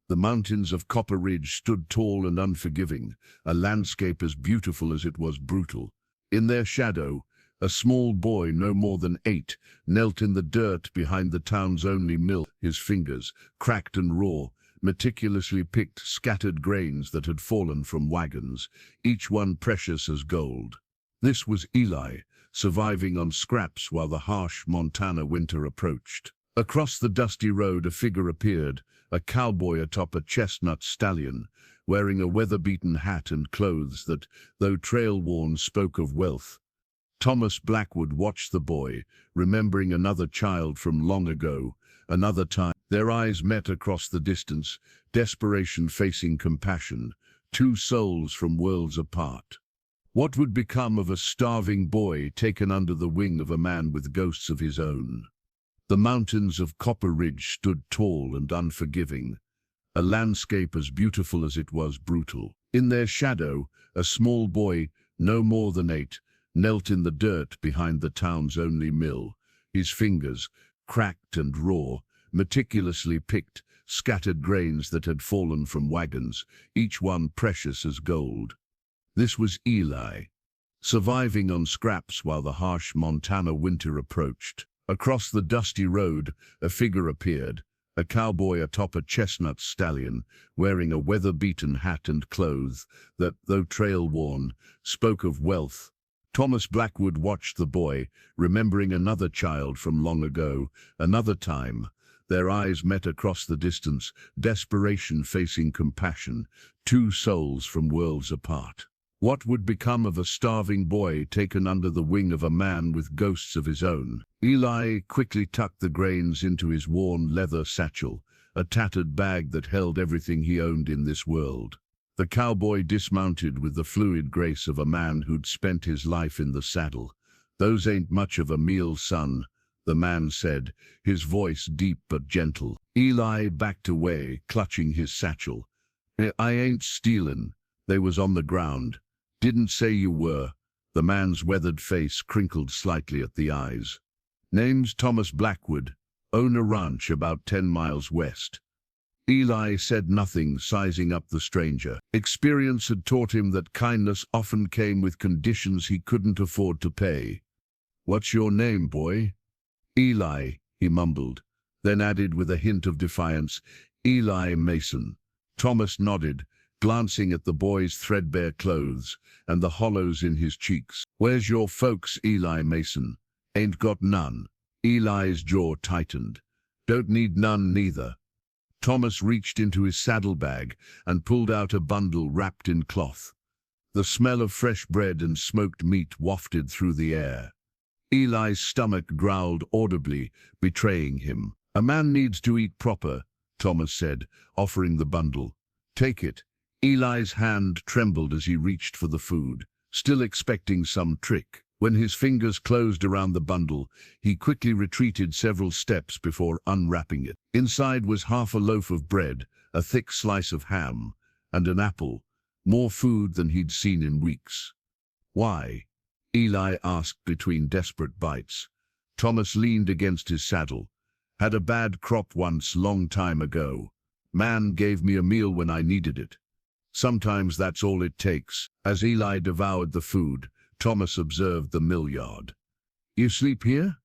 The mountains of Copper Ridge stood tall and unforgiving, a landscape as beautiful as it was brutal. In their shadow, a small boy no more than 8 knelt in the dirt behind the town's only mill. His fingers, cracked and raw, meticulously picked scattered grains that had fallen from wagons, each one precious as gold. This was Eli, surviving on scraps while the harsh Montana winter approached. Across the dusty road a figure appeared, a cowboy atop a chestnut stallion, wearing a weather-beaten hat and clothes that, though trail-worn, spoke of wealth. Thomas Blackwood watched the boy, remembering another child from long ago, another time. Their eyes met across the distance, desperation facing compassion, two souls from worlds apart. What would become of a starving boy taken under the wing of a man with ghosts of his own? The mountains of Copper Ridge stood tall and unforgiving, a landscape as beautiful as it was brutal. In their shadow, a small boy, no more than 8, knelt in the dirt behind the town's only mill. His fingers, cracked and raw, meticulously picked scattered grains that had fallen from wagons, each one precious as gold. This was Eli, surviving on scraps while the harsh Montana winter approached. Across the dusty road, a figure appeared, a cowboy atop a chestnut stallion, wearing a weather-beaten hat and clothes that, though trail-worn, spoke of wealth. Thomas Blackwood watched the boy, remembering another child from long ago, another time. Their eyes met across the distance, desperation facing compassion, two souls from worlds apart. What would become of a starving boy taken under the wing of a man with ghosts of his own? Eli quickly tucked the grains into his worn leather satchel, a tattered bag that held everything he owned in this world. The cowboy dismounted with the fluid grace of a man who'd spent his life in the saddle. "Those ain't much of a meal, son," the man said, his voice deep but gentle. Eli backed away, clutching his satchel. "I ain't stealin'." They was on the ground. "Didn't say you were." The man's weathered face crinkled slightly at the eyes. "Name's Thomas Blackwood. Own a ranch about 10 miles west." Eli said nothing, sizing up the stranger. Experience had taught him that kindness often came with conditions he couldn't afford to pay. "What's your name, boy?" "Eli," he mumbled, then added with a hint of defiance, "Eli Mason." Thomas nodded, glancing at the boy's threadbare clothes and the hollows in his cheeks. "Where's your folks, Eli Mason?" "Ain't got none." Eli's jaw tightened. "Don't need none neither." Thomas reached into his saddlebag and pulled out a bundle wrapped in cloth. The smell of fresh bread and smoked meat wafted through the air. Eli's stomach growled audibly, betraying him. "A man needs to eat proper," Thomas said, offering the bundle. "Take it." Eli's hand trembled as he reached for the food, still expecting some trick. When his fingers closed around the bundle, he quickly retreated several steps before unwrapping it. Inside was half a loaf of bread, a thick slice of ham, and an apple, more food than he'd seen in weeks. "Why?" Eli asked between desperate bites. Thomas leaned against his saddle. "Had a bad crop once, long time ago. Man gave me a meal when I needed it. Sometimes that's all it takes." As Eli devoured the food, Thomas observed the mill yard. "You sleep here?"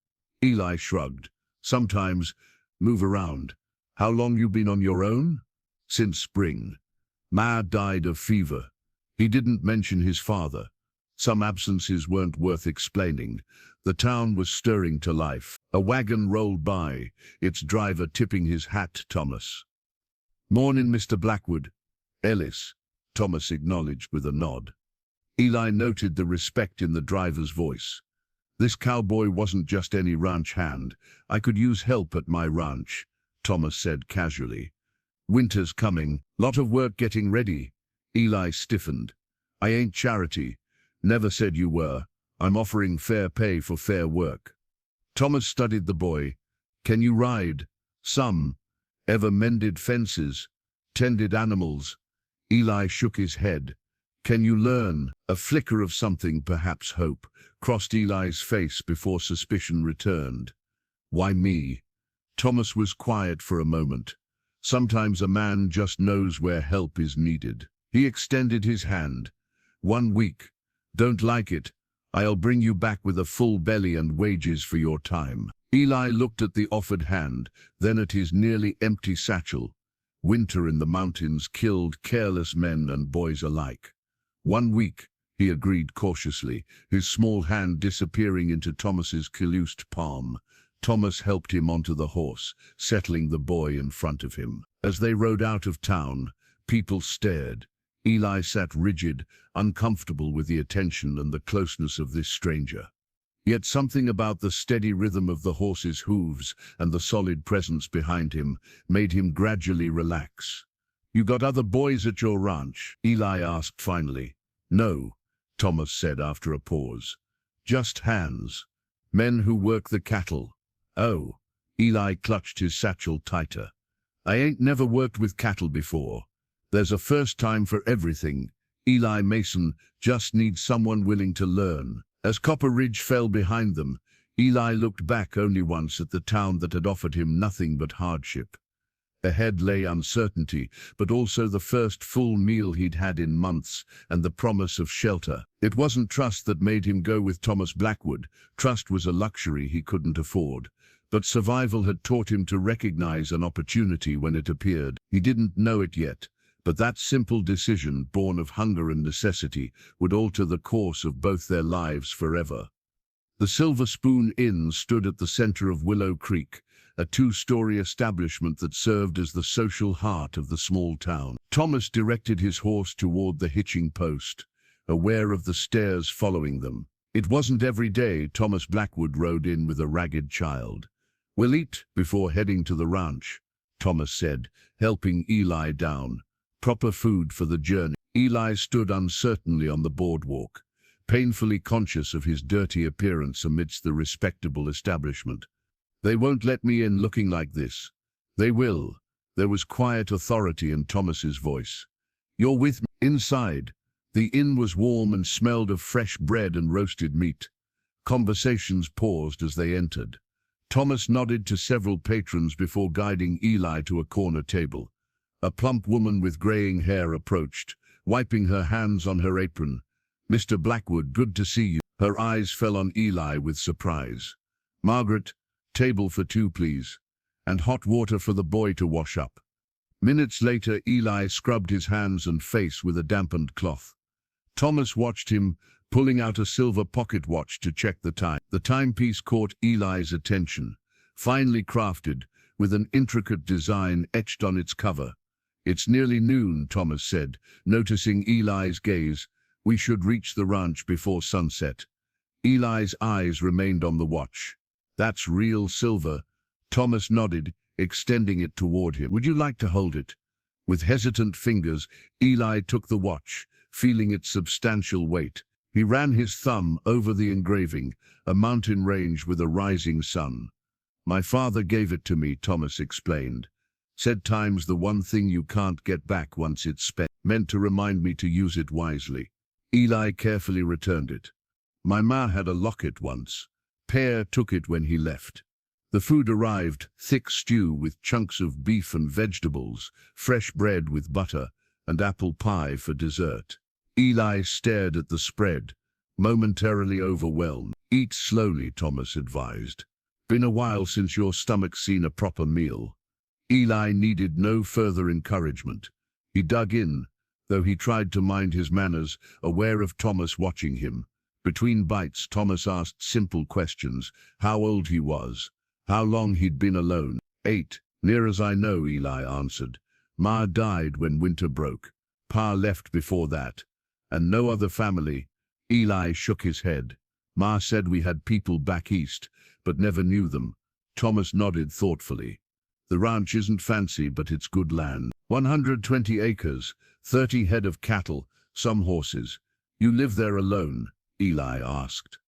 Eli shrugged. "Sometimes. Move around." "How long you been on your own?" "Since spring. Ma died of fever." He didn't mention his father. Some absences weren't worth explaining. The town was stirring to life. A wagon rolled by, its driver tipping his hat to Thomas. "Mornin', Mr. Blackwood." "Ellis," Thomas acknowledged with a nod. Eli noted the respect in the driver's voice. "This cowboy wasn't just any ranch hand. I could use help at my ranch," Thomas said casually. "Winter's coming. Lot of work getting ready." Eli stiffened. "I ain't charity. Never said you were. I'm offering fair pay for fair work." Thomas studied the boy. "Can you ride?" "Some." "Ever mended fences? Tended animals?" Eli shook his head. "Can you learn?" A flicker of something, perhaps hope, crossed Eli's face before suspicion returned. "Why me?" Thomas was quiet for a moment. Sometimes a man just knows where help is needed. He extended his hand. 1 week. Don't like it? I'll bring you back with a full belly and wages for your time. Eli looked at the offered hand, then at his nearly empty satchel. Winter in the mountains killed careless men and boys alike. 1 week, he agreed cautiously, his small hand disappearing into Thomas's calloused palm. Thomas helped him onto the horse, settling the boy in front of him. As they rode out of town, people stared. Eli sat rigid, uncomfortable with the attention and the closeness of this stranger. Yet something about the steady rhythm of the horse's hooves and the solid presence behind him made him gradually relax. "You got other boys at your ranch?" Eli asked finally. "No," Thomas said after a pause. "Just hands. Men who work the cattle." "Oh." Eli clutched his satchel tighter. "I ain't never worked with cattle before. There's a first time for everything. Eli Mason just needs someone willing to learn." As Copper Ridge fell behind them, Eli looked back only once at the town that had offered him nothing but hardship. Ahead lay uncertainty, but also the first full meal he'd had in months and the promise of shelter. It wasn't trust that made him go with Thomas Blackwood. Trust was a luxury he couldn't afford. But survival had taught him to recognize an opportunity when it appeared. He didn't know it yet, but that simple decision, born of hunger and necessity, would alter the course of both their lives forever. The Silver Spoon Inn stood at the center of Willow Creek, a two-story establishment that served as the social heart of the small town. Thomas directed his horse toward the hitching post, aware of the stares following them. It wasn't every day Thomas Blackwood rode in with a ragged child. "We'll eat before heading to the ranch," Thomas said, helping Eli down. "Proper food for the journey." Eli stood uncertainly on the boardwalk, painfully conscious of his dirty appearance amidst the respectable establishment. "They won't let me in looking like this." "They will." There was quiet authority in Thomas's voice. "You're with me." Inside, the inn was warm and smelled of fresh bread and roasted meat. Conversations paused as they entered. Thomas nodded to several patrons before guiding Eli to a corner table. A plump woman with graying hair approached, wiping her hands on her apron. "Mr. Blackwood, good to see you." Her eyes fell on Eli with surprise. "Margaret, table for two, please. And hot water for the boy to wash up." Minutes later, Eli scrubbed his hands and face with a dampened cloth. Thomas watched him, pulling out a silver pocket watch to check the time. The timepiece caught Eli's attention, finely crafted, with an intricate design etched on its cover. "It's nearly noon," Thomas said, noticing Eli's gaze. "We should reach the ranch before sunset." Eli's eyes remained on the watch. "That's real silver." Thomas nodded, extending it toward him. "Would you like to hold it?" With hesitant fingers, Eli took the watch, feeling its substantial weight. He ran his thumb over the engraving, a mountain range with a rising sun. "My father gave it to me," Thomas explained. "Said time's the one thing you can't get back once it's spent. Meant to remind me to use it wisely." Eli carefully returned it. "My ma had a locket once. Pear took it when he left." The food arrived, thick stew with chunks of beef and vegetables, fresh bread with butter, and apple pie for dessert. Eli stared at the spread, momentarily overwhelmed. "Eat slowly," Thomas advised. "Been a while since your stomach's seen a proper meal." Eli needed no further encouragement. He dug in, though he tried to mind his manners, aware of Thomas watching him. Between bites, Thomas asked simple questions: how old he was, how long he'd been alone. 8, near as I know, Eli answered. "Ma died when winter broke. Pa left before that. And no other family." Eli shook his head. "Ma said we had people back east, but never knew them." Thomas nodded thoughtfully. "The ranch isn't fancy, but it's good land. 120 acres, 30 head of cattle, some horses. You live there alone?" Eli asked.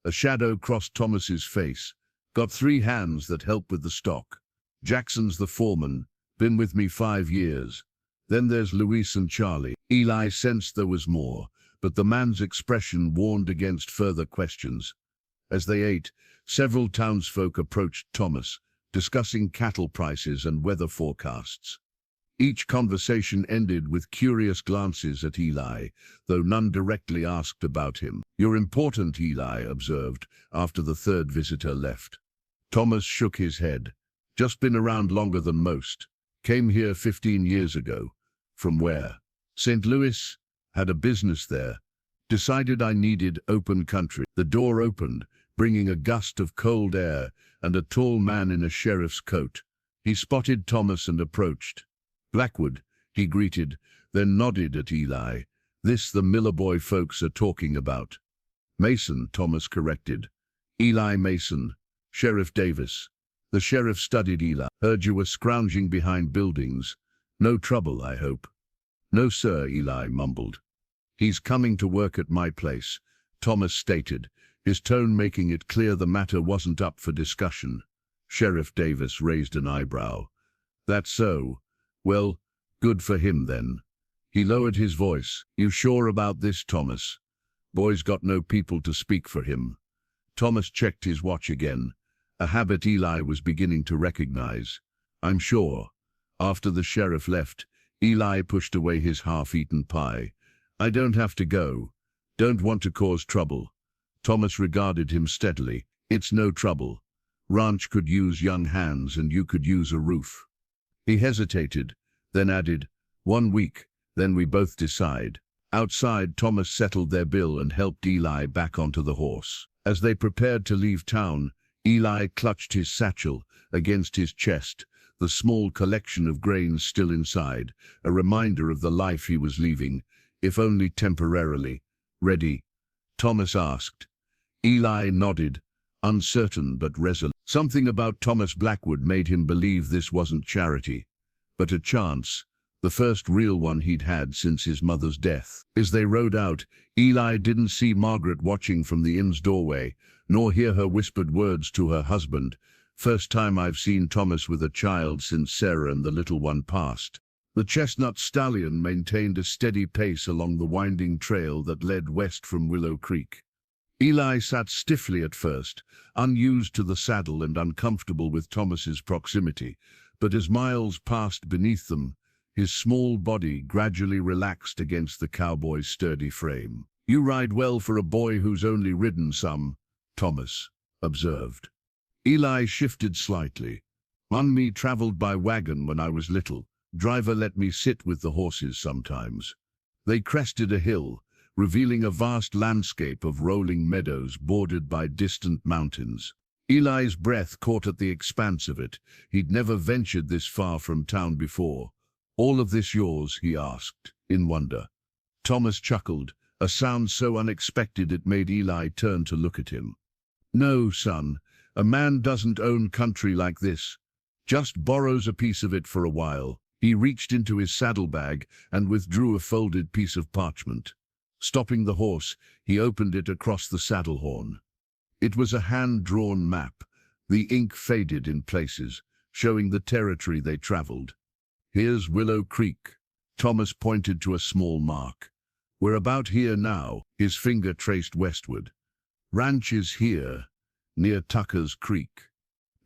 A shadow crossed Thomas's face. "Got 3 hands that help with the stock. Jackson's the foreman, been with me 5 years. Then there's Luis and Charlie." Eli sensed there was more, but the man's expression warned against further questions. As they ate, several townsfolk approached Thomas, discussing cattle prices and weather forecasts. Each conversation ended with curious glances at Eli, though none directly asked about him. "You're important," Eli observed, after the third visitor left. Thomas shook his head. "Just been around longer than most. Came here 15 years ago. From where? St. Louis. Had a business there. Decided I needed open country." The door opened, bringing a gust of cold air and a tall man in a sheriff's coat. He spotted Thomas and approached. "Blackwood," he greeted, then nodded at Eli. "This the Miller boy folks are talking about." "Mason," Thomas corrected. "Eli Mason, Sheriff Davis." The sheriff studied Eli. "Heard you were scrounging behind buildings. No trouble, I hope." "No, sir," Eli mumbled. "He's coming to work at my place," Thomas stated, his tone making it clear the matter wasn't up for discussion. Sheriff Davis raised an eyebrow. "That's so. Well, good for him then." He lowered his voice. "You sure about this, Thomas? Boy's got no people to speak for him." Thomas checked his watch again, a habit Eli was beginning to recognize. "I'm sure." After the sheriff left, Eli pushed away his half-eaten pie. "I don't have to go. Don't want to cause trouble." Thomas regarded him steadily. "It's no trouble. Ranch could use young hands and you could use a roof." He hesitated, then added, "1 week, then we both decide." Outside, Thomas settled their bill and helped Eli back onto the horse. As they prepared to leave town, Eli clutched his satchel against his chest, the small collection of grains still inside, a reminder of the life he was leaving, if only temporarily. "Ready?" Thomas asked. Eli nodded, uncertain but resolute. Something about Thomas Blackwood made him believe this wasn't charity, but a chance, the first real one he'd had since his mother's death. As they rode out, Eli didn't see Margaret watching from the inn's doorway, nor hear her whispered words to her husband. "First time I've seen Thomas with a child since Sarah and the little one passed." The chestnut stallion maintained a steady pace along the winding trail that led west from Willow Creek. Eli sat stiffly at first, unused to the saddle and uncomfortable with Thomas's proximity, but as miles passed beneath them, his small body gradually relaxed against the cowboy's sturdy frame. "You ride well for a boy who's only ridden some," Thomas observed. Eli shifted slightly. "Me traveled by wagon when I was little. Driver let me sit with the horses sometimes." They crested a hill, revealing a vast landscape of rolling meadows bordered by distant mountains. Eli's breath caught at the expanse of it. He'd never ventured this far from town before. "All of this yours?" he asked, in wonder. Thomas chuckled, a sound so unexpected it made Eli turn to look at him. "No, son, a man doesn't own country like this. Just borrows a piece of it for a while." He reached into his saddlebag and withdrew a folded piece of parchment. Stopping the horse, he opened it across the saddle horn. It was a hand-drawn map, the ink faded in places, showing the territory they traveled. "Here's Willow Creek." Thomas pointed to a small mark. "We're about here now." His finger traced westward. "Ranch is here, near Tucker's Creek.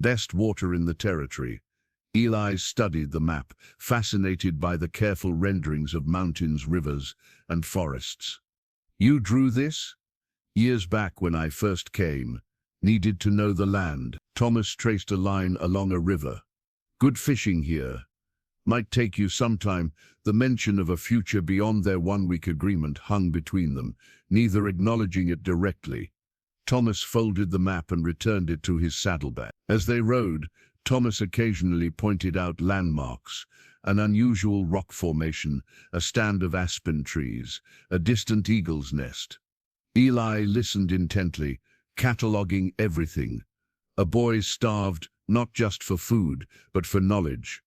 Best water in the territory." Eli studied the map, fascinated by the careful renderings of mountains, rivers, and forests. "You drew this?" "Years back when I first came. Needed to know the land." Thomas traced a line along a river. "Good fishing here. Might take you sometime." The mention of a future beyond their 1-week agreement hung between them, neither acknowledging it directly. Thomas folded the map and returned it to his saddlebag. As they rode, Thomas occasionally pointed out landmarks, an unusual rock formation, a stand of aspen trees, a distant eagle's nest. Eli listened intently, cataloging everything. A boy starved, not just for food, but for knowledge.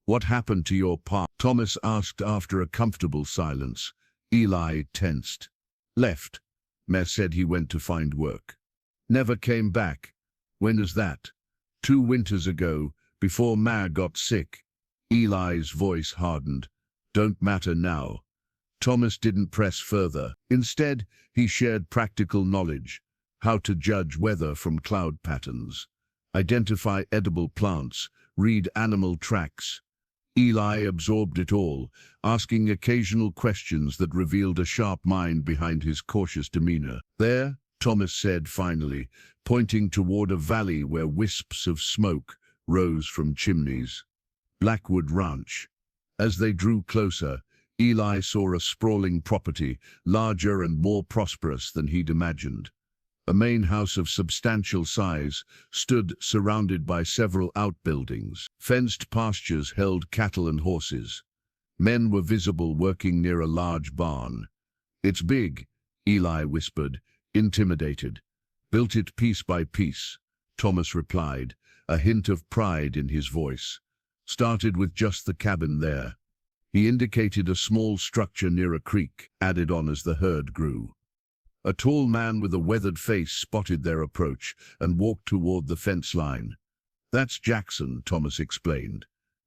"What happened to your pa?" Thomas asked after a comfortable silence. Eli tensed. "Left. Ma said he went to find work. Never came back." "When was that?" 2 winters ago, before Ma got sick." Eli's voice hardened. "Don't matter now." Thomas didn't press further. Instead, he shared practical knowledge, how to judge weather from cloud patterns, identify edible plants, read animal tracks. Eli absorbed it all, asking occasional questions that revealed a sharp mind behind his cautious demeanor. "There," Thomas said finally, pointing toward a valley where wisps of smoke rose from chimneys. "Blackwood Ranch." As they drew closer, Eli saw a sprawling property, larger and more prosperous than he'd imagined. A main house of substantial size stood surrounded by several outbuildings. Fenced pastures held cattle and horses. Men were visible working near a large barn. "It's big," Eli whispered, intimidated. "Built it piece by piece," Thomas replied, a hint of pride in his voice. "Started with just the cabin there." He indicated a small structure near a creek, added on as the herd grew. A tall man with a weathered face spotted their approach and walked toward the fence line. "That's Jackson," Thomas explained.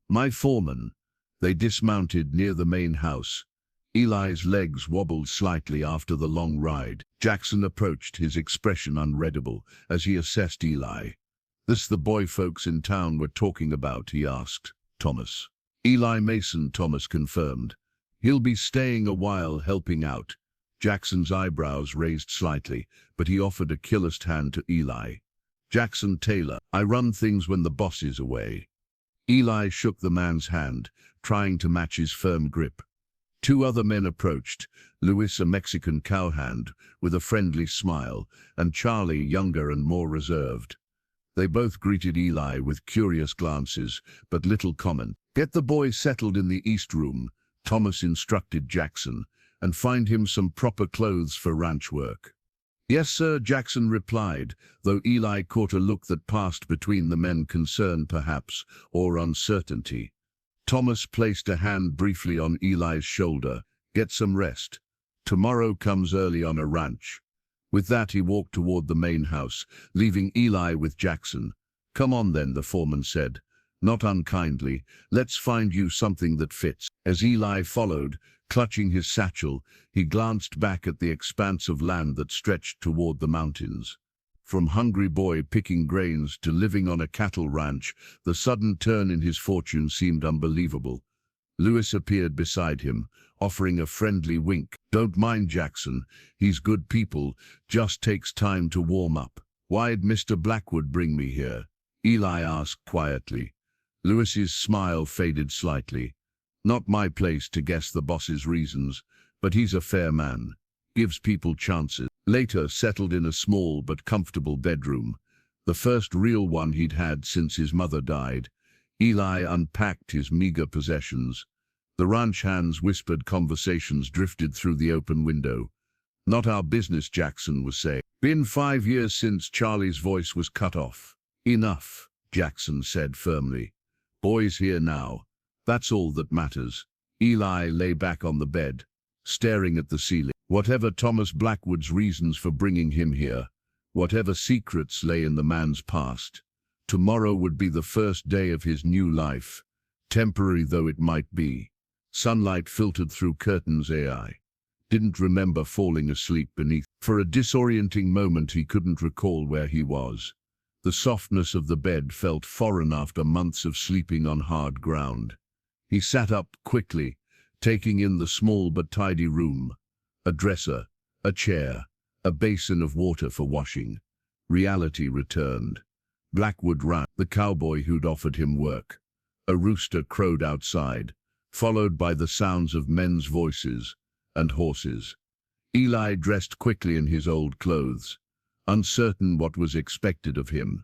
"My foreman." They dismounted near the main house. Eli's legs wobbled slightly after the long ride. Jackson approached, his expression unreadable, as he assessed Eli. "This the boy folks in town were talking about?" he asked Thomas. "Eli Mason," Thomas confirmed. "He'll be staying a while helping out." Jackson's eyebrows raised slightly, but he offered a killer's hand to Eli. "Jackson Taylor. I run things when the boss is away." Eli shook the man's hand, trying to match his firm grip. Two other men approached, Luis, a Mexican cowhand, with a friendly smile, and Charlie, younger and more reserved. They both greeted Eli with curious glances, but little comment. "Get the boy settled in the east room," Thomas instructed Jackson, "and find him some proper clothes for ranch work." "Yes, sir," Jackson replied, though Eli caught a look that passed between the men, concern perhaps, or uncertainty. Thomas placed a hand briefly on Eli's shoulder. "Get some rest. Tomorrow comes early on a ranch." With that he walked toward the main house, leaving Eli with Jackson. "Come on then," the foreman said, not unkindly. "Let's find you something that fits." As Eli followed, clutching his satchel, he glanced back at the expanse of land that stretched toward the mountains. From hungry boy picking grains to living on a cattle ranch, the sudden turn in his fortune seemed unbelievable. Luis appeared beside him, offering a friendly wink. "Don't mind Jackson, he's good people, just takes time to warm up." "Why'd Mr. Blackwood bring me here?" Eli asked quietly. Luis's smile faded slightly. "Not my place to guess the boss's reasons, but he's a fair man. Gives people chances." Later, settled in a small but comfortable bedroom, the first real one he'd had since his mother died, Eli unpacked his meager possessions. The ranch hand's whispered conversations drifted through the open window. "Not our business," Jackson was saying. "Been 5 years since." Charlie's voice was cut off. "Enough," Jackson said firmly. "Boy's here now. That's all that matters." Eli lay back on the bed, staring at the ceiling. Whatever Thomas Blackwood's reasons for bringing him here, whatever secrets lay in the man's past, tomorrow would be the first day of his new life, temporary though it might be. Sunlight filtered through curtains. Ai didn't remember falling asleep beneath. For a disorienting moment he couldn't recall where he was. The softness of the bed felt foreign after months of sleeping on hard ground. He sat up quickly, taking in the small but tidy room. A dresser, a chair, a basin of water for washing. Reality returned. Blackwood ran, the cowboy who'd offered him work. A rooster crowed outside, followed by the sounds of men's voices and horses. Eli dressed quickly in his old clothes, uncertain what was expected of him.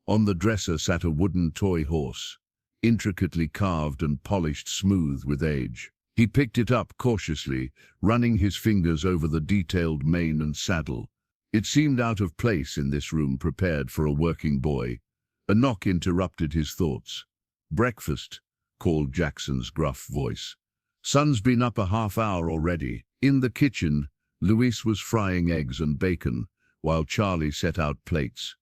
On the dresser sat a wooden toy horse, intricately carved and polished smooth with age. He picked it up cautiously, running his fingers over the detailed mane and saddle. It seemed out of place in this room prepared for a working boy. A knock interrupted his thoughts. "Breakfast," called Jackson's gruff voice. "Sun's been up a half hour already." In the kitchen, Luis was frying eggs and bacon, while Charlie set out plates.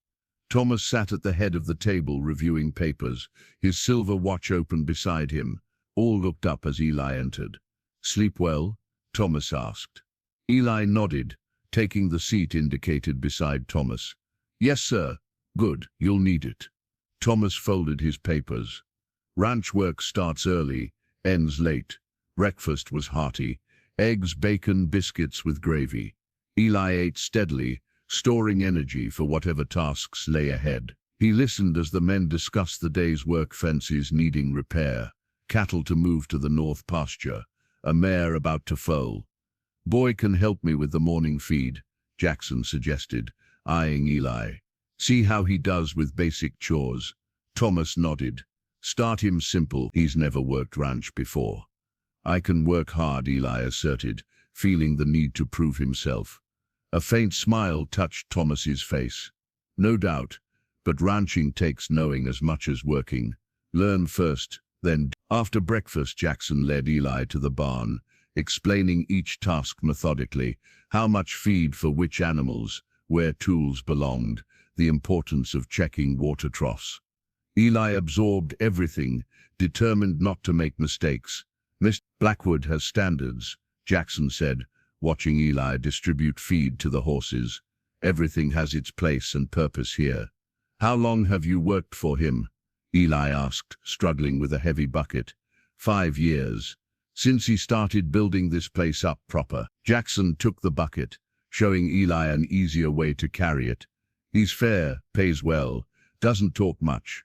Thomas sat at the head of the table reviewing papers, his silver watch open beside him. All looked up as Eli entered. "Sleep well?" Thomas asked. Eli nodded, taking the seat indicated beside Thomas. "Yes, sir." "Good, you'll need it." Thomas folded his papers. Ranch work starts early, ends late. Breakfast was hearty. Eggs, bacon, biscuits with gravy. Eli ate steadily, storing energy for whatever tasks lay ahead. He listened as the men discussed the day's work: fences needing repair, cattle to move to the north pasture, a mare about to foal. "Boy can help me with the morning feed," Jackson suggested, eyeing Eli. "See how he does with basic chores." Thomas nodded. "Start him simple, he's never worked ranch before." "I can work hard," Eli asserted, feeling the need to prove himself. A faint smile touched Thomas's face. "No doubt, but ranching takes knowing as much as working. Learn first, then." After breakfast, Jackson led Eli to the barn, explaining each task methodically: how much feed for which animals, where tools belonged, the importance of checking water troughs. Eli absorbed everything, determined not to make mistakes. "Mr. Blackwood has standards," Jackson said, watching Eli distribute feed to the horses. "Everything has its place and purpose here." "How long have you worked for him?" Eli asked, struggling with a heavy bucket. 5 years. Since he started building this place up proper." Jackson took the bucket, showing Eli an easier way to carry it. "He's fair, pays well, doesn't talk much."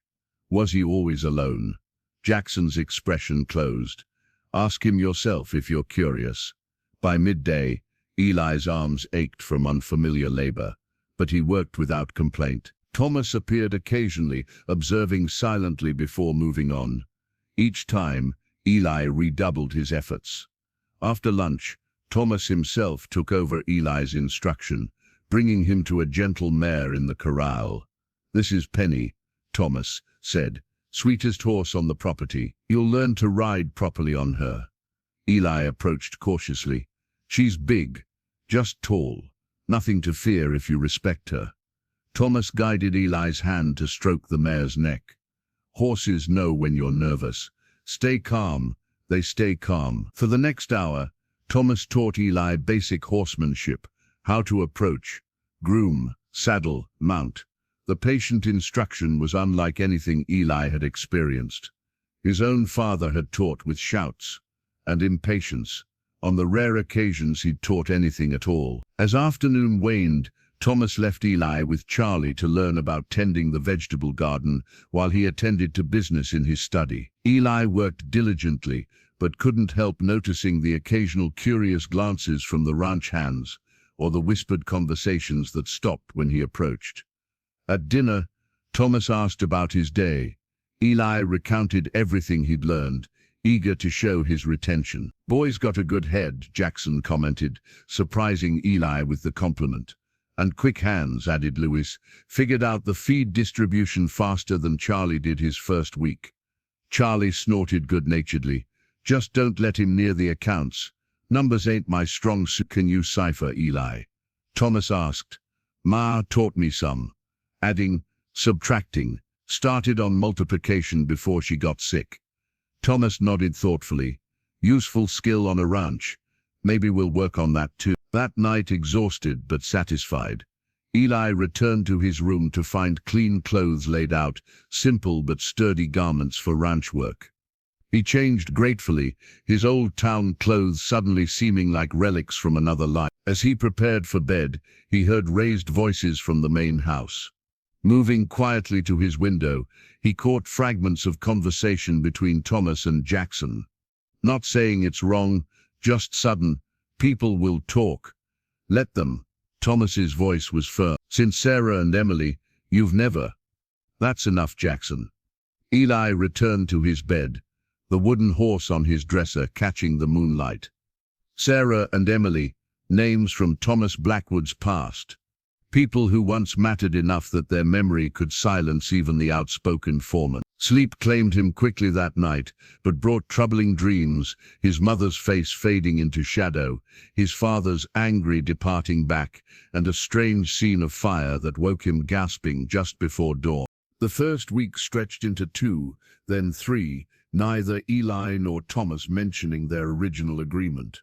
"Was he always alone?" Jackson's expression closed. "Ask him yourself if you're curious." By midday, Eli's arms ached from unfamiliar labor, but he worked without complaint. Thomas appeared occasionally, observing silently before moving on. Each time, Eli redoubled his efforts. After lunch, Thomas himself took over Eli's instruction, bringing him to a gentle mare in the corral. "This is Penny," Thomas said. "Sweetest horse on the property. You'll learn to ride properly on her." Eli approached cautiously. "She's big, just tall. Nothing to fear if you respect her." Thomas guided Eli's hand to stroke the mare's neck. "Horses know when you're nervous. Stay calm." They stay calm. For the next hour, Thomas taught Eli basic horsemanship: how to approach, groom, saddle, mount. The patient instruction was unlike anything Eli had experienced. His own father had taught with shouts and impatience. On the rare occasions he'd taught anything at all. As afternoon waned, Thomas left Eli with Charlie to learn about tending the vegetable garden while he attended to business in his study. Eli worked diligently, but couldn't help noticing the occasional curious glances from the ranch hands, or the whispered conversations that stopped when he approached. At dinner, Thomas asked about his day. Eli recounted everything he'd learned, eager to show his retention. "Boy's got a good head," Jackson commented, surprising Eli with the compliment. "And quick hands," added Lewis. "Figured out the feed distribution faster than Charlie did his first week." Charlie snorted good-naturedly. "Just don't let him near the accounts. Numbers ain't my strong suit." "Can you cipher, Eli?" Thomas asked. "Ma taught me some," adding, "subtracting. Started on multiplication before she got sick." Thomas nodded thoughtfully. "Useful skill on a ranch. Maybe we'll work on that too." That night, exhausted but satisfied, Eli returned to his room to find clean clothes laid out, simple but sturdy garments for ranch work. He changed gratefully, his old town clothes suddenly seeming like relics from another life. As he prepared for bed, he heard raised voices from the main house. Moving quietly to his window, he caught fragments of conversation between Thomas and Jackson. "Not saying it's wrong, just sudden. People will talk. Let them." Thomas's voice was firm. "Since Sarah and Emily, you've never." "That's enough, Jackson." Eli returned to his bed, the wooden horse on his dresser catching the moonlight. Sarah and Emily, names from Thomas Blackwood's past. People who once mattered enough that their memory could silence even the outspoken foreman. Sleep claimed him quickly that night, but brought troubling dreams: his mother's face fading into shadow, his father's angry departing back, and a strange scene of fire that woke him gasping just before dawn. The first week stretched into 2, then 3, neither Eli nor Thomas mentioning their original agreement.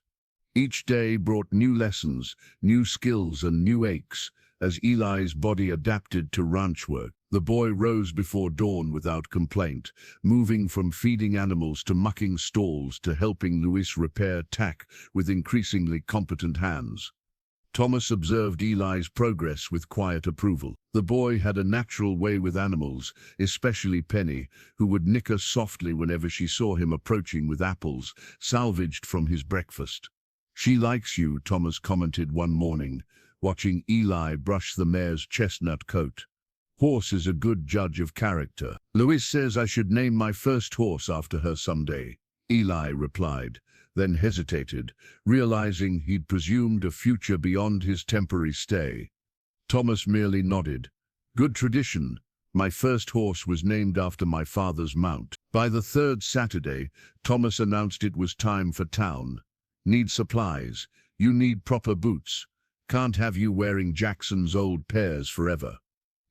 Each day brought new lessons, new skills, and new aches, as Eli's body adapted to ranch work. The boy rose before dawn without complaint, moving from feeding animals to mucking stalls to helping Luis repair tack with increasingly competent hands. Thomas observed Eli's progress with quiet approval. The boy had a natural way with animals, especially Penny, who would nicker softly whenever she saw him approaching with apples, salvaged from his breakfast. "She likes you," Thomas commented one morning, watching Eli brush the mare's chestnut coat. "Horse is a good judge of character. Luis says I should name my first horse after her someday," Eli replied, then hesitated, realizing he'd presumed a future beyond his temporary stay. Thomas merely nodded. "Good tradition. My first horse was named after my father's mount." By the third Saturday, Thomas announced it was time for town. "Need supplies. You need proper boots. Can't have you wearing Jackson's old pairs forever."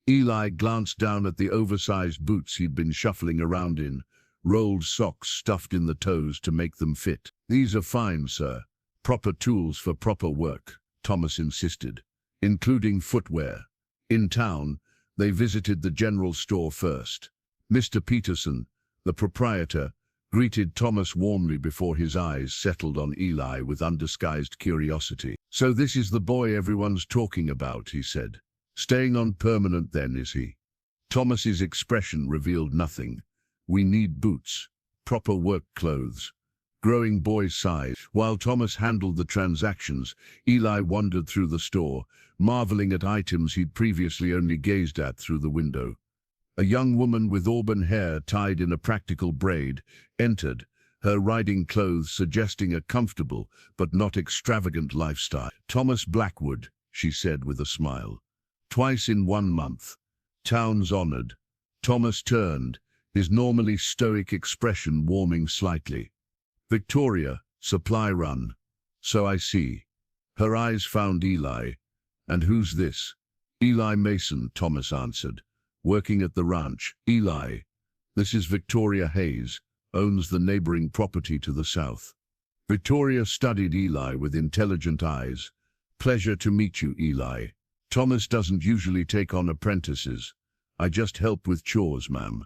Eli glanced down at the oversized boots he'd been shuffling around in, rolled socks stuffed in the toes to make them fit. "These are fine, sir. Proper tools for proper work," Thomas insisted, "including footwear." In town, they visited the general store first. Mr. Peterson, the proprietor, greeted Thomas warmly before his eyes settled on Eli with undisguised curiosity. "So this is the boy everyone's talking about," he said. "Staying on permanent then, is he?" Thomas's expression revealed nothing. "We need boots, proper work clothes." Growing boys sighed. While Thomas handled the transactions, Eli wandered through the store, marveling at items he'd previously only gazed at through the window. A young woman with auburn hair tied in a practical braid entered, her riding clothes suggesting a comfortable but not extravagant lifestyle. "Thomas Blackwood," she said with a smile. "Twice in 1 month. Town's honored." Thomas turned, his normally stoic expression warming slightly. "Victoria, supply run. So I see." Her eyes found Eli. "And who's this?" "Eli Mason," Thomas answered. "Working at the ranch." "Eli. This is Victoria Hayes, owns the neighboring property to the south." Victoria studied Eli with intelligent eyes. "Pleasure to meet you, Eli. Thomas doesn't usually take on apprentices. I just help with chores, ma'am."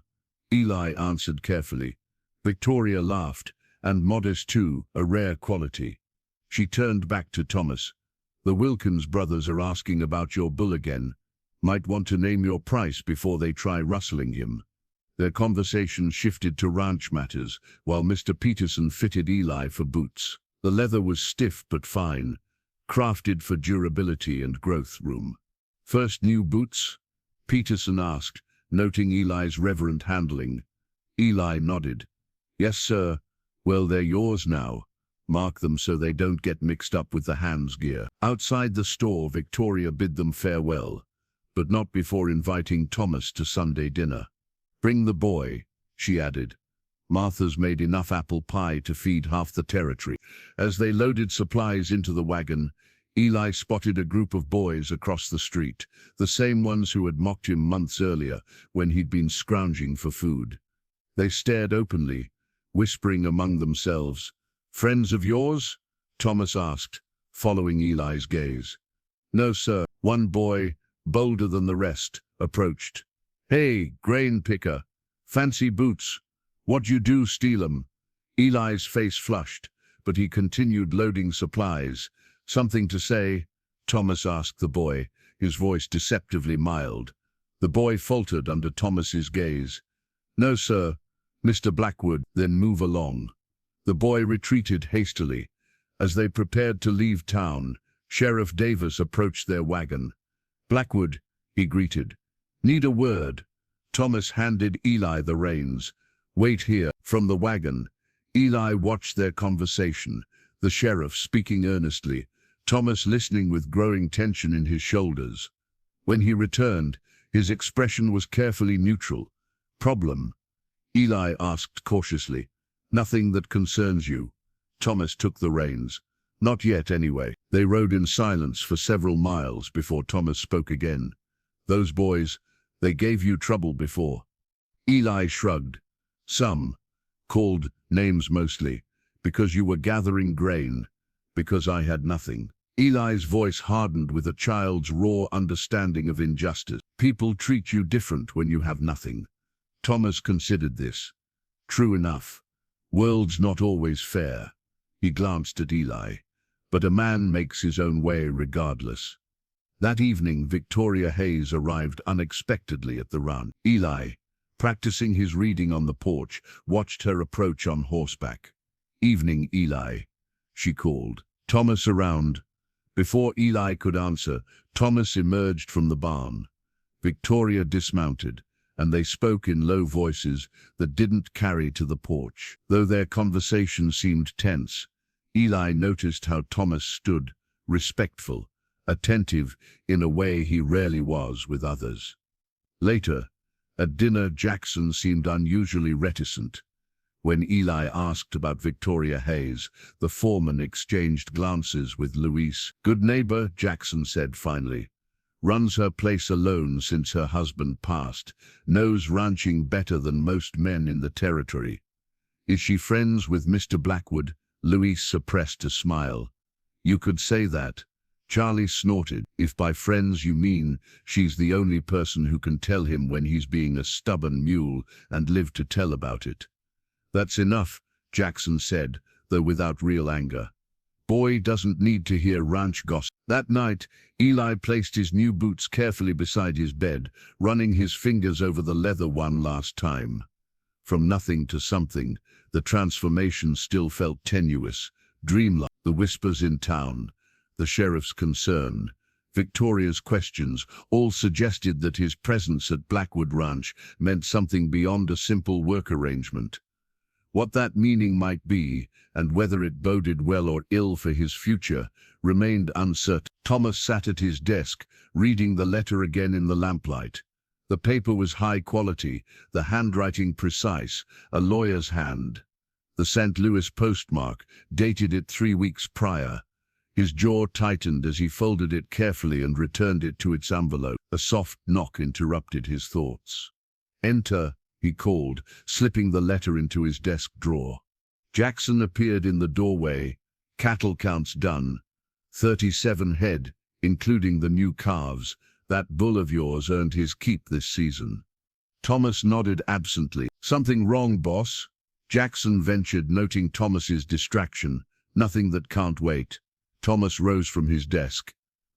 Eli answered carefully. Victoria laughed, and modest too, a rare quality. She turned back to Thomas. "The Wilkins brothers are asking about your bull again. Might want to name your price before they try rustling him." Their conversation shifted to ranch matters, while Mr. Peterson fitted Eli for boots. The leather was stiff but fine, crafted for durability and growth room. "First new boots?" Peterson asked, noting Eli's reverent handling. Eli nodded. "Yes, sir. Well, they're yours now. Mark them so they don't get mixed up with the hands gear." Outside the store, Victoria bid them farewell, but not before inviting Thomas to Sunday dinner. "Bring the boy," she added. "Martha's made enough apple pie to feed half the territory." As they loaded supplies into the wagon, Eli spotted a group of boys across the street, the same ones who had mocked him months earlier when he'd been scrounging for food. They stared openly, whispering among themselves. "Friends of yours?" Thomas asked, following Eli's gaze. "No, sir." One boy, bolder than the rest, approached. "Hey, grain picker. Fancy boots. What'd you do, steal 'em?" Eli's face flushed, but he continued loading supplies. "Something to say?" Thomas asked the boy, his voice deceptively mild. The boy faltered under Thomas's gaze. "No, sir, Mr. Blackwood." "Then move along." The boy retreated hastily. As they prepared to leave town, Sheriff Davis approached their wagon. "Blackwood," he greeted. "Need a word." Thomas handed Eli the reins. "Wait here." From the wagon, Eli watched their conversation, the sheriff speaking earnestly, Thomas listening with growing tension in his shoulders. When he returned, his expression was carefully neutral. "Problem?" Eli asked cautiously. "Nothing that concerns you." Thomas took the reins. "Not yet, anyway." They rode in silence for several miles before Thomas spoke again. "Those boys, they gave you trouble before?" Eli shrugged. "Some. Called names mostly. Because you were gathering grain. Because I had nothing." Eli's voice hardened with a child's raw understanding of injustice. People treat you different when you have nothing. Thomas considered this. True enough. World's not always fair. He glanced at Eli. But a man makes his own way regardless. That evening, Victoria Hayes arrived unexpectedly at the ranch. Eli, practicing his reading on the porch, watched her approach on horseback. "Evening, Eli," she called. "Thomas around?" Before Eli could answer, Thomas emerged from the barn. Victoria dismounted, and they spoke in low voices that didn't carry to the porch. Though their conversation seemed tense, Eli noticed how Thomas stood, respectful, attentive in a way he rarely was with others. Later, at dinner, Jackson seemed unusually reticent. When Eli asked about Victoria Hayes, the foreman exchanged glances with Louise. "Good neighbor," Jackson said finally. "Runs her place alone since her husband passed. Knows ranching better than most men in the territory." "Is she friends with Mr. Blackwood?" Louise suppressed a smile. "You could say that." Charlie snorted. "If by friends you mean she's the only person who can tell him when he's being a stubborn mule and live to tell about it." "That's enough," Jackson said, though without real anger. "Boy doesn't need to hear ranch gossip." That night, Eli placed his new boots carefully beside his bed, running his fingers over the leather one last time. From nothing to something, the transformation still felt tenuous, dreamlike. The whispers in town, the sheriff's concern, Victoria's questions, all suggested that his presence at Blackwood Ranch meant something beyond a simple work arrangement. What that meaning might be, and whether it boded well or ill for his future, remained uncertain. Thomas sat at his desk, reading the letter again in the lamplight. The paper was high quality, the handwriting precise, a lawyer's hand. The St. Louis postmark dated it 3 weeks prior. His jaw tightened as he folded it carefully and returned it to its envelope. A soft knock interrupted his thoughts. "Enter," he called, slipping the letter into his desk drawer. Jackson appeared in the doorway. "Cattle counts done. 37 head, including the new calves. That bull of yours earned his keep this season." Thomas nodded absently. "Something wrong, boss?" Jackson ventured, noting Thomas's distraction. "Nothing that can't wait." Thomas rose from his desk.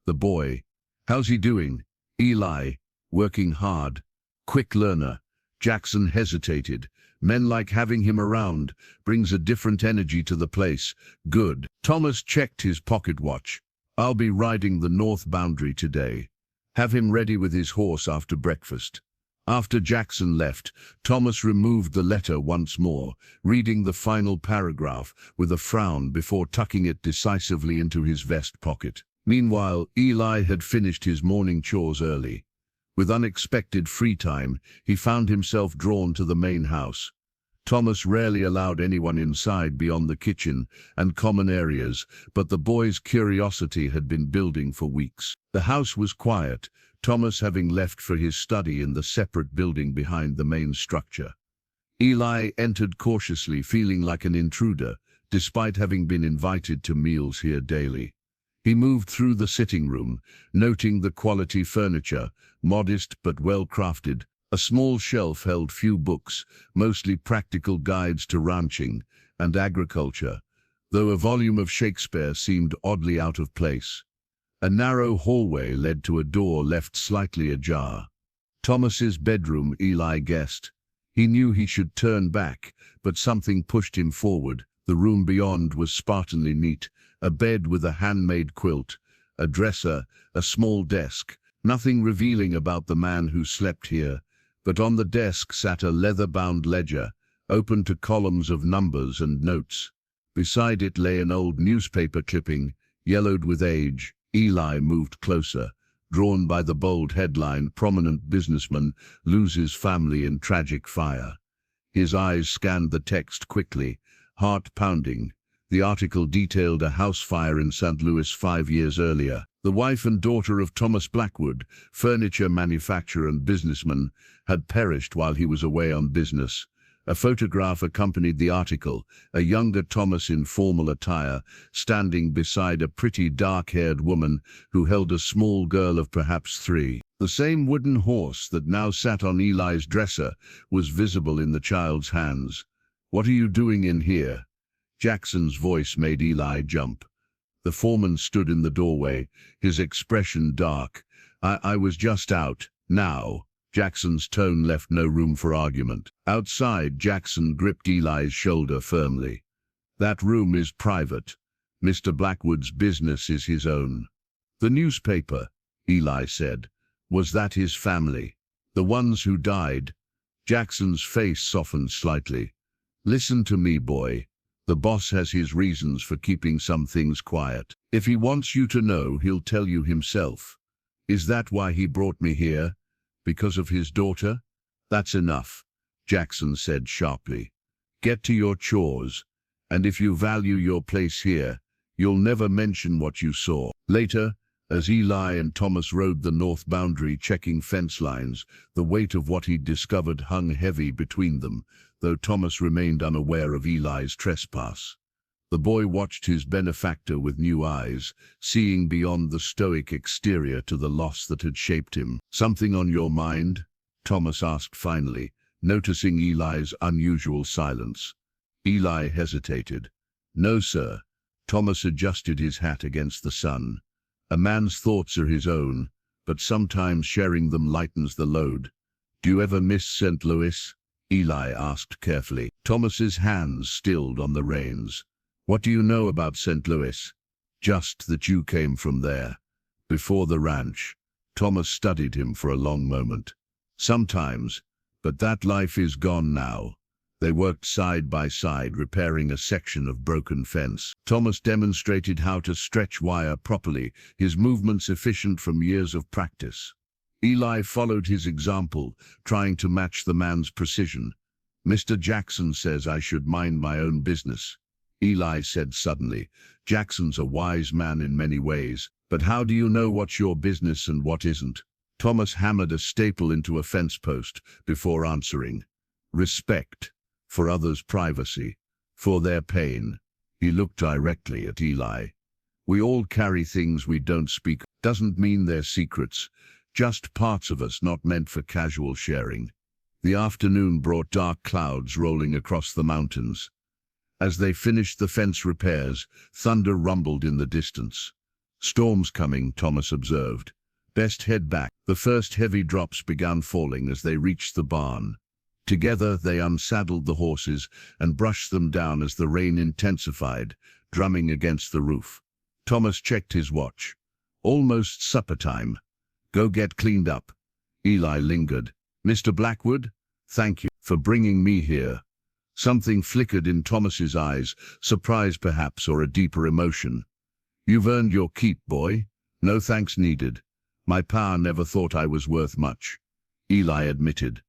"The boy. How's he doing?" "Eli. Working hard. Quick learner." Jackson hesitated. "Men like having him around. Brings a different energy to the place." "Good." Thomas checked his pocket watch. "I'll be riding the north boundary today. Have him ready with his horse after breakfast." After Jackson left, Thomas removed the letter once more, reading the final paragraph with a frown before tucking it decisively into his vest pocket. Meanwhile, Eli had finished his morning chores early. With unexpected free time, he found himself drawn to the main house. Thomas rarely allowed anyone inside beyond the kitchen and common areas, but the boy's curiosity had been building for weeks. The house was quiet, Thomas having left for his study in the separate building behind the main structure. Eli entered cautiously, feeling like an intruder, despite having been invited to meals here daily. He moved through the sitting room, noting the quality furniture, modest but well-crafted. A small shelf held few books, mostly practical guides to ranching and agriculture, though a volume of Shakespeare seemed oddly out of place. A narrow hallway led to a door left slightly ajar. Thomas's bedroom, Eli guessed. He knew he should turn back, but something pushed him forward. The room beyond was spartanly neat, a bed with a handmade quilt, a dresser, a small desk. Nothing revealing about the man who slept here, but on the desk sat a leather-bound ledger, open to columns of numbers and notes. Beside it lay an old newspaper clipping, yellowed with age. Eli moved closer, drawn by the bold headline, "Prominent Businessman Loses Family in Tragic Fire." His eyes scanned the text quickly, heart pounding. The article detailed a house fire in St. Louis 5 years earlier. The wife and daughter of Thomas Blackwood, furniture manufacturer and businessman, had perished while he was away on business. A photograph accompanied the article, a younger Thomas in formal attire, standing beside a pretty dark-haired woman who held a small girl of perhaps 3. The same wooden horse that now sat on Eli's dresser was visible in the child's hands. "What are you doing in here?" Jackson's voice made Eli jump. The foreman stood in the doorway, his expression dark. I was just out. Now." Jackson's tone left no room for argument. Outside, Jackson gripped Eli's shoulder firmly. "That room is private. Mr. Blackwood's business is his own." "The newspaper," Eli said. "Was that his family? The ones who died?" Jackson's face softened slightly. "Listen to me, boy. The boss has his reasons for keeping some things quiet. If he wants you to know, he'll tell you himself. Is that why he brought me here? Because of his daughter?" "That's enough," Jackson said sharply. "Get to your chores, and if you value your place here, you'll never mention what you saw." Later, as Eli and Thomas rode the north boundary checking fence lines, the weight of what he'd discovered hung heavy between them, though Thomas remained unaware of Eli's trespass. The boy watched his benefactor with new eyes, seeing beyond the stoic exterior to the loss that had shaped him. "Something on your mind?" Thomas asked finally, noticing Eli's unusual silence. Eli hesitated. "No, sir." Thomas adjusted his hat against the sun. "A man's thoughts are his own, but sometimes sharing them lightens the load. Do you ever miss St. Louis?" Eli asked carefully. Thomas's hands stilled on the reins. "What do you know about St. Louis?" "Just that you came from there, before the ranch." Thomas studied him for a long moment. "Sometimes, but that life is gone now." They worked side by side, repairing a section of broken fence. Thomas demonstrated how to stretch wire properly, his movements efficient from years of practice. Eli followed his example, trying to match the man's precision. "Mr. Jackson says I should mind my own business," Eli said suddenly. "Jackson's a wise man in many ways, but how do you know what's your business and what isn't?" Thomas hammered a staple into a fence post before answering. "Respect. For others' privacy. For their pain." He looked directly at Eli. "We all carry things we don't speak. Doesn't mean they're secrets. Just parts of us not meant for casual sharing." The afternoon brought dark clouds rolling across the mountains. As they finished the fence repairs, thunder rumbled in the distance. "Storm's coming," Thomas observed. "Best head back." The first heavy drops began falling as they reached the barn. Together they unsaddled the horses and brushed them down as the rain intensified, drumming against the roof. Thomas checked his watch. "Almost supper time. Go get cleaned up." Eli lingered. "Mr. Blackwood, thank you for bringing me here." Something flickered in Thomas's eyes, surprise perhaps, or a deeper emotion. "You've earned your keep, boy. No thanks needed. My pa never thought I was worth much," Eli admitted,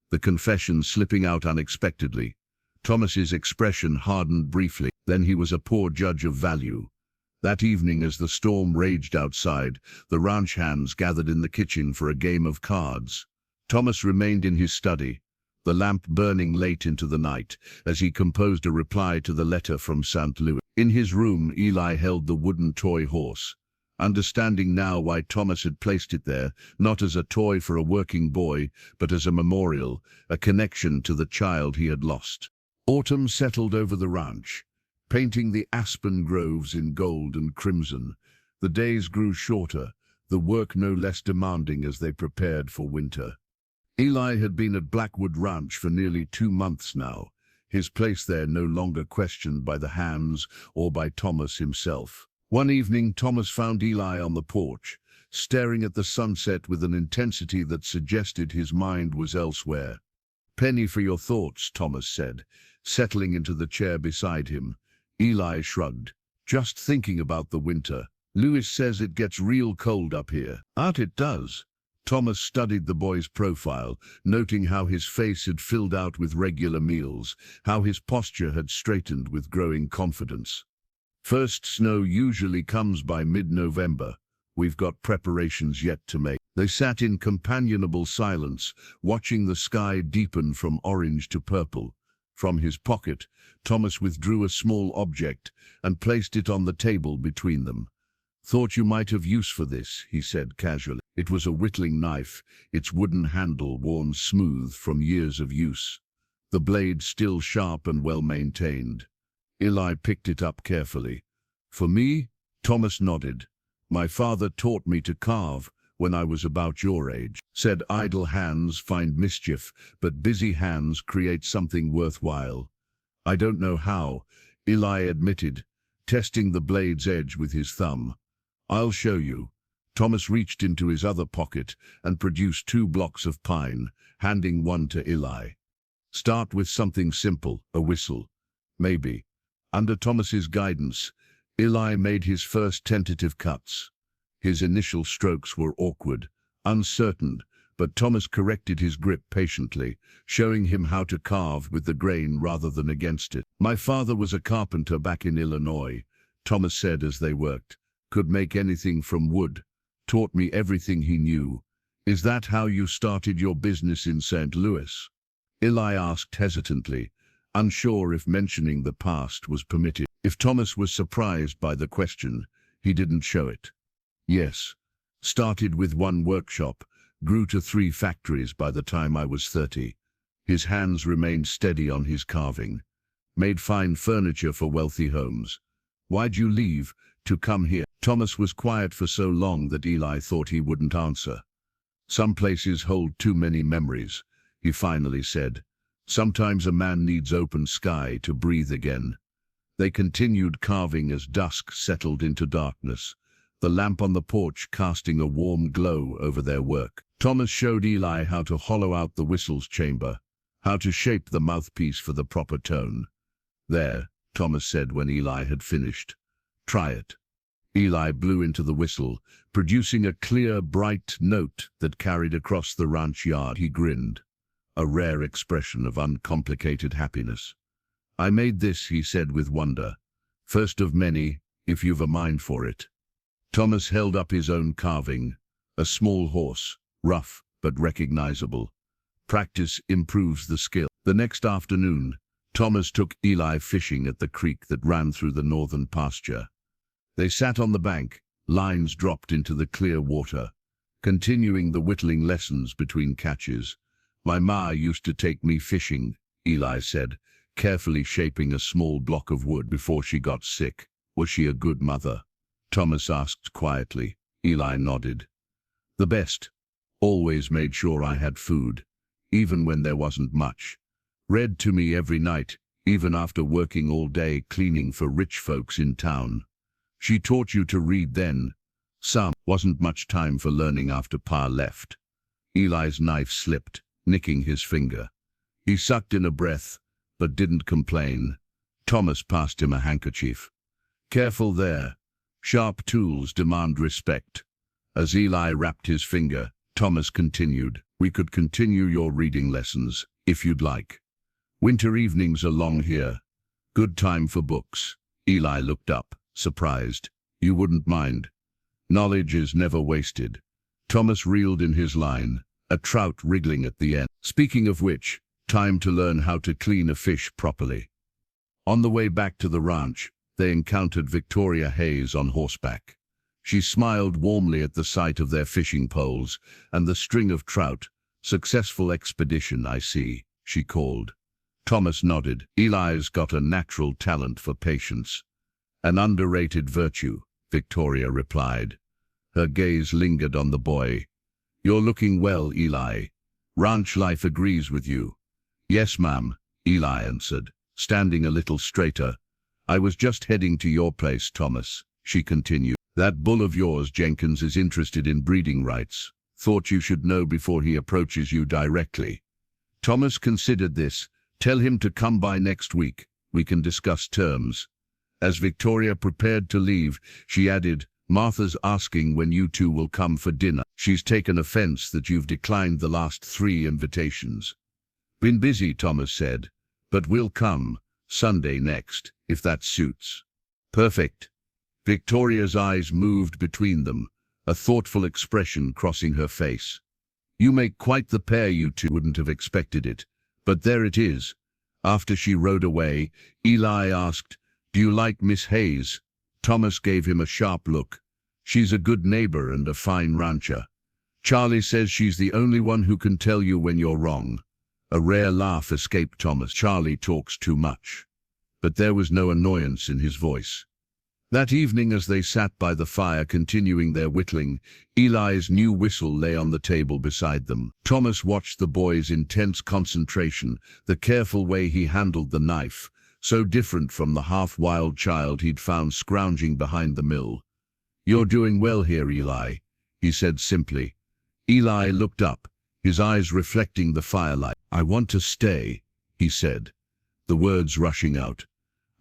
the confession slipping out unexpectedly. Thomas's expression hardened briefly. Then he was a poor judge of value. That evening, as the storm raged outside, the ranch hands gathered in the kitchen for a game of cards. Thomas remained in his study, the lamp burning late into the night, as he composed a reply to the letter from St. Louis. In his room, Eli held the wooden toy horse, understanding now why Thomas had placed it there, not as a toy for a working boy, but as a memorial, a connection to the child he had lost. Autumn settled over the ranch, painting the aspen groves in gold and crimson. The days grew shorter, the work no less demanding as they prepared for winter. Eli had been at Blackwood Ranch for nearly 2 months now, his place there no longer questioned by the hands or by Thomas himself. One evening, Thomas found Eli on the porch, staring at the sunset with an intensity that suggested his mind was elsewhere. "Penny for your thoughts," Thomas said, settling into the chair beside him. Eli shrugged. "Just thinking about the winter. Lewis says it gets real cold up here." It does." Thomas studied the boy's profile, noting how his face had filled out with regular meals, how his posture had straightened with growing confidence. "First snow usually comes by mid-November. We've got preparations yet to make." They sat in companionable silence, watching the sky deepen from orange to purple, From his pocket, Thomas withdrew a small object and placed it on the table between them. "Thought you might have use for this," he said casually. It was a whittling knife, its wooden handle worn smooth from years of use, the blade still sharp and well-maintained. Eli picked it up carefully. "For me?" Thomas nodded. "My father taught me to carve when I was about your age. Said idle hands find mischief, but busy hands create something worthwhile." "I don't know how," Eli admitted, testing the blade's edge with his thumb. "I'll show you." Thomas reached into his other pocket and produced 2 blocks of pine, handing one to Eli. "Start with something simple, a whistle. Maybe." Under Thomas's guidance, Eli made his first tentative cuts. His initial strokes were awkward, uncertain, but Thomas corrected his grip patiently, showing him how to carve with the grain rather than against it. "My father was a carpenter back in Illinois," Thomas said as they worked. "Could make anything from wood. Taught me everything he knew." "Is that how you started your business in St. Louis?" Eli asked hesitantly, unsure if mentioning the past was permitted. If Thomas was surprised by the question, he didn't show it. "Yes. Started with 1 workshop, grew to 3 factories by the time I was 30. His hands remained steady on his carving. Made fine furniture for wealthy homes." "Why'd you leave to come here?" Thomas was quiet for so long that Eli thought he wouldn't answer. "Some places hold too many memories," he finally said. "Sometimes a man needs open sky to breathe again." They continued carving as dusk settled into darkness, the lamp on the porch casting a warm glow over their work. Thomas showed Eli how to hollow out the whistle's chamber, how to shape the mouthpiece for the proper tone. "There," Thomas said when Eli had finished. "Try it." Eli blew into the whistle, producing a clear, bright note that carried across the ranch yard. He grinned, a rare expression of uncomplicated happiness. "I made this," he said with wonder. "First of many, if you've a mind for it." Thomas held up his own carving, a small horse, rough but recognizable. Practice improves the skill. The next afternoon, Thomas took Eli fishing at the creek that ran through the northern pasture. They sat on the bank, lines dropped into the clear water, continuing the whittling lessons between catches. "My ma used to take me fishing," Eli said, carefully shaping a small block of wood before she got sick. "Was she a good mother?" Thomas asked quietly. Eli nodded. "The best. Always made sure I had food, even when there wasn't much. Read to me every night, even after working all day cleaning for rich folks in town." "She taught you to read then?" "Some. Wasn't much time for learning after Pa left." Eli's knife slipped, nicking his finger. He sucked in a breath, but didn't complain. Thomas passed him a handkerchief. "Careful there. Sharp tools demand respect." As Eli wrapped his finger, Thomas continued, "We could continue your reading lessons, if you'd like. Winter evenings are long here. Good time for books." Eli looked up, surprised. "You wouldn't mind?" "Knowledge is never wasted." Thomas reeled in his line, a trout wriggling at the end. "Speaking of which, time to learn how to clean a fish properly." On the way back to the ranch, they encountered Victoria Hayes on horseback. She smiled warmly at the sight of their fishing poles and the string of trout. "Successful expedition, I see," she called. Thomas nodded. "Eli's got a natural talent for patience." "An underrated virtue," Victoria replied. Her gaze lingered on the boy. "You're looking well, Eli. Ranch life agrees with you." "Yes, ma'am," Eli answered, standing a little straighter. "I was just heading to your place, Thomas," she continued. "That bull of yours, Jenkins, is interested in breeding rights. Thought you should know before he approaches you directly." Thomas considered this. "Tell him to come by next week. We can discuss terms." As Victoria prepared to leave, she added, "Martha's asking when you two will come for dinner. She's taken offense that you've declined the last 3 invitations." "Been busy," Thomas said, "but we'll come Sunday next, if that suits." "Perfect." Victoria's eyes moved between them, a thoughtful expression crossing her face. "You make quite the pair, you two. Wouldn't have expected it, but there it is. After she rode away, Eli asked, "Do you like Miss Hayes?" Thomas gave him a sharp look. "She's a good neighbor and a fine rancher. Charlie says she's the only one who can tell you when you're wrong." A rare laugh escaped Thomas. "Charlie talks too much." But there was no annoyance in his voice. That evening, as they sat by the fire continuing their whittling, Eli's new whistle lay on the table beside them. Thomas watched the boy's intense concentration, the careful way he handled the knife, so different from the half-wild child he'd found scrounging behind the mill. "You're doing well here, Eli," he said simply. Eli looked up, his eyes reflecting the firelight. "I want to stay," he said, the words rushing out.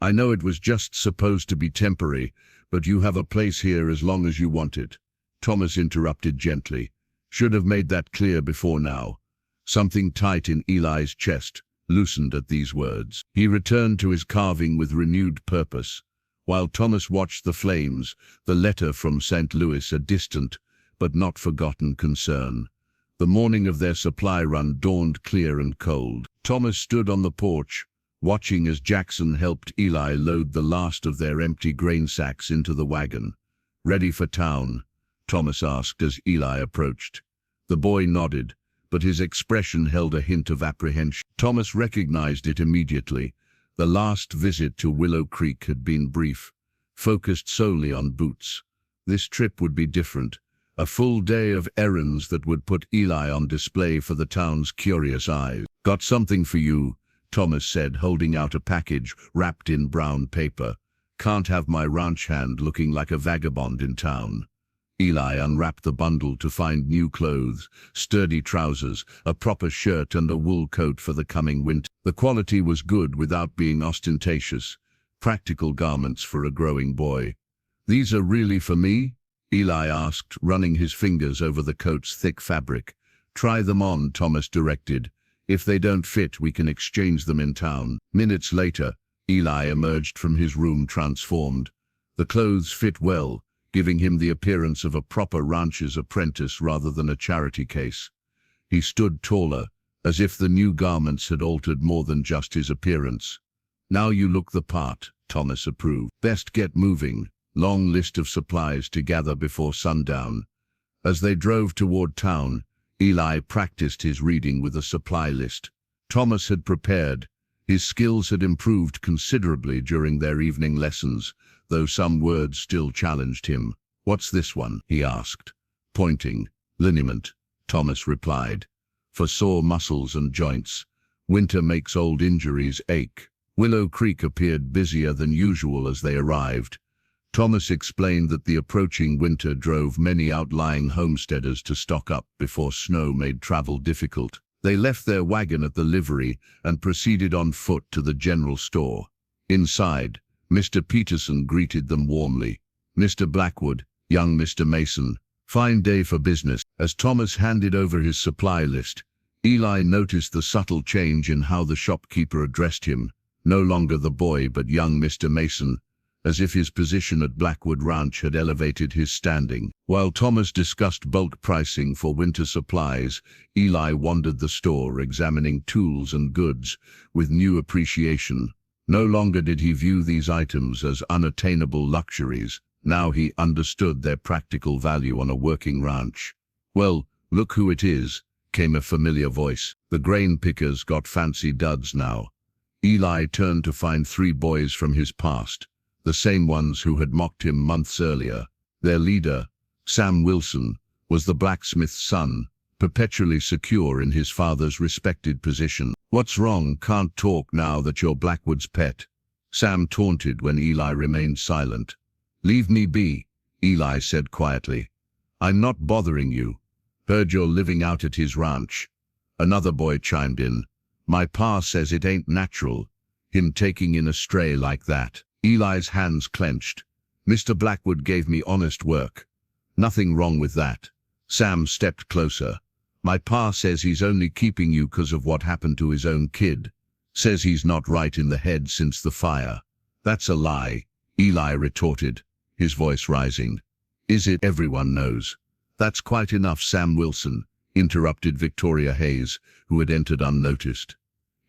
"I know it was just supposed to be temporary, but you have a place here as long as you want it." Thomas interrupted gently. "Should have made that clear before now." Something tight in Eli's chest loosened at these words. He returned to his carving with renewed purpose. While Thomas watched the flames, the letter from St. Louis a distant, but not forgotten concern. The morning of their supply run dawned clear and cold. Thomas stood on the porch, watching as Jackson helped Eli load the last of their empty grain sacks into the wagon. "Ready for town?" Thomas asked as Eli approached. The boy nodded, but his expression held a hint of apprehension. Thomas recognized it immediately. The last visit to Willow Creek had been brief, focused solely on boots. This trip would be different, a full day of errands that would put Eli on display for the town's curious eyes. "Got something for you," Thomas said, holding out a package wrapped in brown paper. "Can't have my ranch hand looking like a vagabond in town." Eli unwrapped the bundle to find new clothes, sturdy trousers, a proper shirt and a wool coat for the coming winter. The quality was good without being ostentatious, practical garments for a growing boy. "These are really for me?" Eli asked, running his fingers over the coat's thick fabric. "Try them on," Thomas directed. "If they don't fit, we can exchange them in town." Minutes later, Eli emerged from his room transformed. The clothes fit well, giving him the appearance of a proper rancher's apprentice rather than a charity case. He stood taller, as if the new garments had altered more than just his appearance. "Now you look the part," Thomas approved. "Best get moving." Long list of supplies to gather before sundown. As they drove toward town, Eli practiced his reading with a supply list. Thomas had prepared. His skills had improved considerably during their evening lessons, though some words still challenged him. "What's this one?" he asked, pointing. "Liniment," Thomas replied. "For sore muscles and joints. Winter makes old injuries ache." Willow Creek appeared busier than usual as they arrived. Thomas explained that the approaching winter drove many outlying homesteaders to stock up before snow made travel difficult. They left their wagon at the livery and proceeded on foot to the general store. Inside, Mr. Peterson greeted them warmly. "Mr. Blackwood, young Mr. Mason, fine day for business." As Thomas handed over his supply list, Eli noticed the subtle change in how the shopkeeper addressed him, no longer the boy but young Mr. Mason, as if his position at Blackwood Ranch had elevated his standing. While Thomas discussed bulk pricing for winter supplies, Eli wandered the store, examining tools and goods with new appreciation. No longer did he view these items as unattainable luxuries. Now he understood their practical value on a working ranch. "Well, look who it is," came a familiar voice. The grain pickers got fancy duds now. Eli turned to find three boys from his past, the same ones who had mocked him months earlier. Their leader, Sam Wilson, was the blacksmith's son, perpetually secure in his father's respected position. "What's wrong? Can't talk now that you're Blackwood's pet?" Sam taunted when Eli remained silent. "Leave me be," Eli said quietly. "I'm not bothering you. Heard you're living out at his ranch." Another boy chimed in. "My pa says it ain't natural, him taking in a stray like that." Eli's hands clenched. "Mr. Blackwood gave me honest work. Nothing wrong with that." Sam stepped closer. "My pa says he's only keeping you 'cause of what happened to his own kid. Says he's not right in the head since the fire." "That's a lie," Eli retorted, his voice rising. "Is it? Everyone knows." "That's quite enough, Sam Wilson," interrupted Victoria Hayes, who had entered unnoticed.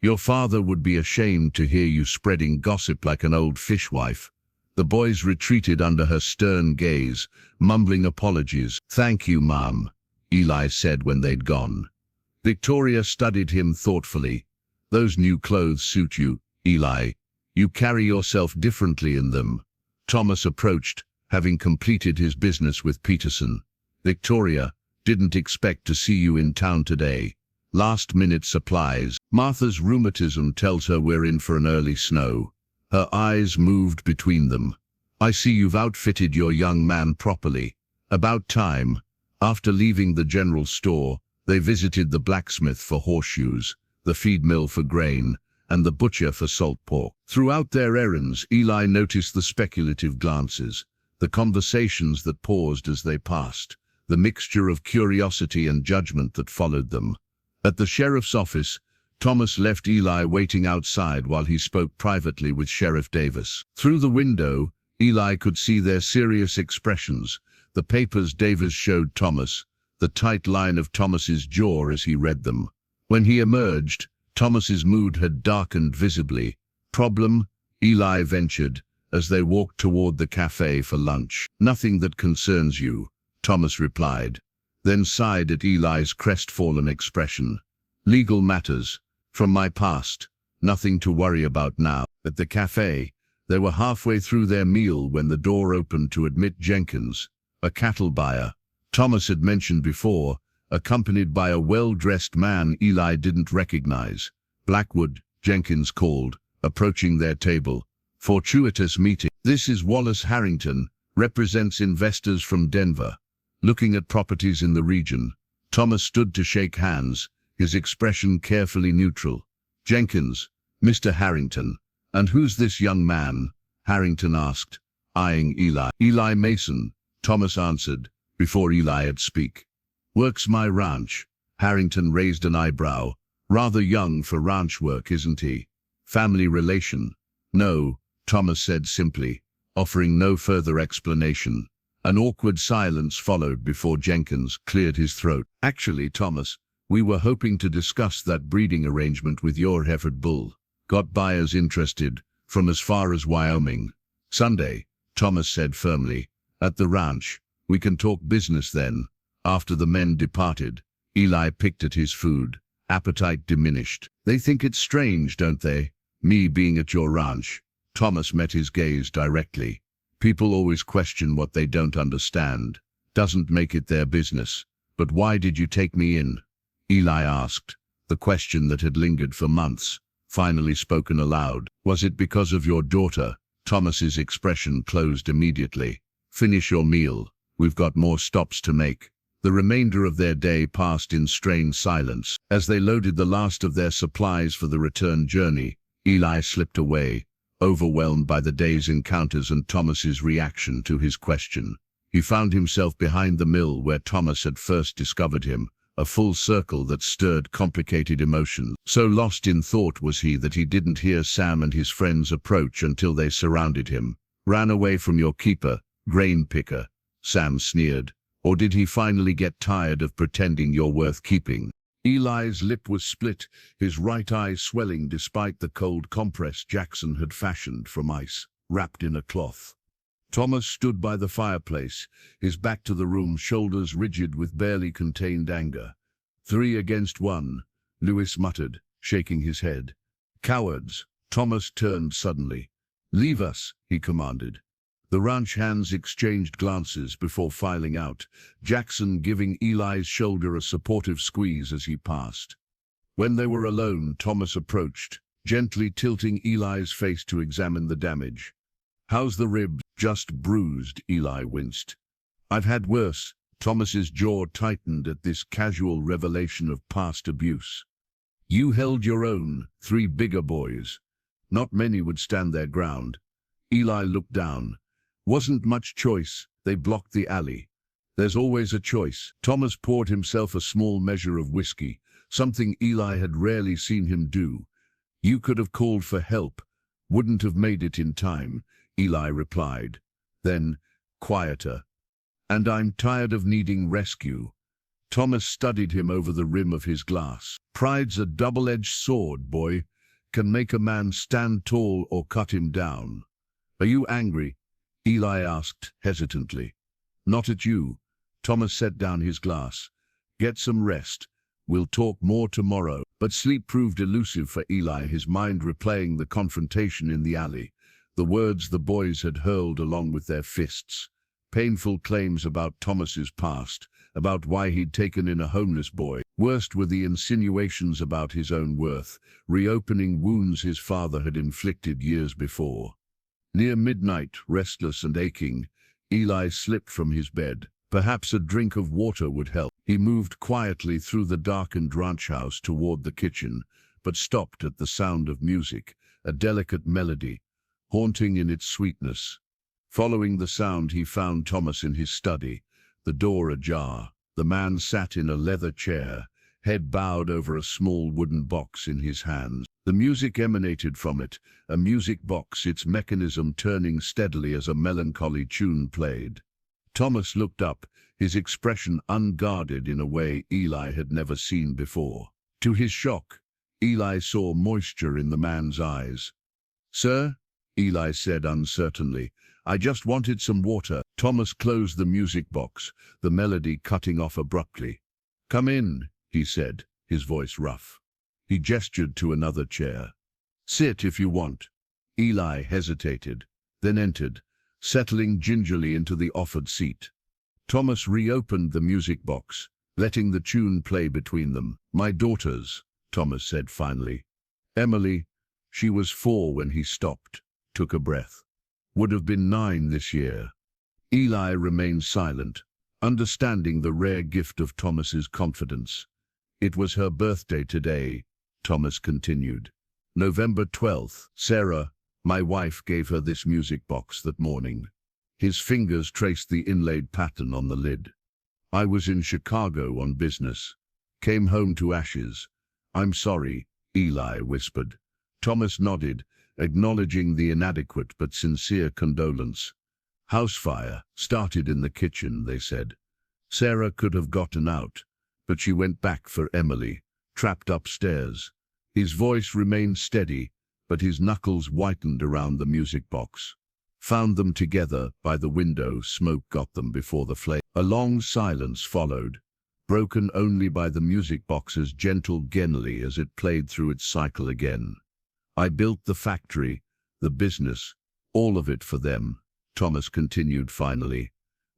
Your father would be ashamed to hear you spreading gossip like an old fishwife." The boys retreated under her stern gaze, mumbling apologies. "Thank you, Mom," Eli said when they'd gone. Victoria studied him thoughtfully. "Those new clothes suit you, Eli. You carry yourself differently in them." Thomas approached, having completed his business with Peterson. "Victoria, didn't expect to see you in town today. Last-minute supplies. Martha's rheumatism tells her we're in for an early snow." Her eyes moved between them. "I see you've outfitted your young man properly. About time." After leaving the general store, they visited the blacksmith for horseshoes, the feed mill for grain, and the butcher for salt pork. Throughout their errands, Eli noticed the speculative glances, the conversations that paused as they passed, the mixture of curiosity and judgment that followed them. At the sheriff's office, Thomas left Eli waiting outside while he spoke privately with Sheriff Davis. Through the window, Eli could see their serious expressions, the papers Davis showed Thomas, the tight line of Thomas's jaw as he read them. When he emerged, Thomas's mood had darkened visibly. "Problem?" Eli ventured, as they walked toward the cafe for lunch. "Nothing that concerns you," Thomas replied, then sighed at Eli's crestfallen expression. "Legal matters. From my past. Nothing to worry about now." At the cafe, they were halfway through their meal when the door opened to admit Jenkins, a cattle buyer Thomas had mentioned before, accompanied by a well-dressed man Eli didn't recognize. "Blackwood," Jenkins called, approaching their table. "Fortuitous meeting. This is Wallace Harrington, represents investors from Denver, looking at properties in the region." Thomas stood to shake hands, his expression carefully neutral. "Jenkins, Mr. Harrington. And who's this young man?" Harrington asked, eyeing Eli. "Eli Mason," Thomas answered, before Eli had speak. "Works my ranch." Harrington raised an eyebrow. "Rather young for ranch work, isn't he? Family relation?" "No," Thomas said simply, offering no further explanation. An awkward silence followed before Jenkins cleared his throat. "Actually, Thomas, we were hoping to discuss that breeding arrangement with your Hereford bull. Got buyers interested, from as far as Wyoming." "Sunday," Thomas said firmly, "at the ranch. We can talk business then." After the men departed, Eli picked at his food, appetite diminished. "They think it's strange, don't they, me being at your ranch?" Thomas met his gaze directly. "People always question what they don't understand. Doesn't make it their business. But why did you take me in?" Eli asked, the question that had lingered for months, finally spoken aloud. "Was it because of your daughter?" Thomas's expression closed immediately. "Finish your meal. We've got more stops to make." The remainder of their day passed in strained silence. As they loaded the last of their supplies for the return journey, Eli slipped away, overwhelmed by the day's encounters and Thomas's reaction to his question. He found himself behind the mill where Thomas had first discovered him, a full circle that stirred complicated emotions. So lost in thought was he that he didn't hear Sam and his friends approach until they surrounded him. "Ran away from your keeper, grain picker," Sam sneered. "Or did he finally get tired of pretending you're worth keeping?" Eli's lip was split, his right eye swelling despite the cold compress Jackson had fashioned from ice, wrapped in a cloth. Thomas stood by the fireplace, his back to the room, shoulders rigid with barely contained anger. "3 against 1, Lewis muttered, shaking his head. "Cowards." Thomas turned suddenly. "Leave us," he commanded. The ranch hands exchanged glances before filing out, Jackson giving Eli's shoulder a supportive squeeze as he passed. When they were alone, Thomas approached, gently tilting Eli's face to examine the damage. "How's the rib?" "Just bruised," Eli winced. "I've had worse." Thomas's jaw tightened at this casual revelation of past abuse. "You held your own, 3 bigger boys. Not many would stand their ground." Eli looked down. "Wasn't much choice. They blocked the alley." "There's always a choice." Thomas poured himself a small measure of whiskey, something Eli had rarely seen him do. "You could have called for help. Wouldn't have made it in time," Eli replied. Then, quieter, "And I'm tired of needing rescue." Thomas studied him over the rim of his glass. Pride's a double-edged sword, boy. Can make a man stand tall or cut him down. Are you angry? Eli asked hesitantly. Not at you. Thomas set down his glass. Get some rest. We'll talk more tomorrow. But sleep proved elusive for Eli, his mind replaying the confrontation in the alley, the words the boys had hurled along with their fists, painful claims about Thomas's past, about why he'd taken in a homeless boy. Worst were the insinuations about his own worth, reopening wounds his father had inflicted years before. Near midnight, restless and aching, Eli slipped from his bed. Perhaps a drink of water would help. He moved quietly through the darkened ranch house toward the kitchen, but stopped at the sound of music, a delicate melody, haunting in its sweetness. Following the sound, he found Thomas in his study, the door ajar. The man sat in a leather chair, head bowed over a small wooden box in his hands. The music emanated from it, a music box, its mechanism turning steadily as a melancholy tune played. Thomas looked up, his expression unguarded in a way Eli had never seen before. To his shock, Eli saw moisture in the man's eyes. "Sir?" Eli said uncertainly. "I just wanted some water." Thomas closed the music box, the melody cutting off abruptly. "Come in," he said, his voice rough. He gestured to another chair. "Sit if you want." Eli hesitated, then entered, settling gingerly into the offered seat. Thomas reopened the music box, letting the tune play between them. "My daughters," Thomas said finally. "Emily," she was 4 when he stopped, took a breath. "Would have been 9 this year." Eli remained silent, understanding the rare gift of Thomas's confidence. "It was her birthday today," Thomas continued. "November 12th. Sarah, my wife, gave her this music box that morning." His fingers traced the inlaid pattern on the lid. "I was in Chicago on business. Came home to ashes." "I'm sorry," Eli whispered. Thomas nodded, acknowledging the inadequate but sincere condolence. "House fire started in the kitchen," they said. "Sarah could have gotten out, but she went back for Emily, trapped upstairs." His voice remained steady, but his knuckles whitened around the music box. "Found them together by the window. Smoke got them before the flame." A long silence followed, broken only by the music box's gentle genly as it played through its cycle again. "I built the factory, the business, all of it for them," Thomas continued finally.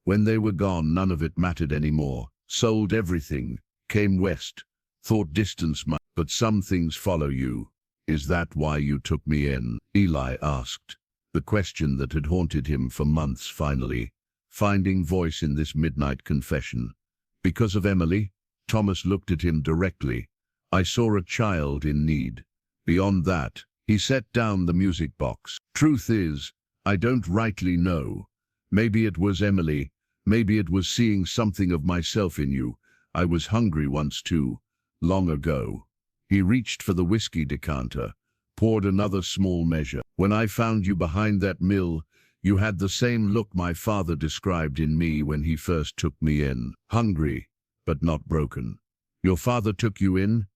"When they were gone, none of it mattered anymore. Sold everything, came west, thought distance might. But some things follow you. Is that why you took me in?" Eli asked, the question that had haunted him for months finally, finding voice in this midnight confession. "Because of Emily?" Thomas looked at him directly. "I saw a child in need. Beyond that," he set down the music box. "Truth is, I don't rightly know. Maybe it was Emily. Maybe it was seeing something of myself in you. I was hungry once too, long ago." He reached for the whiskey decanter, poured another small measure. "When I found you behind that mill, you had the same look my father described in me when he first took me in. Hungry, but not broken." "Your father took you in?"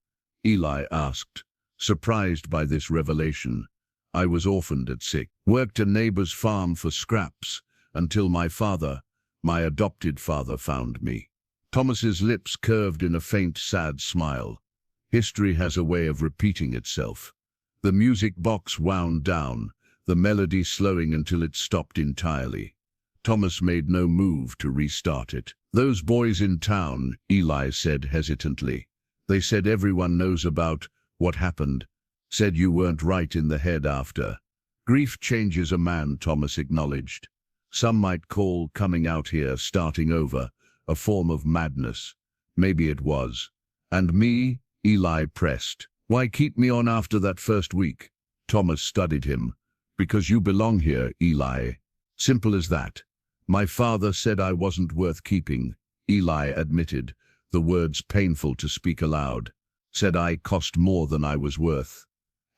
Eli asked, surprised by this revelation. "I was orphaned at 6. Worked a neighbor's farm for scraps, until my adopted father found me." Thomas's lips curved in a faint, sad smile. History has a way of repeating itself. The music box wound down, the melody slowing until it stopped entirely. Thomas made no move to restart it. "Those boys in town," Eli said hesitantly. "They said everyone knows about what happened. Said you weren't right in the head after." "Grief changes a man," Thomas acknowledged. "Some might call coming out here, starting over, a form of madness. Maybe it was." "And me?" Eli pressed. "Why keep me on after that first week?" Thomas studied him. "Because you belong here, Eli. Simple as that." "My father said I wasn't worth keeping," Eli admitted, the words painful to speak aloud. "Said I cost more than I was worth."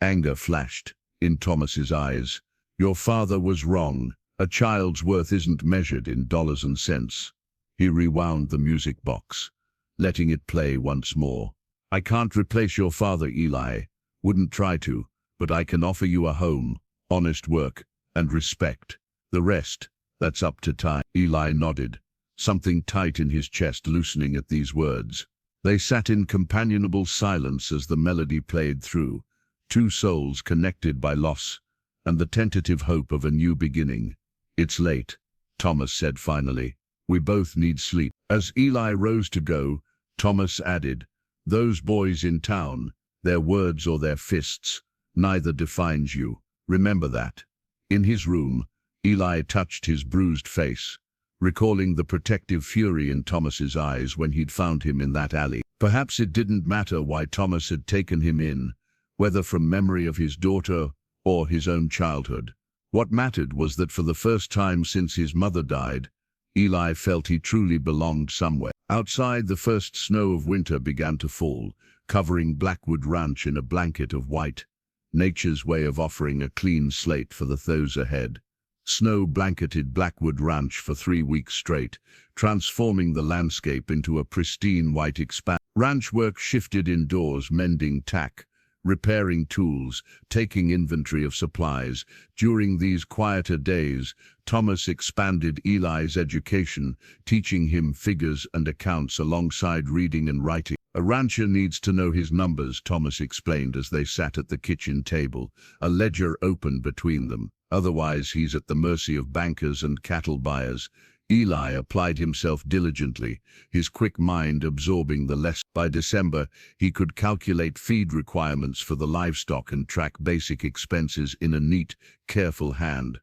Anger flashed in Thomas's eyes. "Your father was wrong. A child's worth isn't measured in dollars and cents." He rewound the music box, letting it play once more. I can't replace your father, Eli. Wouldn't try to, but I can offer you a home, honest work, and respect. The rest, that's up to time. Eli nodded, something tight in his chest loosening at these words. They sat in companionable silence as the melody played through, two souls connected by loss, and the tentative hope of a new beginning. It's late, Thomas said finally. We both need sleep. As Eli rose to go, Thomas added, those boys in town, their words or their fists, neither defines you. Remember that. In his room, Eli touched his bruised face, recalling the protective fury in Thomas's eyes when he'd found him in that alley. Perhaps it didn't matter why Thomas had taken him in, whether from memory of his daughter or his own childhood. What mattered was that for the first time since his mother died, Eli felt he truly belonged somewhere. Outside, the first snow of winter began to fall, covering Blackwood Ranch in a blanket of white, nature's way of offering a clean slate for the thaws ahead. Snow blanketed Blackwood Ranch for 3 weeks straight, transforming the landscape into a pristine white expanse. Ranch work shifted indoors, mending tack, repairing tools, taking inventory of supplies. During these quieter days, Thomas expanded Eli's education, teaching him figures and accounts alongside reading and writing. A rancher needs to know his numbers, Thomas explained as they sat at the kitchen table, a ledger open between them. Otherwise, he's at the mercy of bankers and cattle buyers. Eli applied himself diligently, his quick mind absorbing the lesson. By December, he could calculate feed requirements for the livestock and track basic expenses in a neat, careful hand.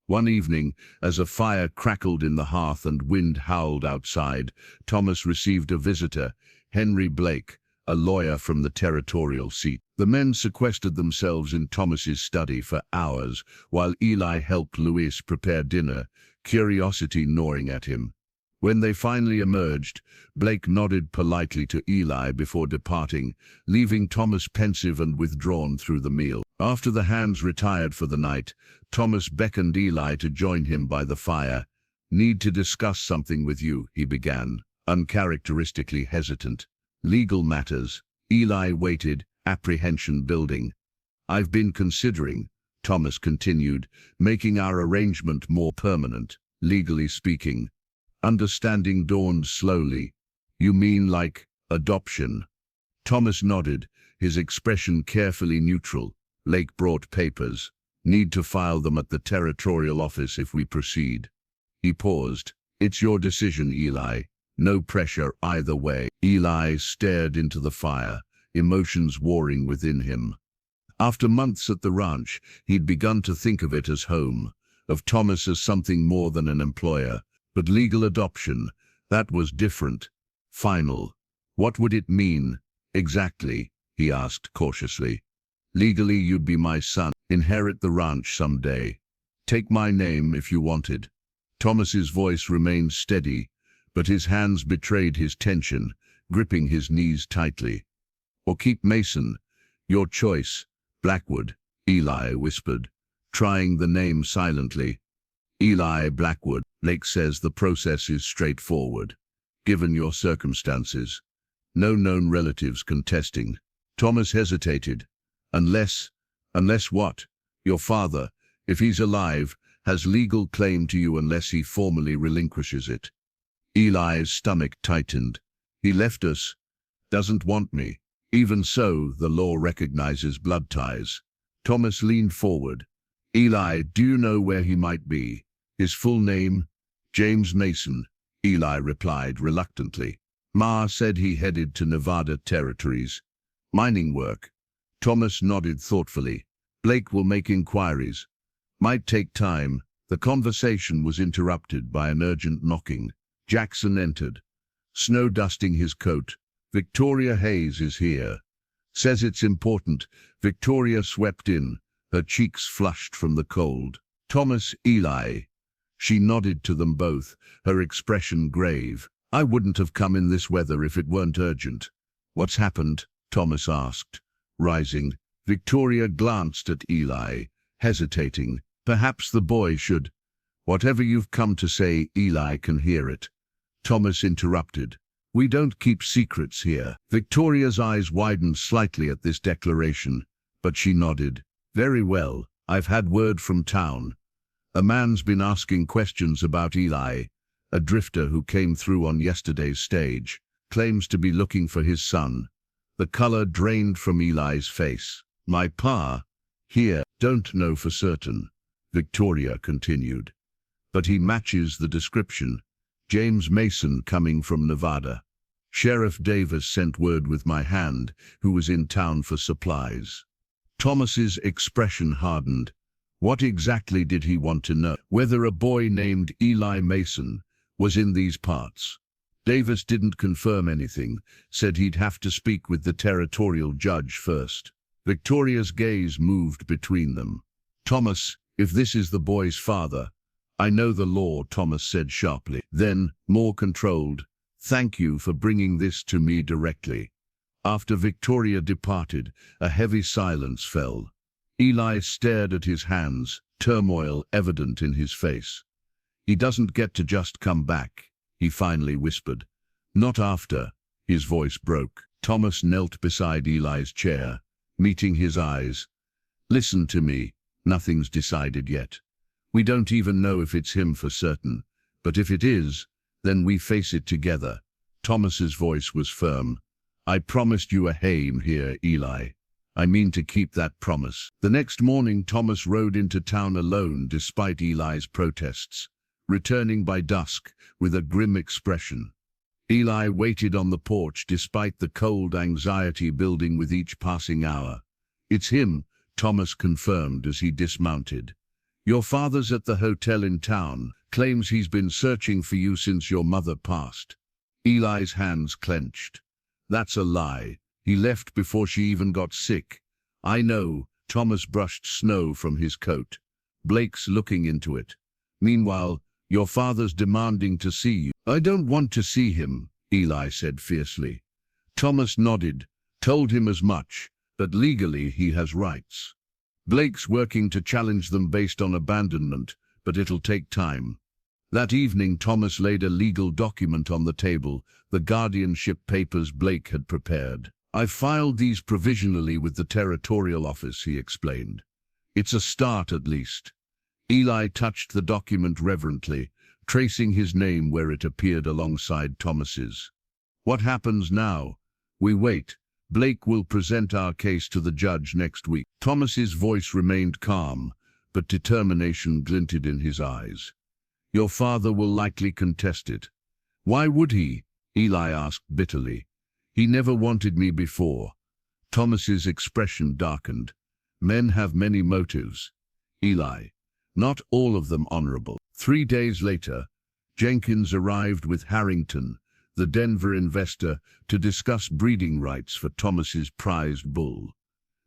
One evening, as a fire crackled in the hearth and wind howled outside, Thomas received a visitor, Henry Blake, a lawyer from the territorial seat. The men sequestered themselves in Thomas's study for hours, while Eli helped Louis prepare dinner, curiosity gnawing at him. When they finally emerged, Blake nodded politely to Eli before departing, leaving Thomas pensive and withdrawn through the meal. After the hands retired for the night, Thomas beckoned Eli to join him by the fire. Need to discuss something with you, he began, uncharacteristically hesitant. Legal matters. Eli waited, apprehension building. I've been considering, Thomas continued, making our arrangement more permanent, legally speaking. Understanding dawned slowly. You mean like adoption? Thomas nodded, his expression carefully neutral. Blake brought papers. Need to file them at the territorial office if we proceed. He paused. It's your decision, Eli. No pressure either way. Eli stared into the fire, emotions warring within him. After months at the ranch, he'd begun to think of it as home, of Thomas as something more than an employer. But legal adoption, that was different. Final. What would it mean, exactly? He asked cautiously. Legally, you'd be my son, inherit the ranch someday. Take my name if you wanted. Thomas's voice remained steady, but his hands betrayed his tension, gripping his knees tightly. Or keep Mason. Your choice. Blackwood, Eli whispered, trying the name silently. Eli Blackwood. Blake says the process is straightforward, given your circumstances. No known relatives contesting. Thomas hesitated. Unless what? Your father, if he's alive, has legal claim to you unless he formally relinquishes it. Eli's stomach tightened. He left us. Doesn't want me. Even so, the law recognizes blood ties. Thomas leaned forward. Eli, do you know where he might be? His full name? James Mason, Eli replied reluctantly. Ma said he headed to Nevada territories. Mining work. Thomas nodded thoughtfully. Blake will make inquiries. Might take time. The conversation was interrupted by an urgent knocking. Jackson entered, snow dusting his coat. Victoria Hayes is here. Says it's important. Victoria swept in, her cheeks flushed from the cold. Thomas, Eli. She nodded to them both, her expression grave. I wouldn't have come in this weather if it weren't urgent. What's happened? Thomas asked, rising. Victoria glanced at Eli, hesitating. Perhaps the boy should. Whatever you've come to say, Eli can hear it. Thomas interrupted. We don't keep secrets here. Victoria's eyes widened slightly at this declaration, but she nodded. Very well, I've had word from town. A man's been asking questions about Eli. A drifter who came through on yesterday's stage claims to be looking for his son. The color drained from Eli's face. My pa, here, don't know for certain, Victoria continued. But he matches the description. James Mason coming from Nevada. Sheriff Davis sent word with my hand, who was in town for supplies. Thomas's expression hardened. What exactly did he want to know? Whether a boy named Eli Mason was in these parts. Davis didn't confirm anything, said he'd have to speak with the territorial judge first. Victoria's gaze moved between them. Thomas, if this is the boy's father, I know the law, Thomas said sharply. Then, more controlled, thank you for bringing this to me directly. After Victoria departed, a heavy silence fell. Eli stared at his hands, turmoil evident in his face. He doesn't get to just come back, he finally whispered. Not after. His voice broke. Thomas knelt beside Eli's chair, meeting his eyes. Listen to me, nothing's decided yet. We don't even know if it's him for certain, but if it is, then we face it together. Thomas's voice was firm. I promised you a home here, Eli. I mean to keep that promise. The next morning, Thomas rode into town alone despite Eli's protests, returning by dusk with a grim expression. Eli waited on the porch despite the cold anxiety building with each passing hour. It's him, Thomas confirmed as he dismounted. Your father's at the hotel in town, claims he's been searching for you since your mother passed. Eli's hands clenched. That's a lie. He left before she even got sick. I know. Thomas brushed snow from his coat. Blake's looking into it. Meanwhile, your father's demanding to see you. I don't want to see him, Eli said fiercely. Thomas nodded, told him as much, but legally he has rights. Blake's working to challenge them based on abandonment, but it'll take time. That evening, Thomas laid a legal document on the table, the guardianship papers Blake had prepared. I filed these provisionally with the territorial office, he explained. It's a start at least. Eli touched the document reverently, tracing his name where it appeared alongside Thomas's. What happens now? We wait. Blake will present our case to the judge next week. Thomas's voice remained calm, but determination glinted in his eyes. Your father will likely contest it. Why would he? Eli asked bitterly. He never wanted me before. Thomas's expression darkened. Men have many motives. Eli, not all of them honorable. 3 days later, Jenkins arrived with Harrington, the Denver investor, to discuss breeding rights for Thomas's prized bull.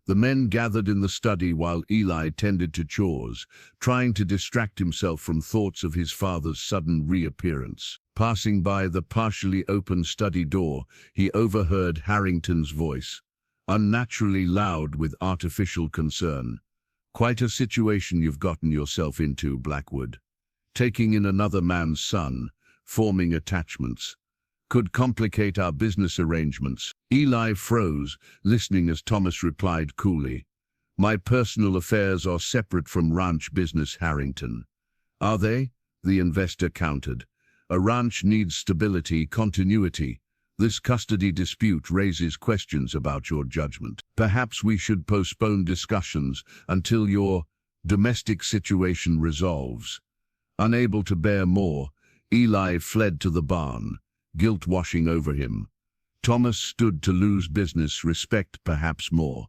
The men gathered in the study while Eli tended to chores, trying to distract himself from thoughts of his father's sudden reappearance. Passing by the partially open study door, he overheard Harrington's voice, unnaturally loud with artificial concern. Quite a situation you've gotten yourself into, Blackwood. Taking in another man's son, forming attachments, could complicate our business arrangements. Eli froze, listening as Thomas replied coolly, My personal affairs are separate from ranch business, Harrington. Are they? The investor countered. A ranch needs stability, continuity. This custody dispute raises questions about your judgment. Perhaps we should postpone discussions until your domestic situation resolves. Unable to bear more, Eli fled to the barn, guilt washing over him. Thomas stood to lose business, respect perhaps more.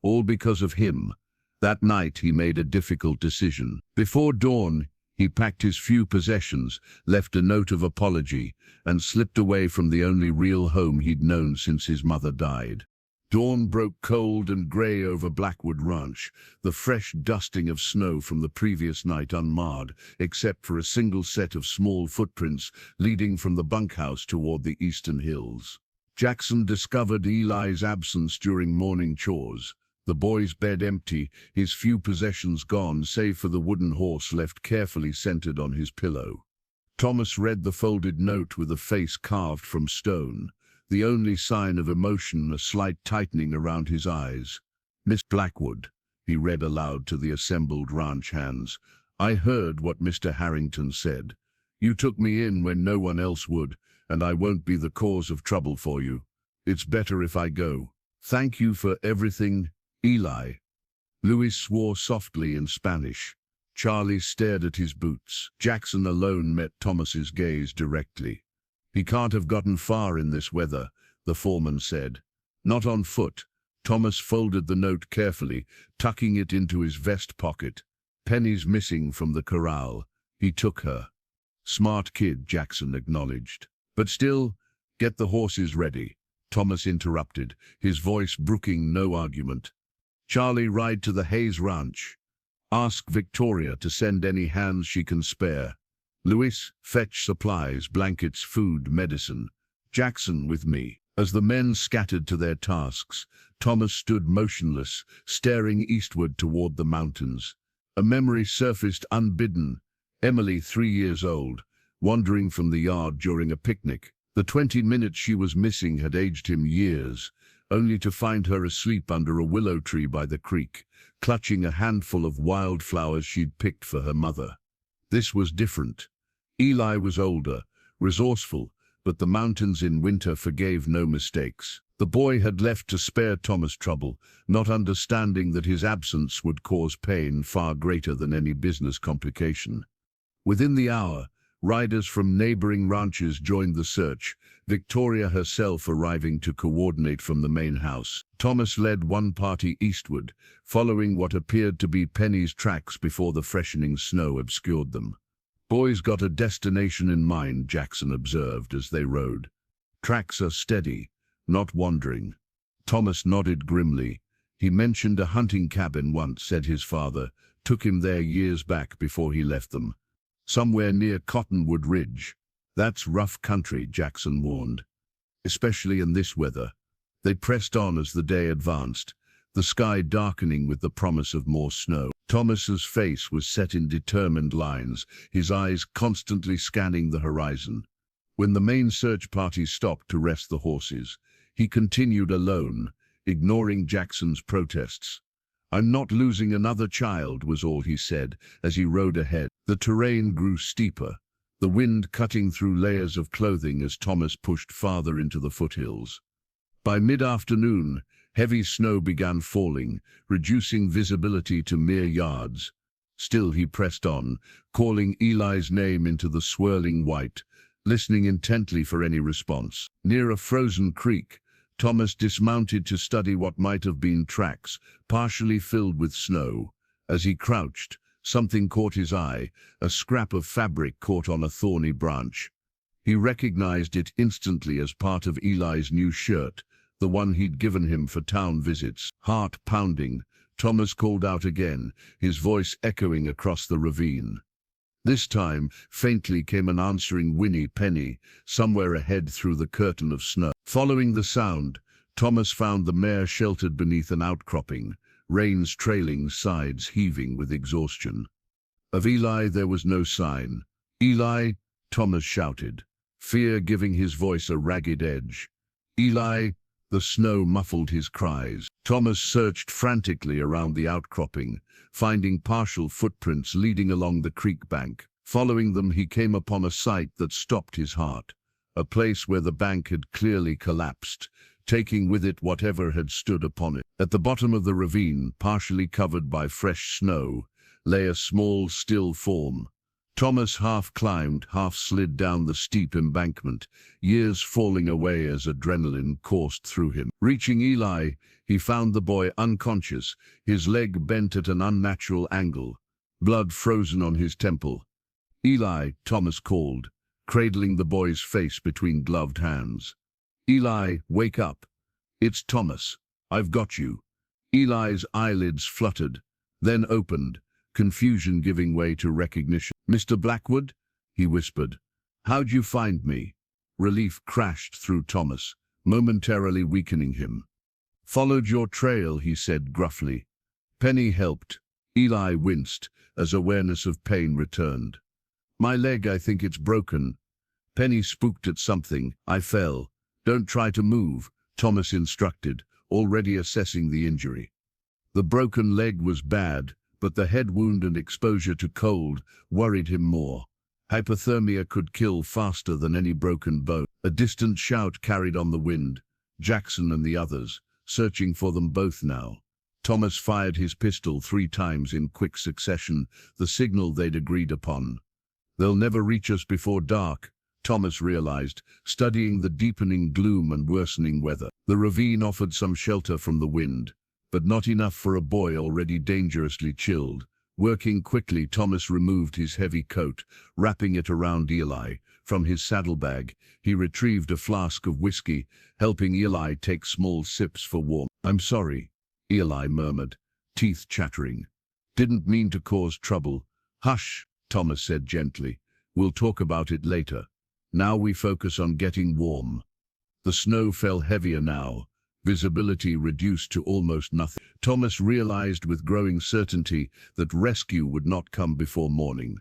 All because of him. That night he made a difficult decision. Before dawn, he packed his few possessions, left a note of apology, and slipped away from the only real home he'd known since his mother died. Dawn broke cold and grey over Blackwood Ranch, the fresh dusting of snow from the previous night unmarred, except for a single set of small footprints leading from the bunkhouse toward the eastern hills. Jackson discovered Eli's absence during morning chores, the boy's bed empty, his few possessions gone save for the wooden horse left carefully centered on his pillow. Thomas read the folded note with a face carved from stone, the only sign of emotion a slight tightening around his eyes. "Miss Blackwood," he read aloud to the assembled ranch hands, "I heard what Mr. Harrington said. You took me in when no one else would, and I won't be the cause of trouble for you. It's better if I go. Thank you for everything, Eli." Louis swore softly in Spanish. Charlie stared at his boots. Jackson alone met Thomas's gaze directly. "He can't have gotten far in this weather," the foreman said. "Not on foot." Thomas folded the note carefully, tucking it into his vest pocket. "Penny's missing from the corral. He took her." "Smart kid," Jackson acknowledged. "But still, get the horses ready," Thomas interrupted, his voice brooking no argument. "Charlie, ride to the Hayes Ranch. Ask Victoria to send any hands she can spare. Louis, fetch supplies, blankets, food, medicine. Jackson with me." As the men scattered to their tasks, Thomas stood motionless, staring eastward toward the mountains. A memory surfaced unbidden. Emily, 3 years old, wandering from the yard during a picnic. The 20 minutes she was missing had aged him years, only to find her asleep under a willow tree by the creek, clutching a handful of wildflowers she'd picked for her mother. This was different. Eli was older, resourceful, but the mountains in winter forgave no mistakes. The boy had left to spare Thomas trouble, not understanding that his absence would cause pain far greater than any business complication. Within the hour, riders from neighboring ranches joined the search, Victoria herself arriving to coordinate from the main house. Thomas led one party eastward, following what appeared to be Penny's tracks before the freshening snow obscured them. "Boy's got a destination in mind," Jackson observed as they rode. "Tracks are steady, not wandering." Thomas nodded grimly. "He mentioned a hunting cabin once," said his father. "Took him there years back before he left them. Somewhere near Cottonwood Ridge." "That's rough country," Jackson warned, "especially in this weather." They pressed on as the day advanced, the sky darkening with the promise of more snow. Thomas's face was set in determined lines, his eyes constantly scanning the horizon. When the main search party stopped to rest the horses, he continued alone, ignoring Jackson's protests. "I'm not losing another child," was all he said as he rode ahead. The terrain grew steeper, the wind cutting through layers of clothing as Thomas pushed farther into the foothills. By mid-afternoon, heavy snow began falling, reducing visibility to mere yards. Still he pressed on, calling Eli's name into the swirling white, listening intently for any response. Near a frozen creek, Thomas dismounted to study what might have been tracks, partially filled with snow. As he crouched, something caught his eye, a scrap of fabric caught on a thorny branch. He recognized it instantly as part of Eli's new shirt, the one he'd given him for town visits. Heart pounding, Thomas called out again, his voice echoing across the ravine. This time, faintly came an answering whinny, Penny, somewhere ahead through the curtain of snow. Following the sound, Thomas found the mare sheltered beneath an outcropping, reins trailing, sides heaving with exhaustion. Of Eli there was no sign. "Eli!" Thomas shouted, fear giving his voice a ragged edge. "Eli!" The snow muffled his cries. Thomas searched frantically around the outcropping, finding partial footprints leading along the creek bank. Following them, he came upon a sight that stopped his heart, a place where the bank had clearly collapsed, taking with it whatever had stood upon it. At the bottom of the ravine, partially covered by fresh snow, lay a small, still form. Thomas half climbed, half slid down the steep embankment, years falling away as adrenaline coursed through him. Reaching Eli, he found the boy unconscious, his leg bent at an unnatural angle, blood frozen on his temple. "Eli," Thomas called, cradling the boy's face between gloved hands. "Eli, wake up. It's Thomas. I've got you." Eli's eyelids fluttered, then opened, confusion giving way to recognition. "Mr. Blackwood?" he whispered. "How'd you find me?" Relief crashed through Thomas, momentarily weakening him. "Followed your trail," he said gruffly. "Penny helped." Eli winced as awareness of pain returned. My leg, I think it's broken. Penny spooked at something. I fell. Don't try to move, Thomas instructed, already assessing the injury. The broken leg was bad, but the head wound and exposure to cold worried him more. Hypothermia could kill faster than any broken bone. A distant shout carried on the wind. Jackson and the others, searching for them both now. Thomas fired his pistol 3 times in quick succession, the signal they'd agreed upon. They'll never reach us before dark, Thomas realized, studying the deepening gloom and worsening weather. The ravine offered some shelter from the wind, but not enough for a boy already dangerously chilled. Working quickly, Thomas removed his heavy coat, wrapping it around Eli. From his saddlebag, he retrieved a flask of whiskey, helping Eli take small sips for warmth. I'm sorry, Eli murmured, teeth chattering. Didn't mean to cause trouble. Hush, Thomas said gently. We'll talk about it later. Now we focus on getting warm. The snow fell heavier now, visibility reduced to almost nothing. Thomas realized with growing certainty that rescue would not come before morning.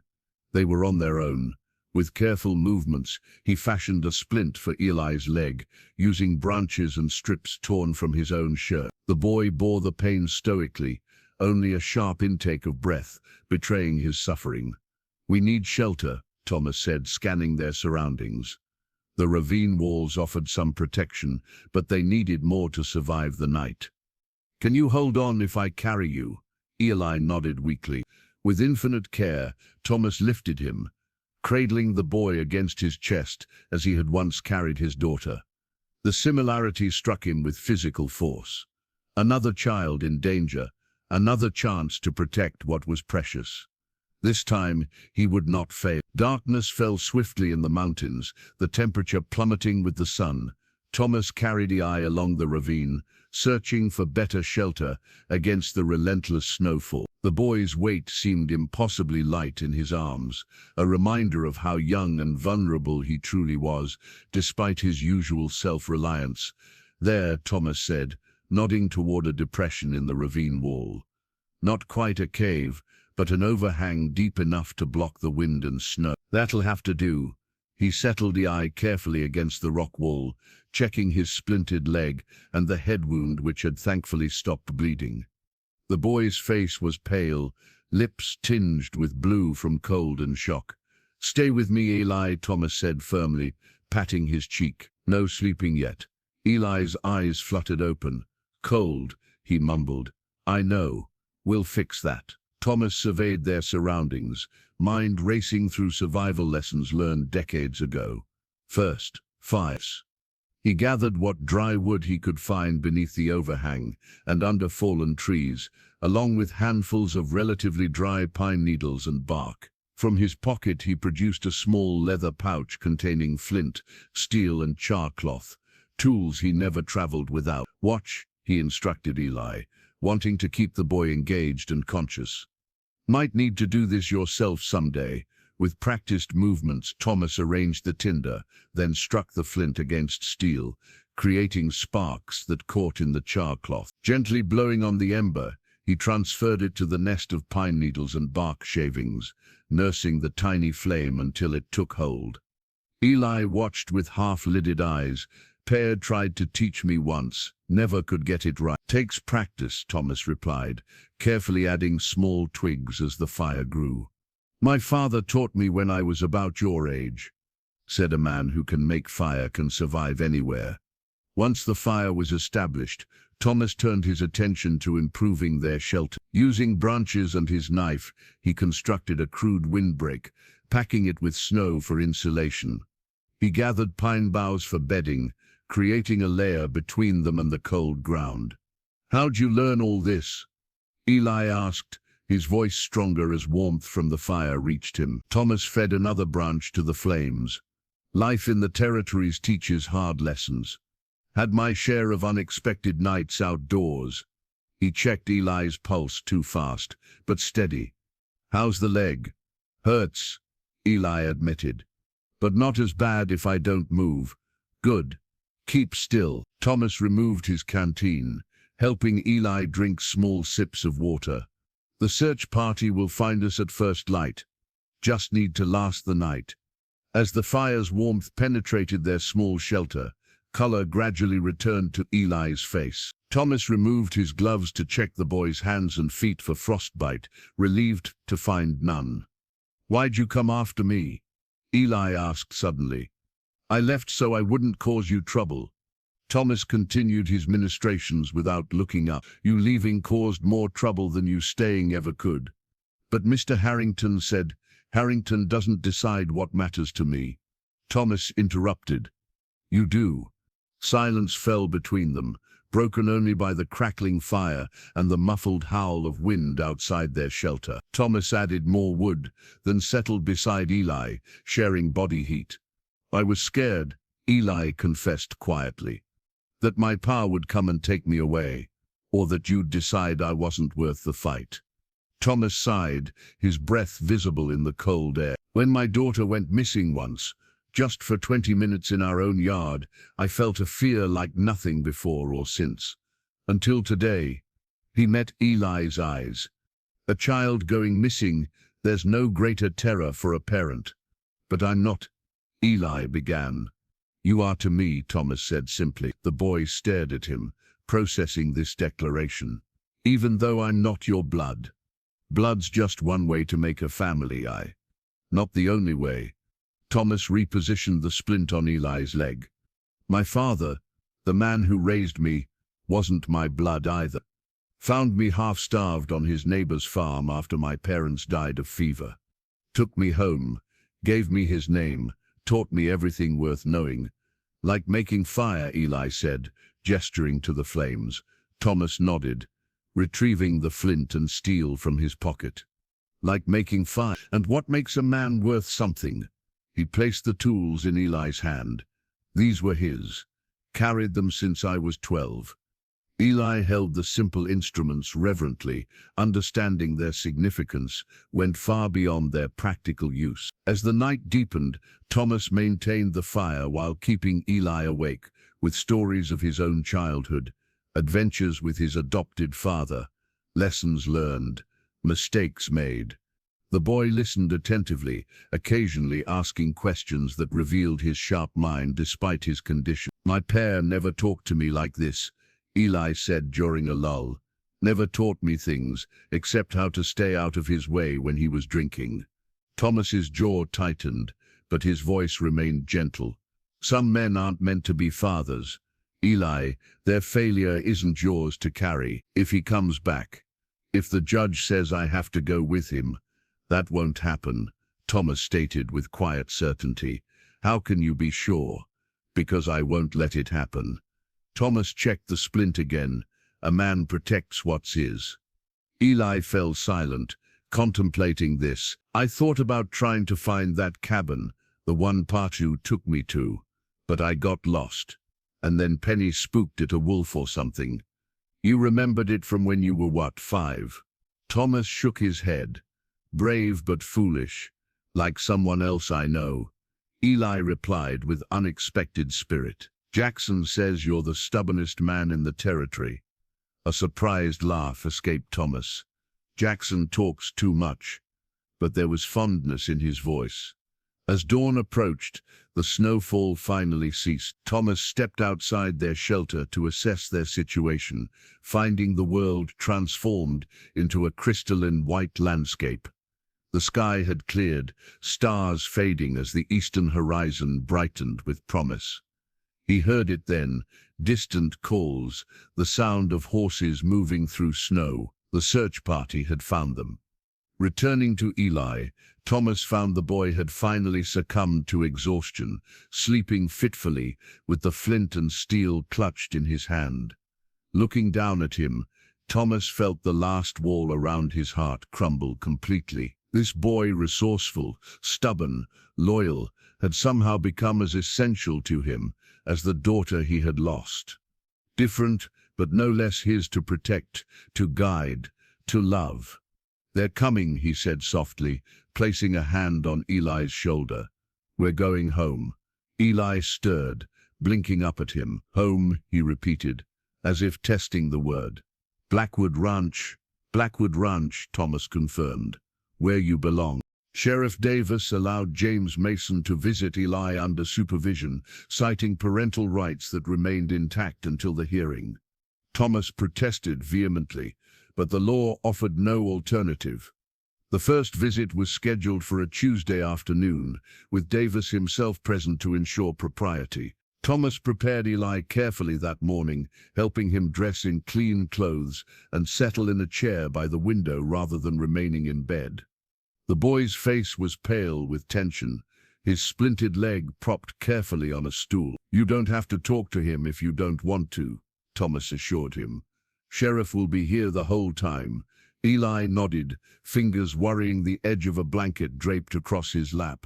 They were on their own. With careful movements, he fashioned a splint for Eli's leg, using branches and strips torn from his own shirt. The boy bore the pain stoically, only a sharp intake of breath, betraying his suffering. We need shelter, Thomas said, scanning their surroundings. The ravine walls offered some protection, but they needed more to survive the night. Can you hold on if I carry you? Eli nodded weakly. With infinite care, Thomas lifted him, cradling the boy against his chest as he had once carried his daughter. The similarity struck him with physical force. Another child in danger, another chance to protect what was precious. This time, he would not fail. Darkness fell swiftly in the mountains, the temperature plummeting with the sun. Thomas carried Eli along the ravine, searching for better shelter against the relentless snowfall. The boy's weight seemed impossibly light in his arms, a reminder of how young and vulnerable he truly was, despite his usual self-reliance. There, Thomas said, nodding toward a depression in the ravine wall. Not quite a cave, but an overhang deep enough to block the wind and snow. That'll have to do. He settled the eye carefully against the rock wall, checking his splintered leg and the head wound which had thankfully stopped bleeding. The boy's face was pale, lips tinged with blue from cold and shock. Stay with me, Eli, Thomas said firmly, patting his cheek. No sleeping yet. Eli's eyes fluttered open. Cold, he mumbled. I know. We'll fix that. Thomas surveyed their surroundings, mind racing through survival lessons learned decades ago. First, fires. He gathered what dry wood he could find beneath the overhang and under fallen trees, along with handfuls of relatively dry pine needles and bark. From his pocket he produced a small leather pouch containing flint, steel and char cloth, tools he never traveled without. Watch, he instructed Eli, wanting to keep the boy engaged and conscious. Might need to do this yourself someday. With practiced movements, Thomas arranged the tinder, then struck the flint against steel, creating sparks that caught in the char cloth. Gently blowing on the ember, he transferred it to the nest of pine needles and bark shavings, nursing the tiny flame until it took hold. Eli watched with half-lidded eyes. Pear tried to teach me once, never could get it right. Takes practice, Thomas replied, carefully adding small twigs as the fire grew. My father taught me when I was about your age, said a man who can make fire can survive anywhere. Once the fire was established, Thomas turned his attention to improving their shelter. Using branches and his knife, he constructed a crude windbreak, packing it with snow for insulation. He gathered pine boughs for bedding, creating a layer between them and the cold ground. How'd you learn all this? Eli asked, his voice stronger as warmth from the fire reached him. Thomas fed another branch to the flames. Life in the territories teaches hard lessons. Had my share of unexpected nights outdoors. He checked Eli's pulse too fast, but steady. How's the leg? Hurts, Eli admitted. But not as bad if I don't move. Good. Keep still. Thomas removed his canteen, helping Eli drink small sips of water. The search party will find us at first light. Just need to last the night. As the fire's warmth penetrated their small shelter, color gradually returned to Eli's face. Thomas removed his gloves to check the boy's hands and feet for frostbite, relieved to find none. "Why'd you come after me?" Eli asked suddenly. "I left so I wouldn't cause you trouble." Thomas continued his ministrations without looking up. "You leaving caused more trouble than you staying ever could." "But Mr. Harrington said." "Harrington doesn't decide what matters to me." Thomas interrupted. "You do." Silence fell between them, broken only by the crackling fire and the muffled howl of wind outside their shelter. Thomas added more wood, then settled beside Eli, sharing body heat. "I was scared," Eli confessed quietly. "That my pa would come and take me away, or that you'd decide I wasn't worth the fight." Thomas sighed, his breath visible in the cold air. "When my daughter went missing once, just for 20 minutes in our own yard, I felt a fear like nothing before or since. Until today." He met Eli's eyes. "A child going missing, there's no greater terror for a parent." "But I'm not," Eli began. "You are to me," Thomas said simply. The boy stared at him, processing this declaration. "Even though I'm not your blood." "Blood's just one way to make a family, not the only way." Thomas repositioned the splint on Eli's leg. "My father, the man who raised me, wasn't my blood either. Found me half-starved on his neighbor's farm after my parents died of fever. Took me home, gave me his name, taught me everything worth knowing." "Like making fire," Eli said, gesturing to the flames. Thomas nodded, retrieving the flint and steel from his pocket. "Like making fire. And what makes a man worth something?" He placed the tools in Eli's hand. "These were his. Carried them since I was 12. Eli held the simple instruments reverently, understanding their significance went far beyond their practical use. As the night deepened, Thomas maintained the fire while keeping Eli awake, with stories of his own childhood, adventures with his adopted father, lessons learned, mistakes made. The boy listened attentively, occasionally asking questions that revealed his sharp mind despite his condition. "My pa never talked to me like this," Eli said during a lull. "Never taught me things, except how to stay out of his way when he was drinking." Thomas's jaw tightened, but his voice remained gentle. "Some men aren't meant to be fathers. Eli, their failure isn't yours to carry. If he comes back, if the judge says I have to go with him, that won't happen," Thomas stated with quiet certainty. "How can you be sure?" "Because I won't let it happen." Thomas checked the splint again. "A man protects what's his." Eli fell silent, contemplating this. "I thought about trying to find that cabin, the one Patu took me to, but I got lost. And then Penny spooked at a wolf or something." "You remembered it from when you were what, 5? Thomas shook his head. "Brave but foolish, like someone else I know." Eli replied with unexpected spirit. "Jackson says you're the stubbornest man in the territory." A surprised laugh escaped Thomas. "Jackson talks too much," but there was fondness in his voice. As dawn approached, the snowfall finally ceased. Thomas stepped outside their shelter to assess their situation, finding the world transformed into a crystalline white landscape. The sky had cleared, stars fading as the eastern horizon brightened with promise. He heard it then, distant calls, the sound of horses moving through snow. The search party had found them. Returning to Eli, Thomas found the boy had finally succumbed to exhaustion, sleeping fitfully with the flint and steel clutched in his hand. Looking down at him, Thomas felt the last wall around his heart crumble completely. This boy, resourceful, stubborn, loyal, had somehow become as essential to him as the daughter he had lost. Different, but no less his to protect, to guide, to love. "They're coming," he said softly, placing a hand on Eli's shoulder. "We're going home." Eli stirred, blinking up at him. "Home," he repeated, as if testing the word. "Blackwood Ranch," Thomas confirmed. "Where you belong." Sheriff Davis allowed James Mason to visit Eli under supervision, citing parental rights that remained intact until the hearing. Thomas protested vehemently, but the law offered no alternative. The first visit was scheduled for a Tuesday afternoon, with Davis himself present to ensure propriety. Thomas prepared Eli carefully that morning, helping him dress in clean clothes and settle in a chair by the window rather than remaining in bed. The boy's face was pale with tension, his splintered leg propped carefully on a stool. "You don't have to talk to him if you don't want to," Thomas assured him. "Sheriff will be here the whole time." Eli nodded, fingers worrying the edge of a blanket draped across his lap.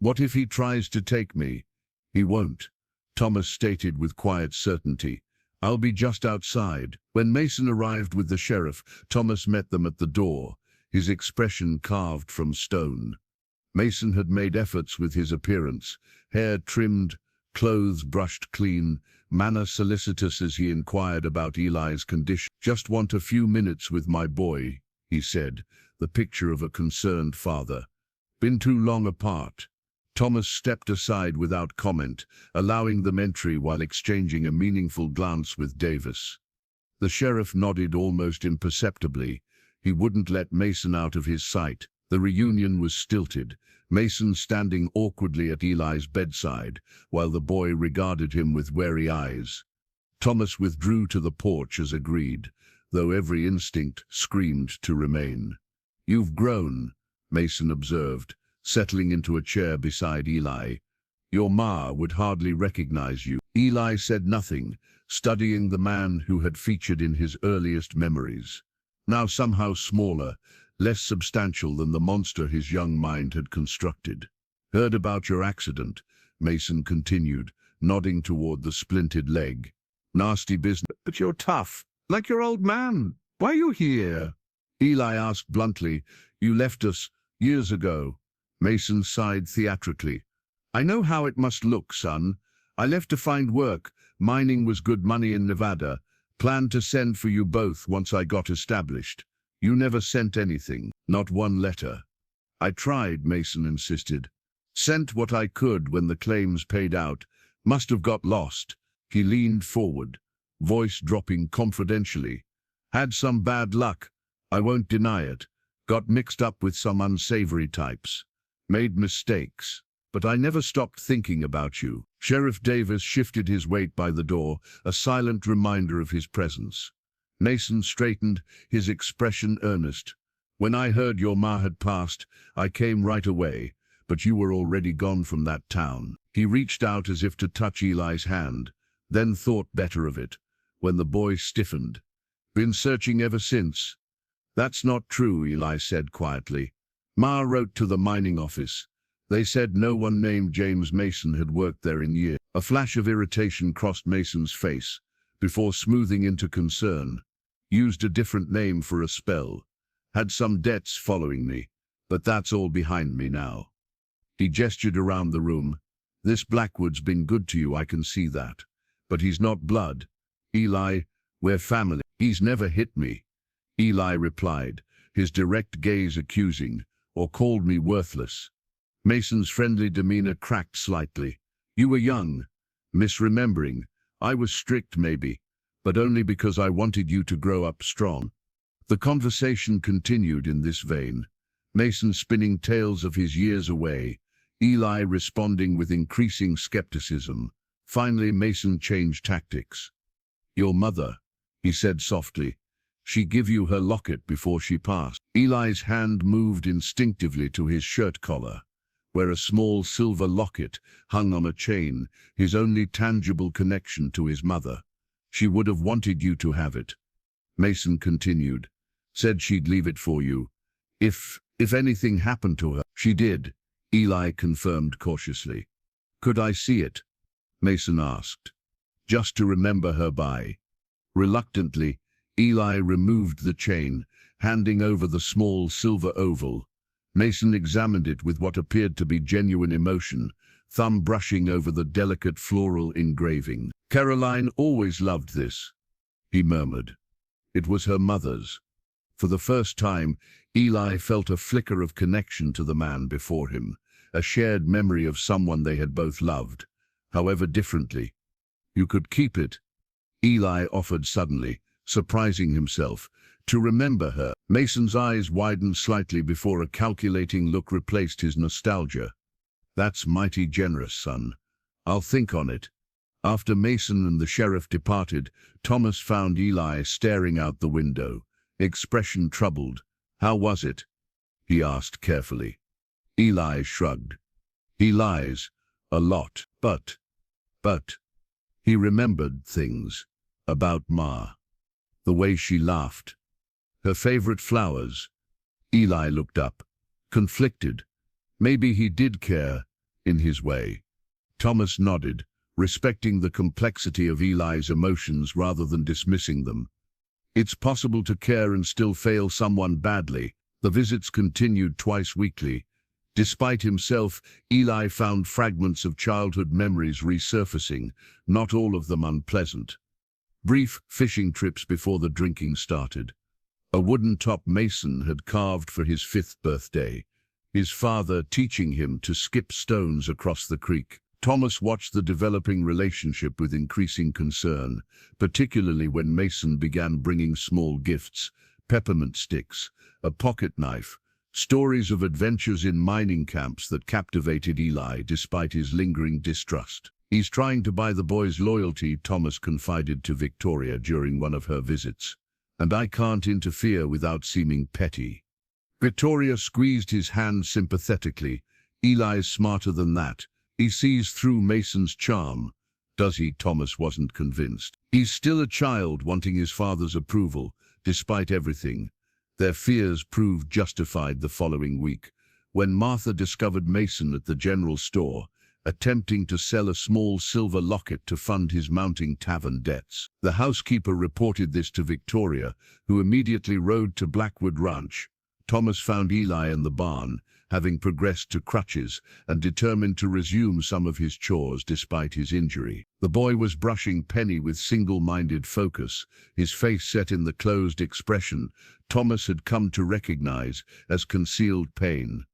"What if he tries to take me?" "He won't," Thomas stated with quiet certainty. "I'll be just outside." When Mason arrived with the sheriff, Thomas met them at the door, his expression carved from stone. Mason had made efforts with his appearance, hair trimmed, clothes brushed clean, manner solicitous as he inquired about Eli's condition. "Just want a few minutes with my boy," he said, the picture of a concerned father. "Been too long apart." Thomas stepped aside without comment, allowing them entry while exchanging a meaningful glance with Davis. The sheriff nodded almost imperceptibly. He wouldn't let Mason out of his sight. The reunion was stilted, Mason standing awkwardly at Eli's bedside, while the boy regarded him with wary eyes. Thomas withdrew to the porch as agreed, though every instinct screamed to remain. "You've grown," Mason observed, settling into a chair beside Eli. "Your ma would hardly recognize you." Eli said nothing, studying the man who had featured in his earliest memories. Now somehow smaller, less substantial than the monster his young mind had constructed. "Heard about your accident," Mason continued, nodding toward the splintered leg. "Nasty business, but you're tough, like your old man. Why are you here?" Eli asked bluntly. "You left us years ago." Mason sighed theatrically. "I know how it must look, son. I left to find work. Mining was good money in Nevada. Planned to send for you both once I got established. You never sent anything, not one letter." "I tried," Mason insisted. "Sent what I could when the claims paid out. Must have got lost." He leaned forward, voice dropping confidentially. "Had some bad luck. I won't deny it. Got mixed up with some unsavory types. Made mistakes. But I never stopped thinking about you." Sheriff Davis shifted his weight by the door, a silent reminder of his presence. Mason straightened, his expression earnest. "When I heard your ma had passed, I came right away, but you were already gone from that town." He reached out as if to touch Eli's hand, then thought better of it, when the boy stiffened. "Been searching ever since?" "That's not true," Eli said quietly. "Ma wrote to the mining office. They said no one named James Mason had worked there in years." A flash of irritation crossed Mason's face, before smoothing into concern. "Used a different name for a spell. Had some debts following me, but that's all behind me now." He gestured around the room. "This Blackwood's been good to you, I can see that. But he's not blood. Eli, we're family." "He's never hit me," Eli replied, his direct gaze accusing, "or called me worthless." Mason's friendly demeanor cracked slightly. "You were young, misremembering. I was strict maybe, but only because I wanted you to grow up strong." The conversation continued in this vein, Mason spinning tales of his years away, Eli responding with increasing skepticism. Finally, Mason changed tactics. "Your mother," he said softly. "She give you her locket before she passed." Eli's hand moved instinctively to his shirt collar, where a small silver locket hung on a chain, his only tangible connection to his mother. "She would have wanted you to have it," Mason continued. "Said she'd leave it for you. If anything happened to her." "She did," Eli confirmed cautiously. "Could I see it?" Mason asked. "Just to remember her by." Reluctantly, Eli removed the chain, handing over the small silver oval. Mason examined it with what appeared to be genuine emotion, thumb brushing over the delicate floral engraving. "Caroline always loved this," he murmured. "It was her mother's." For the first time, Eli felt a flicker of connection to the man before him, a shared memory of someone they had both loved, however differently. "You could keep it," Eli offered suddenly, surprising himself. "To remember her." Mason's eyes widened slightly before a calculating look replaced his nostalgia. "That's mighty generous, son. I'll think on it." After Mason and the sheriff departed, Thomas found Eli staring out the window, expression troubled. "How was it?" he asked carefully. Eli shrugged. "He lies. A lot. But. He remembered things. About Ma. The way she laughed. Her favorite flowers." Eli looked up, conflicted. Maybe he did care, in his way. Thomas nodded, respecting the complexity of Eli's emotions rather than dismissing them. It's possible to care and still fail someone badly. The visits continued twice weekly. Despite himself, Eli found fragments of childhood memories resurfacing, not all of them unpleasant. Brief fishing trips before the drinking started. A wooden top Mason had carved for his 5th birthday, his father teaching him to skip stones across the creek. Thomas watched the developing relationship with increasing concern, particularly when Mason began bringing small gifts, peppermint sticks, a pocket knife, stories of adventures in mining camps that captivated Eli despite his lingering distrust. "He's trying to buy the boy's loyalty," Thomas confided to Victoria during one of her visits. "And I can't interfere without seeming petty." Victoria squeezed his hand sympathetically. "Eli's smarter than that. He sees through Mason's charm." "Does he?" Thomas wasn't convinced. "He's still a child wanting his father's approval, despite everything." Their fears proved justified the following week, when Martha discovered Mason at the general store, attempting to sell a small silver locket to fund his mounting tavern debts. The housekeeper reported this to Victoria, who immediately rode to Blackwood Ranch. Thomas found Eli in the barn, having progressed to crutches and determined to resume some of his chores despite his injury. The boy was brushing Penny with single-minded focus, his face set in the closed expression Thomas had come to recognize as concealed pain.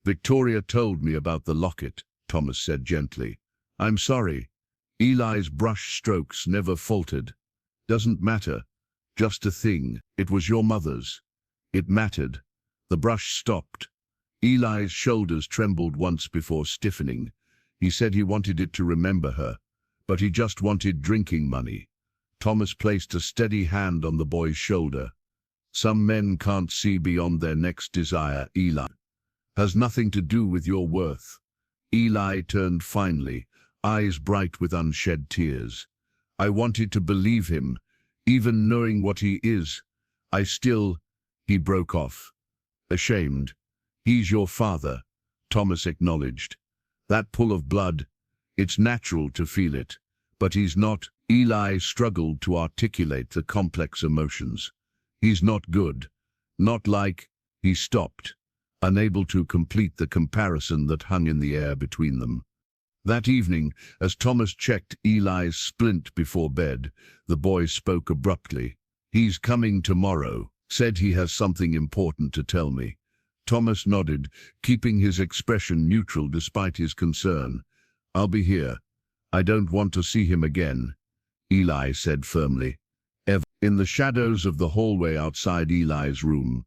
"Victoria told me about the locket," Thomas said gently. "I'm sorry." Eli's brush strokes never faltered. "Doesn't matter. Just a thing. It was your mother's." "It mattered." The brush stopped. Eli's shoulders trembled once before stiffening. He said he wanted it to remember her, but he just wanted drinking money. Thomas placed a steady hand on the boy's shoulder. "Some men can't see beyond their next desire, Eli. Has nothing to do with your worth." Eli turned finally, eyes bright with unshed tears. "I wanted to believe him, even knowing what he is. I still—" He broke off. "Ashamed. He's your father," Thomas acknowledged. "That pull of blood, it's natural to feel it, but he's not." Eli struggled to articulate the complex emotions. "He's not good. Not like—" He stopped, unable to complete the comparison that hung in the air between them. That evening, as Thomas checked Eli's splint before bed, the boy spoke abruptly. "He's coming tomorrow. Said he has something important to tell me." Thomas nodded, keeping his expression neutral despite his concern. "I'll be here. I don't want to see him again," Eli said firmly. In the shadows of the hallway outside Eli's room,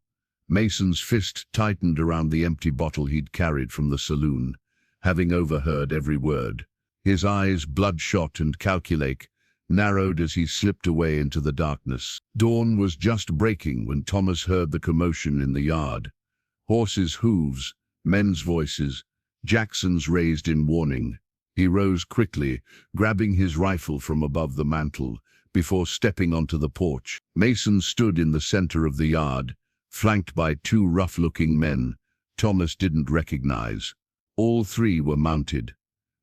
Mason's fist tightened around the empty bottle he'd carried from the saloon, having overheard every word. His eyes, bloodshot and calculate, narrowed as he slipped away into the darkness. Dawn was just breaking when Thomas heard the commotion in the yard. Horses' hooves, men's voices, Jackson's raised in warning. He rose quickly, grabbing his rifle from above the mantel, before stepping onto the porch. Mason stood in the center of the yard, flanked by 2 rough-looking men Thomas didn't recognize. All 3 were mounted,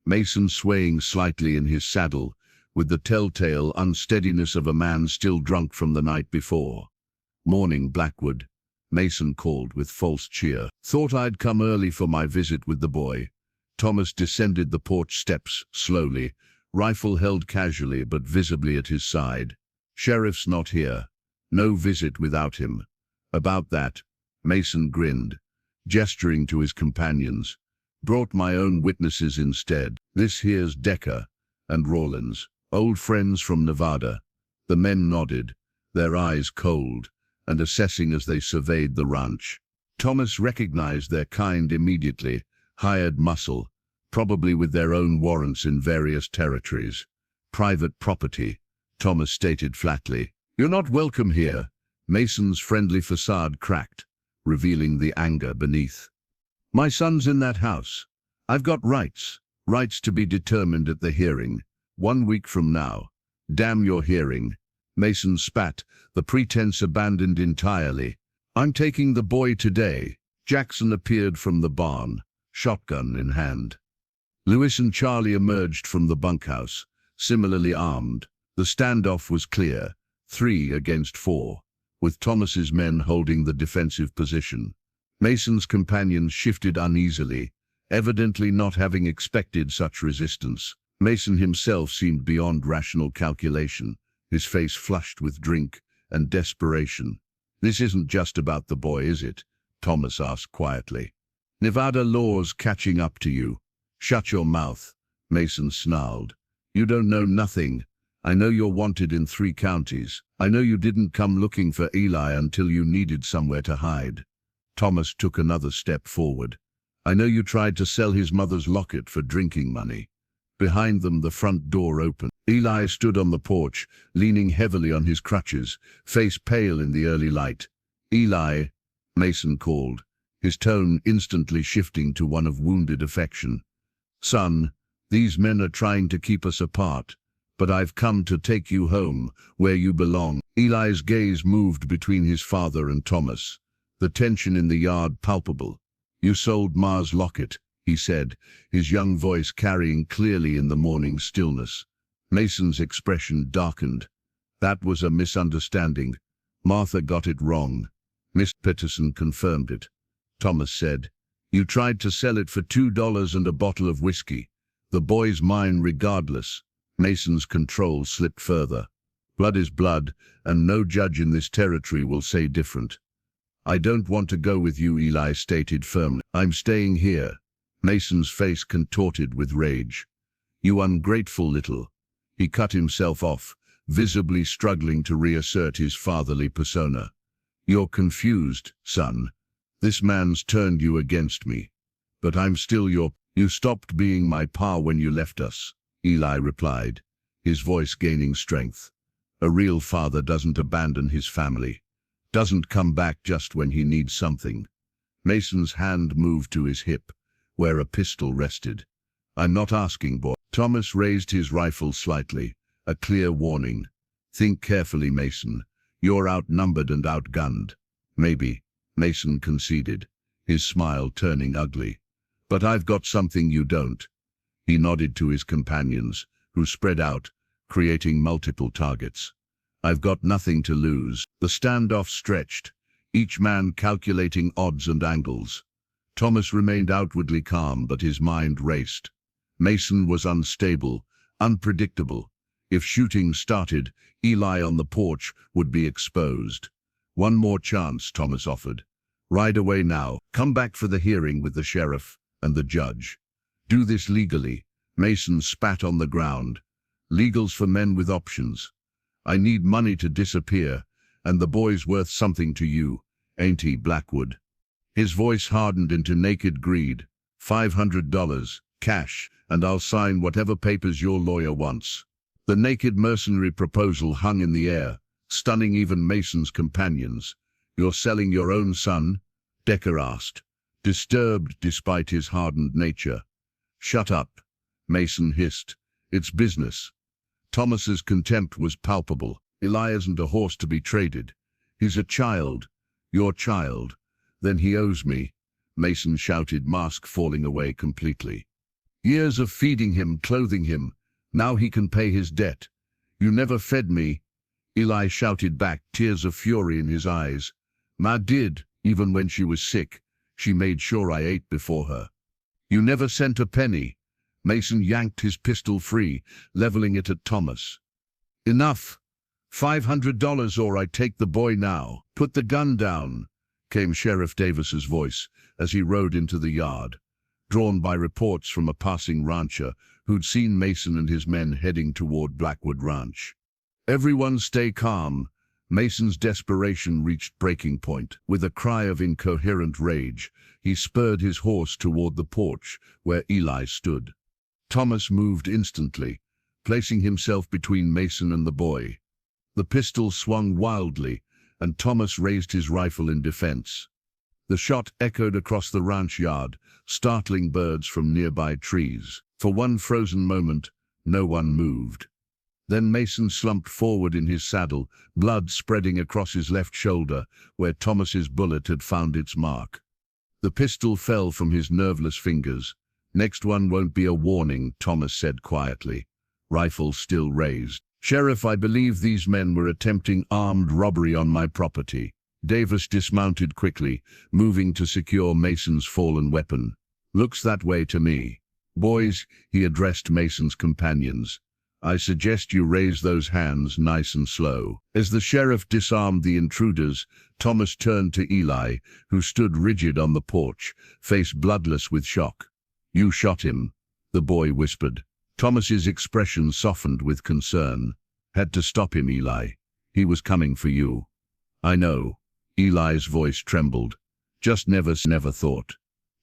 Mason swaying slightly in his saddle, with the telltale unsteadiness of a man still drunk from the night before. "Morning, Blackwood," Mason called with false cheer. "Thought I'd come early for my visit with the boy." Thomas descended the porch steps slowly, rifle held casually but visibly at his side. "Sheriff's not here. No visit without him." About that, Mason grinned, gesturing to his companions. Brought my own witnesses instead. This here's Decker and Rawlins, old friends from Nevada. The men nodded, their eyes cold, and assessing as they surveyed the ranch. Thomas recognized their kind immediately, hired muscle, probably with their own warrants in various territories. Private property, Thomas stated flatly. You're not welcome here. Mason's friendly facade cracked, revealing the anger beneath. My son's in that house. I've got rights to be determined at the hearing, 1 week from now. Damn your hearing. Mason spat, the pretense abandoned entirely. I'm taking the boy today. Jackson appeared from the barn, shotgun in hand. Lewis and Charlie emerged from the bunkhouse, similarly armed. The standoff was clear, 3 against 4, with Thomas's men holding the defensive position. Mason's companions shifted uneasily, evidently not having expected such resistance. Mason himself seemed beyond rational calculation, his face flushed with drink and desperation. This isn't just about the boy, is it? Thomas asked quietly. Nevada law's catching up to you. Shut your mouth, Mason snarled. You don't know nothing. I know you're wanted in 3 counties. I know you didn't come looking for Eli until you needed somewhere to hide. Thomas took another step forward. I know you tried to sell his mother's locket for drinking money. Behind them, the front door opened. Eli stood on the porch, leaning heavily on his crutches, face pale in the early light. Eli, Mason called, his tone instantly shifting to one of wounded affection. Son, these men are trying to keep us apart, but I've come to take you home, where you belong. Eli's gaze moved between his father and Thomas, the tension in the yard palpable. You sold Ma's locket, he said, his young voice carrying clearly in the morning stillness. Mason's expression darkened. That was a misunderstanding. Martha got it wrong. Miss Peterson confirmed it. Thomas said, you tried to sell it for $2 and a bottle of whiskey. The boy's mine regardless. Mason's control slipped further. Blood is blood, and no judge in this territory will say different. I don't want to go with you, Eli stated firmly. I'm staying here. Mason's face contorted with rage. You ungrateful little. He cut himself off, visibly struggling to reassert his fatherly persona. You're confused, son. This man's turned you against me. But I'm still your... You stopped being my pa when you left us, Eli replied, his voice gaining strength. A real father doesn't abandon his family. Doesn't come back just when he needs something. Mason's hand moved to his hip, where a pistol rested. I'm not asking, boy. Thomas raised his rifle slightly, a clear warning. Think carefully, Mason. You're outnumbered and outgunned. Maybe, Mason conceded, his smile turning ugly. But I've got something you don't. He nodded to his companions, who spread out, creating multiple targets. I've got nothing to lose. The standoff stretched, each man calculating odds and angles. Thomas remained outwardly calm, but his mind raced. Mason was unstable, unpredictable. If shooting started, Eli on the porch would be exposed. One more chance, Thomas offered. Ride away now. Come back for the hearing with the sheriff and the judge. Do this legally. Mason spat on the ground. Legal's for men with options. I need money to disappear, and the boy's worth something to you, ain't he, Blackwood? His voice hardened into naked greed. $500, cash, and I'll sign whatever papers your lawyer wants. The naked mercenary proposal hung in the air, stunning even Mason's companions. You're selling your own son? Decker asked, disturbed despite his hardened nature. Shut up, Mason hissed. It's business. Thomas's contempt was palpable. Eli isn't a horse to be traded. He's a child. Your child. Then he owes me, Mason shouted, mask falling away completely. Years of feeding him, clothing him. Now he can pay his debt. You never fed me, Eli shouted back, tears of fury in his eyes. Ma did, even when she was sick. She made sure I ate before her. You never sent a penny. Mason yanked his pistol free, leveling it at Thomas. Enough. $500 or I take the boy now. Put the gun down, came Sheriff Davis's voice as he rode into the yard, drawn by reports from a passing rancher who'd seen Mason and his men heading toward Blackwood Ranch. Everyone stay calm. Mason's desperation reached breaking point. With a cry of incoherent rage, he spurred his horse toward the porch where Eli stood. Thomas moved instantly, placing himself between Mason and the boy. The pistol swung wildly, and Thomas raised his rifle in defense. The shot echoed across the ranch yard, startling birds from nearby trees. For one frozen moment, no one moved. Then Mason slumped forward in his saddle, blood spreading across his left shoulder, where Thomas's bullet had found its mark. The pistol fell from his nerveless fingers. Next one won't be a warning, Thomas said quietly, rifle still raised. Sheriff, I believe these men were attempting armed robbery on my property. Davis dismounted quickly, moving to secure Mason's fallen weapon. Looks that way to me. Boys, he addressed Mason's companions. I suggest you raise those hands nice and slow. As the sheriff disarmed the intruders, Thomas turned to Eli, who stood rigid on the porch, face bloodless with shock. You shot him, the boy whispered. Thomas's expression softened with concern. Had to stop him, Eli. He was coming for you. I know. Eli's voice trembled. Just never thought.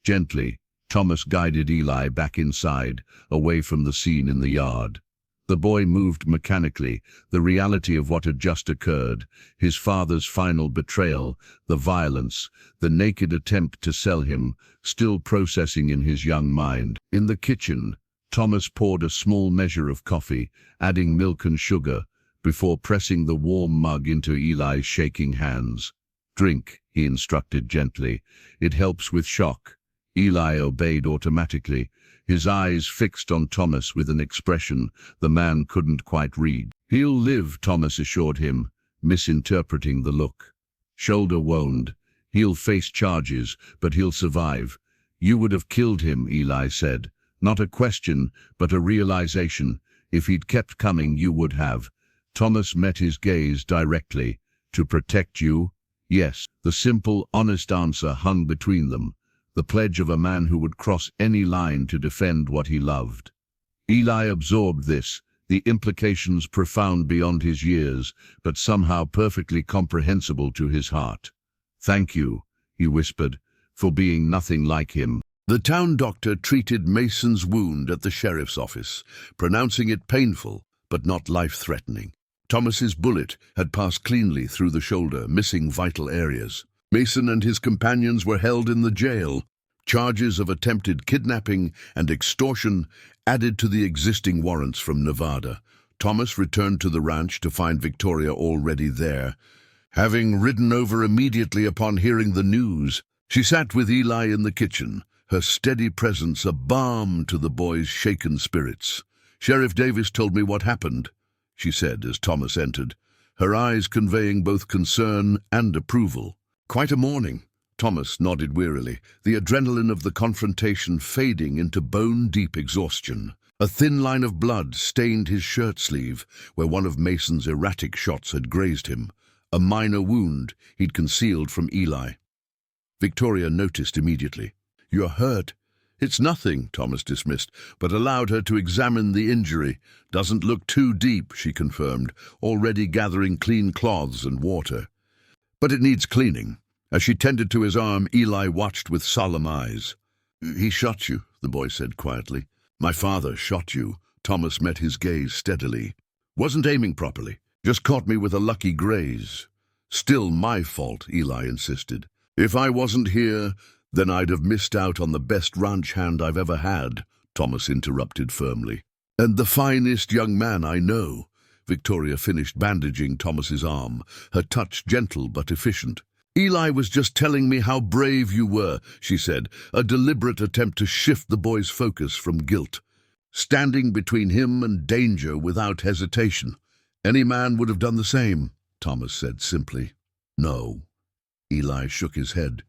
Gently, Thomas guided Eli back inside, away from the scene in the yard. The boy moved mechanically, the reality of what had just occurred, his father's final betrayal, the violence, the naked attempt to sell him, still processing in his young mind. In the kitchen, Thomas poured a small measure of coffee, adding milk and sugar, before pressing the warm mug into Eli's shaking hands. Drink, he instructed gently. It helps with shock. Eli obeyed automatically, his eyes fixed on Thomas with an expression the man couldn't quite read. He'll live, Thomas assured him, misinterpreting the look. Shoulder wound. He'll face charges, but he'll survive. You would have killed him, Eli said. Not a question, but a realization. If he'd kept coming, you would have. Thomas met his gaze directly. To protect you? Yes. The simple, honest answer hung between them, the pledge of a man who would cross any line to defend what he loved. Eli absorbed this, the implications profound beyond his years, but somehow perfectly comprehensible to his heart. Thank you, he whispered, for being nothing like him. The town doctor treated Mason's wound at the sheriff's office, pronouncing it painful, but not life-threatening. Thomas's bullet had passed cleanly through the shoulder, missing vital areas. Mason and his companions were held in the jail. Charges of attempted kidnapping and extortion added to the existing warrants from Nevada. Thomas returned to the ranch to find Victoria already there. Having ridden over immediately upon hearing the news, she sat with Eli in the kitchen, her steady presence a balm to the boy's shaken spirits. Sheriff Davis told me what happened, she said as Thomas entered, her eyes conveying both concern and approval. Quite a morning, Thomas nodded wearily, the adrenaline of the confrontation fading into bone-deep exhaustion. A thin line of blood stained his shirt sleeve, where one of Mason's erratic shots had grazed him, a minor wound he'd concealed from Eli. Victoria noticed immediately. You're hurt. It's nothing, Thomas dismissed, but allowed her to examine the injury. Doesn't look too deep, she confirmed, already gathering clean cloths and water. But it needs cleaning. As she tended to his arm, Eli watched with solemn eyes. He shot you, the boy said quietly. My father shot you. Thomas met his gaze steadily. Wasn't aiming properly. Just caught me with a lucky graze. Still my fault, Eli insisted. If I wasn't here, then I'd have missed out on the best ranch hand I've ever had, Thomas interrupted firmly. And the finest young man I know. Victoria finished bandaging Thomas's arm, her touch gentle but efficient. Eli was just telling me how brave you were, she said, a deliberate attempt to shift the boy's focus from guilt. Standing between him and danger without hesitation. Any man would have done the same, Thomas said simply. No. Eli shook his head.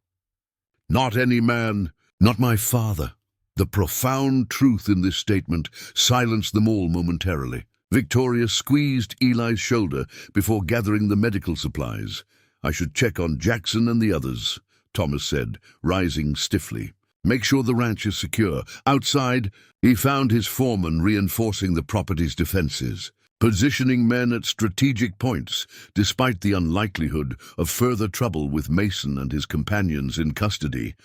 Not any man, not my father. The profound truth in this statement silenced them all momentarily. Victoria squeezed Eli's shoulder before gathering the medical supplies. "I should check on Jackson and the others," Thomas said, rising stiffly. "Make sure the ranch is secure." Outside, he found his foreman reinforcing the property's defenses, positioning men at strategic points, despite the unlikelihood of further trouble with Mason and his companions in custody.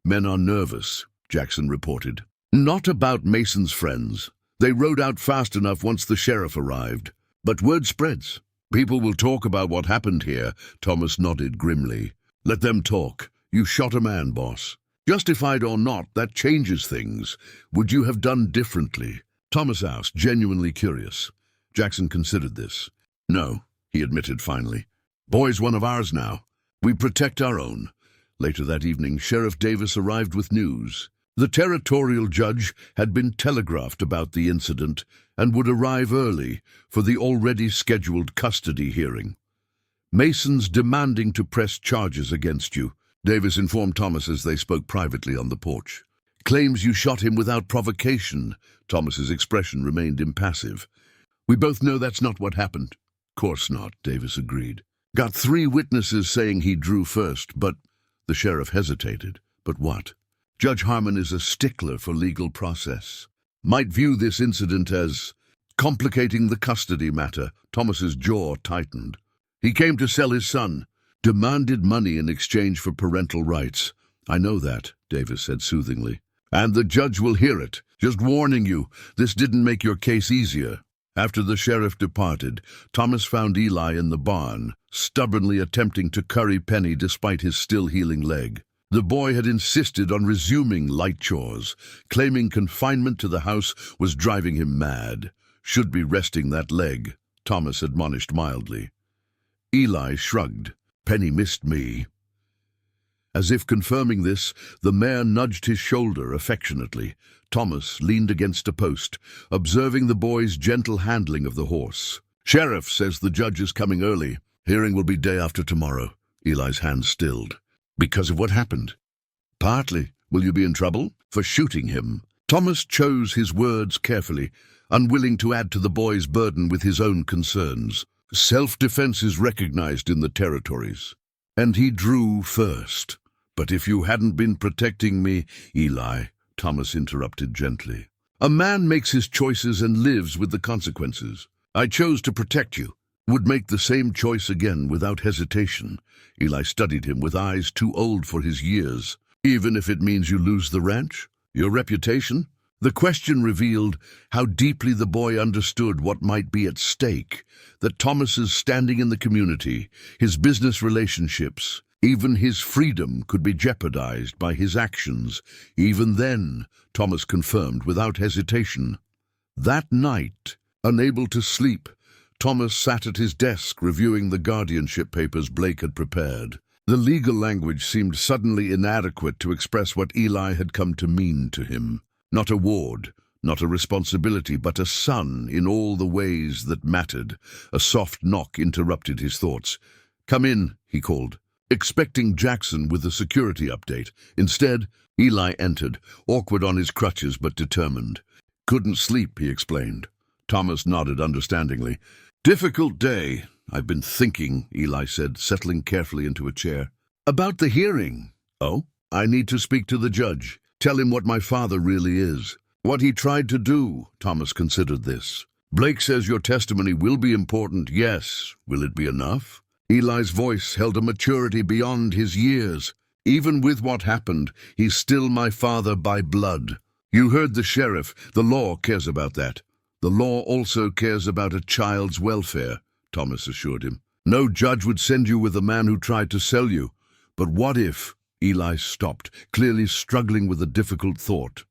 "Men are nervous," Jackson reported. "Not about Mason's friends. They rode out fast enough once the sheriff arrived. But word spreads. People will talk about what happened here." Thomas nodded grimly. "Let them talk. You shot a man, boss. Justified or not, that changes things. Would you have done differently?" Thomas asked, genuinely curious. Jackson considered this. "No," he admitted finally. "Boy's one of ours now. We protect our own." Later that evening, Sheriff Davis arrived with news. The territorial judge had been telegraphed about the incident and would arrive early for the already scheduled custody hearing. "Mason's demanding to press charges against you," Davis informed Thomas as they spoke privately on the porch. "Claims you shot him without provocation." Thomas's expression remained impassive. "We both know that's not what happened." "Course not," Davis agreed. "Got 3 witnesses saying he drew first, but—" The sheriff hesitated. "But what?" "Judge Harmon is a stickler for legal process. Might view this incident as complicating the custody matter." Thomas's jaw tightened. "He came to sell his son. Demanded money in exchange for parental rights." "I know that," Davis said soothingly. "And the judge will hear it. Just warning you, this didn't make your case easier." After the sheriff departed, Thomas found Eli in the barn, stubbornly attempting to curry Penny despite his still healing leg. The boy had insisted on resuming light chores, claiming confinement to the house was driving him mad. "Should be resting that leg," Thomas admonished mildly. Eli shrugged. "Penny missed me." As if confirming this, the mare nudged his shoulder affectionately. Thomas leaned against a post, observing the boy's gentle handling of the horse. "Sheriff says the judge is coming early. Hearing will be day after tomorrow." Eli's hand stilled. "Because of what happened?" "Partly. Will you be in trouble?" "For shooting him." Thomas chose his words carefully, unwilling to add to the boy's burden with his own concerns. "Self-defense is recognized in the territories. And he drew first." "But if you hadn't been protecting me—" "Eli," Thomas interrupted gently. "A man makes his choices and lives with the consequences. I chose to protect you. Would make the same choice again without hesitation." Eli studied him with eyes too old for his years. "Even if it means you lose the ranch? Your reputation?" The question revealed how deeply the boy understood what might be at stake, that Thomas's standing in the community, his business relationships, even his freedom could be jeopardized by his actions. Even then, Thomas confirmed without hesitation. That night, unable to sleep, Thomas sat at his desk reviewing the guardianship papers Blake had prepared. The legal language seemed suddenly inadequate to express what Eli had come to mean to him. Not a ward, not a responsibility, but a son in all the ways that mattered. A soft knock interrupted his thoughts. "Come in," he called, expecting Jackson with a security update. Instead, Eli entered, awkward on his crutches but determined. "Couldn't sleep," he explained. Thomas nodded understandingly. "Difficult day. I've been thinking," Eli said, settling carefully into a chair. "About the hearing." "Oh? I need to speak to the judge. Tell him what my father really is. What he tried to do." Thomas considered this. "Blake says your testimony will be important, yes. Will it be enough?" Eli's voice held a maturity beyond his years. "Even with what happened, he's still my father by blood. You heard the sheriff. The law cares about that. The law also cares about a child's welfare," Thomas assured him. "No judge would send you with a man who tried to sell you. But what if—" Eli stopped, clearly struggling with a difficult thought.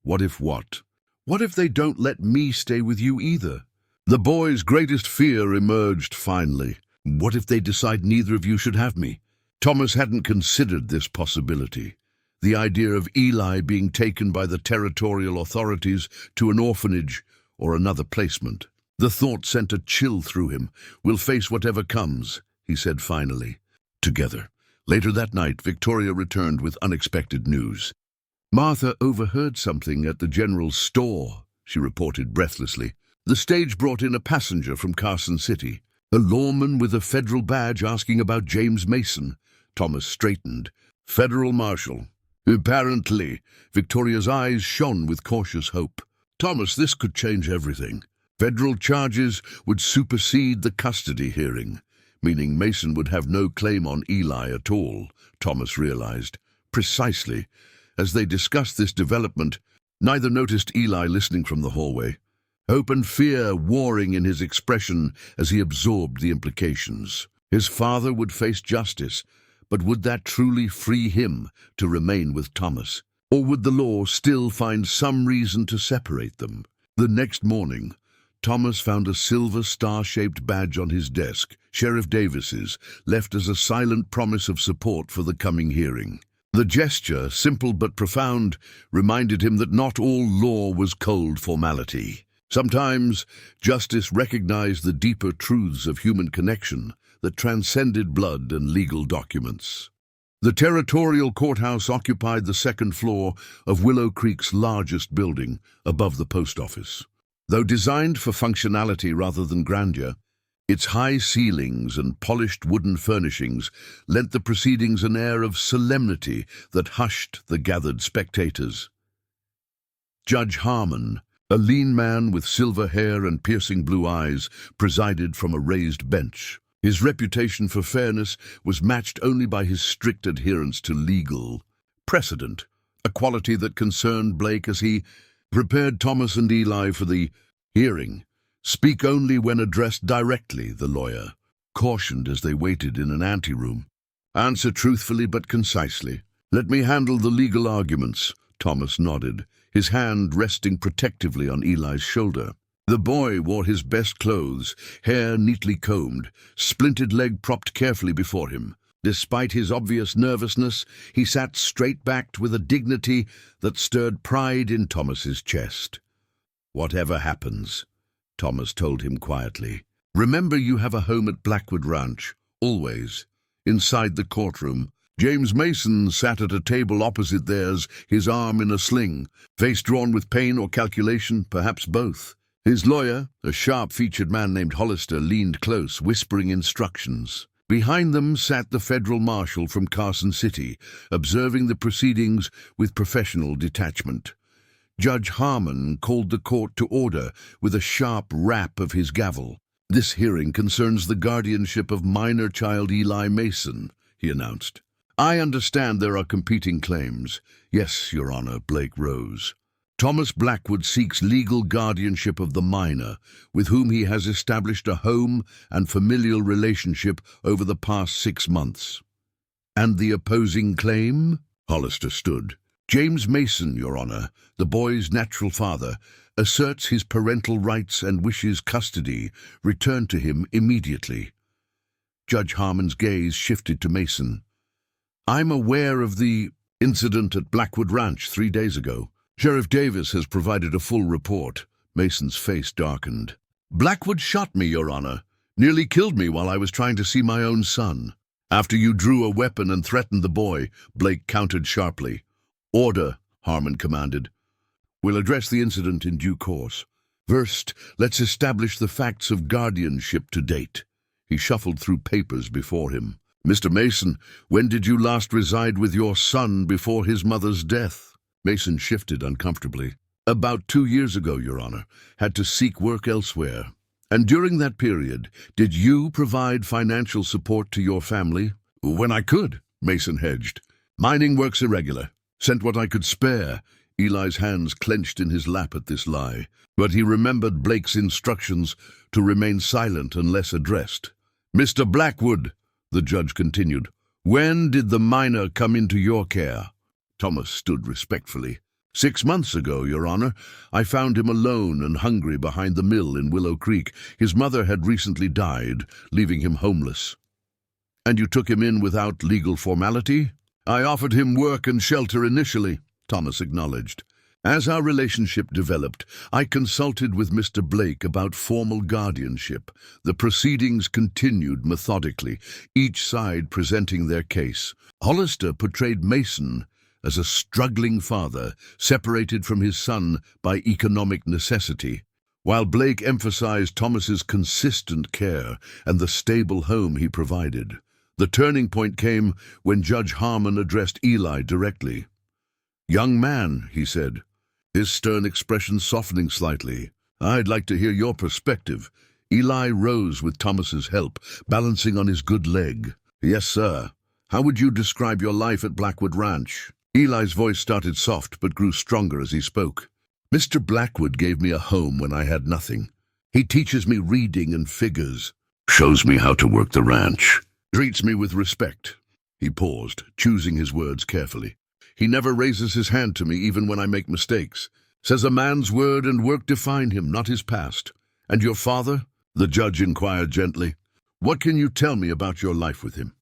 "What if what?" "What if they don't let me stay with you either?" The boy's greatest fear emerged finally. "What if they decide neither of you should have me?" Thomas hadn't considered this possibility. The idea of Eli being taken by the territorial authorities to an orphanage or another placement. The thought sent a chill through him. "We'll face whatever comes," he said finally. Together. Later that night, Victoria returned with unexpected news. "Martha overheard something at the general store," she reported breathlessly. The stage brought in a passenger from Carson City, a lawman with a federal badge asking about James Mason. Thomas straightened. Federal marshal. Apparently, Victoria's eyes shone with cautious hope. Thomas, this could change everything. Federal charges would supersede the custody hearing, meaning Mason would have no claim on Eli at all, Thomas realized. Precisely. As they discussed this development, neither noticed Eli listening from the hallway. Hope and fear warring in his expression as he absorbed the implications. His father would face justice, but would that truly free him to remain with Thomas? Or would the law still find some reason to separate them? The next morning, Thomas found a silver star-shaped badge on his desk, Sheriff Davis's, left as a silent promise of support for the coming hearing. The gesture, simple but profound, reminded him that not all law was cold formality. Sometimes, justice recognized the deeper truths of human connection that transcended blood and legal documents. The territorial courthouse occupied the second floor of Willow Creek's largest building, above the post office. Though designed for functionality rather than grandeur, its high ceilings and polished wooden furnishings lent the proceedings an air of solemnity that hushed the gathered spectators. Judge Harmon, a lean man with silver hair and piercing blue eyes, presided from a raised bench. His reputation for fairness was matched only by his strict adherence to legal precedent, a quality that concerned Blake as he prepared Thomas and Eli for the hearing. Speak only when addressed directly, the lawyer cautioned as they waited in an anteroom. Answer truthfully but concisely. Let me handle the legal arguments. Thomas nodded, his hand resting protectively on Eli's shoulder. The boy wore his best clothes, hair neatly combed, splinted leg propped carefully before him. Despite his obvious nervousness, he sat straight-backed with a dignity that stirred pride in Thomas's chest. Whatever happens, Thomas told him quietly, remember you have a home at Blackwood Ranch, always. Inside the courtroom, James Mason sat at a table opposite theirs, his arm in a sling, face drawn with pain or calculation, perhaps both. His lawyer, a sharp-featured man named Hollister, leaned close, whispering instructions. Behind them sat the federal marshal from Carson City, observing the proceedings with professional detachment. Judge Harmon called the court to order with a sharp rap of his gavel. This hearing concerns the guardianship of minor child Eli Mason, he announced. I understand there are competing claims. Yes, Your Honor, Blake rose. Thomas Blackwood seeks legal guardianship of the minor, with whom he has established a home and familial relationship over the past 6 months. And the opposing claim? Hollister stood. James Mason, Your Honor, the boy's natural father, asserts his parental rights and wishes custody returned to him immediately. Judge Harmon's gaze shifted to Mason. I'm aware of the incident at Blackwood Ranch 3 days ago. Sheriff Davis has provided a full report. Mason's face darkened. Blackwood shot me, Your Honor. Nearly killed me while I was trying to see my own son. After you drew a weapon and threatened the boy, Blake countered sharply. Order, Harmon commanded. We'll address the incident in due course. First, let's establish the facts of guardianship to date. He shuffled through papers before him. Mr. Mason, when did you last reside with your son before his mother's death? Mason shifted uncomfortably. About 2 years ago, Your Honor. Had to seek work elsewhere. And during that period, did you provide financial support to your family? When I could, Mason hedged. Mining work's irregular. Sent what I could spare. Eli's hands clenched in his lap at this lie. But he remembered Blake's instructions to remain silent unless addressed. Mr. Blackwood, the judge continued, when did the minor come into your care? Thomas stood respectfully. 6 months ago, Your Honor. I found him alone and hungry behind the mill in Willow Creek. His mother had recently died, leaving him homeless. And you took him in without legal formality? I offered him work and shelter initially, Thomas acknowledged. As our relationship developed, I consulted with Mr. Blake about formal guardianship. The proceedings continued methodically, each side presenting their case. Hollister portrayed Mason as a struggling father, separated from his son by economic necessity, while Blake emphasized Thomas's consistent care and the stable home he provided. The turning point came when Judge Harmon addressed Eli directly. "Young man," he said, his stern expression softening slightly, "I'd like to hear your perspective." Eli rose with Thomas's help, balancing on his good leg. "Yes, sir. How would you describe your life at Blackwood Ranch?" Eli's voice started soft but grew stronger as he spoke. "Mr. Blackwood gave me a home when I had nothing. He teaches me reading and figures, shows me how to work the ranch, treats me with respect." He paused, choosing his words carefully. "He never raises his hand to me even when I make mistakes. Says a man's word and work define him, not his past." "And your father?" the judge inquired gently. "What can you tell me about your life with him?"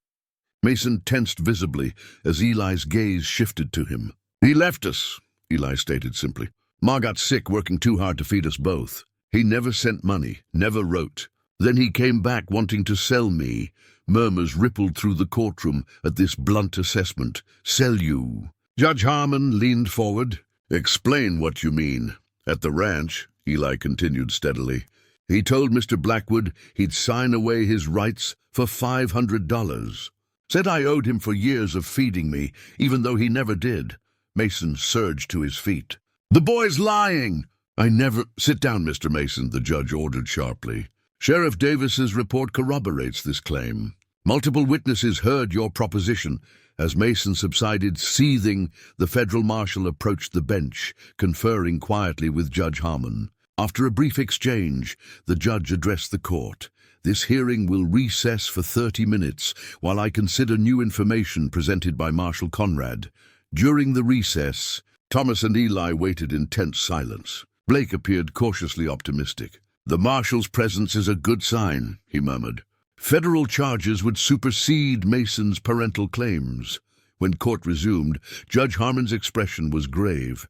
Mason tensed visibly as Eli's gaze shifted to him. "He left us," Eli stated simply. "Ma got sick working too hard to feed us both. He never sent money, never wrote. Then he came back wanting to sell me." Murmurs rippled through the courtroom at this blunt assessment. "Sell you?" Judge Harmon leaned forward. "Explain what you mean." "At the ranch," Eli continued steadily, "he told Mr. Blackwood he'd sign away his rights for $500. Said I owed him for years of feeding me, even though he never did." Mason surged to his feet. "The boy's lying!" "I never—" "Sit down, Mr. Mason," the judge ordered sharply. "Sheriff Davis's report corroborates this claim. Multiple witnesses heard your proposition." As Mason subsided, seething, the federal marshal approached the bench, conferring quietly with Judge Harmon. After a brief exchange, the judge addressed the court. "This hearing will recess for 30 minutes while I consider new information presented by Marshal Conrad." During the recess, Thomas and Eli waited in tense silence. Blake appeared cautiously optimistic. "The marshal's presence is a good sign," he murmured. Federal charges would supersede Mason's parental claims. When court resumed, Judge Harmon's expression was grave.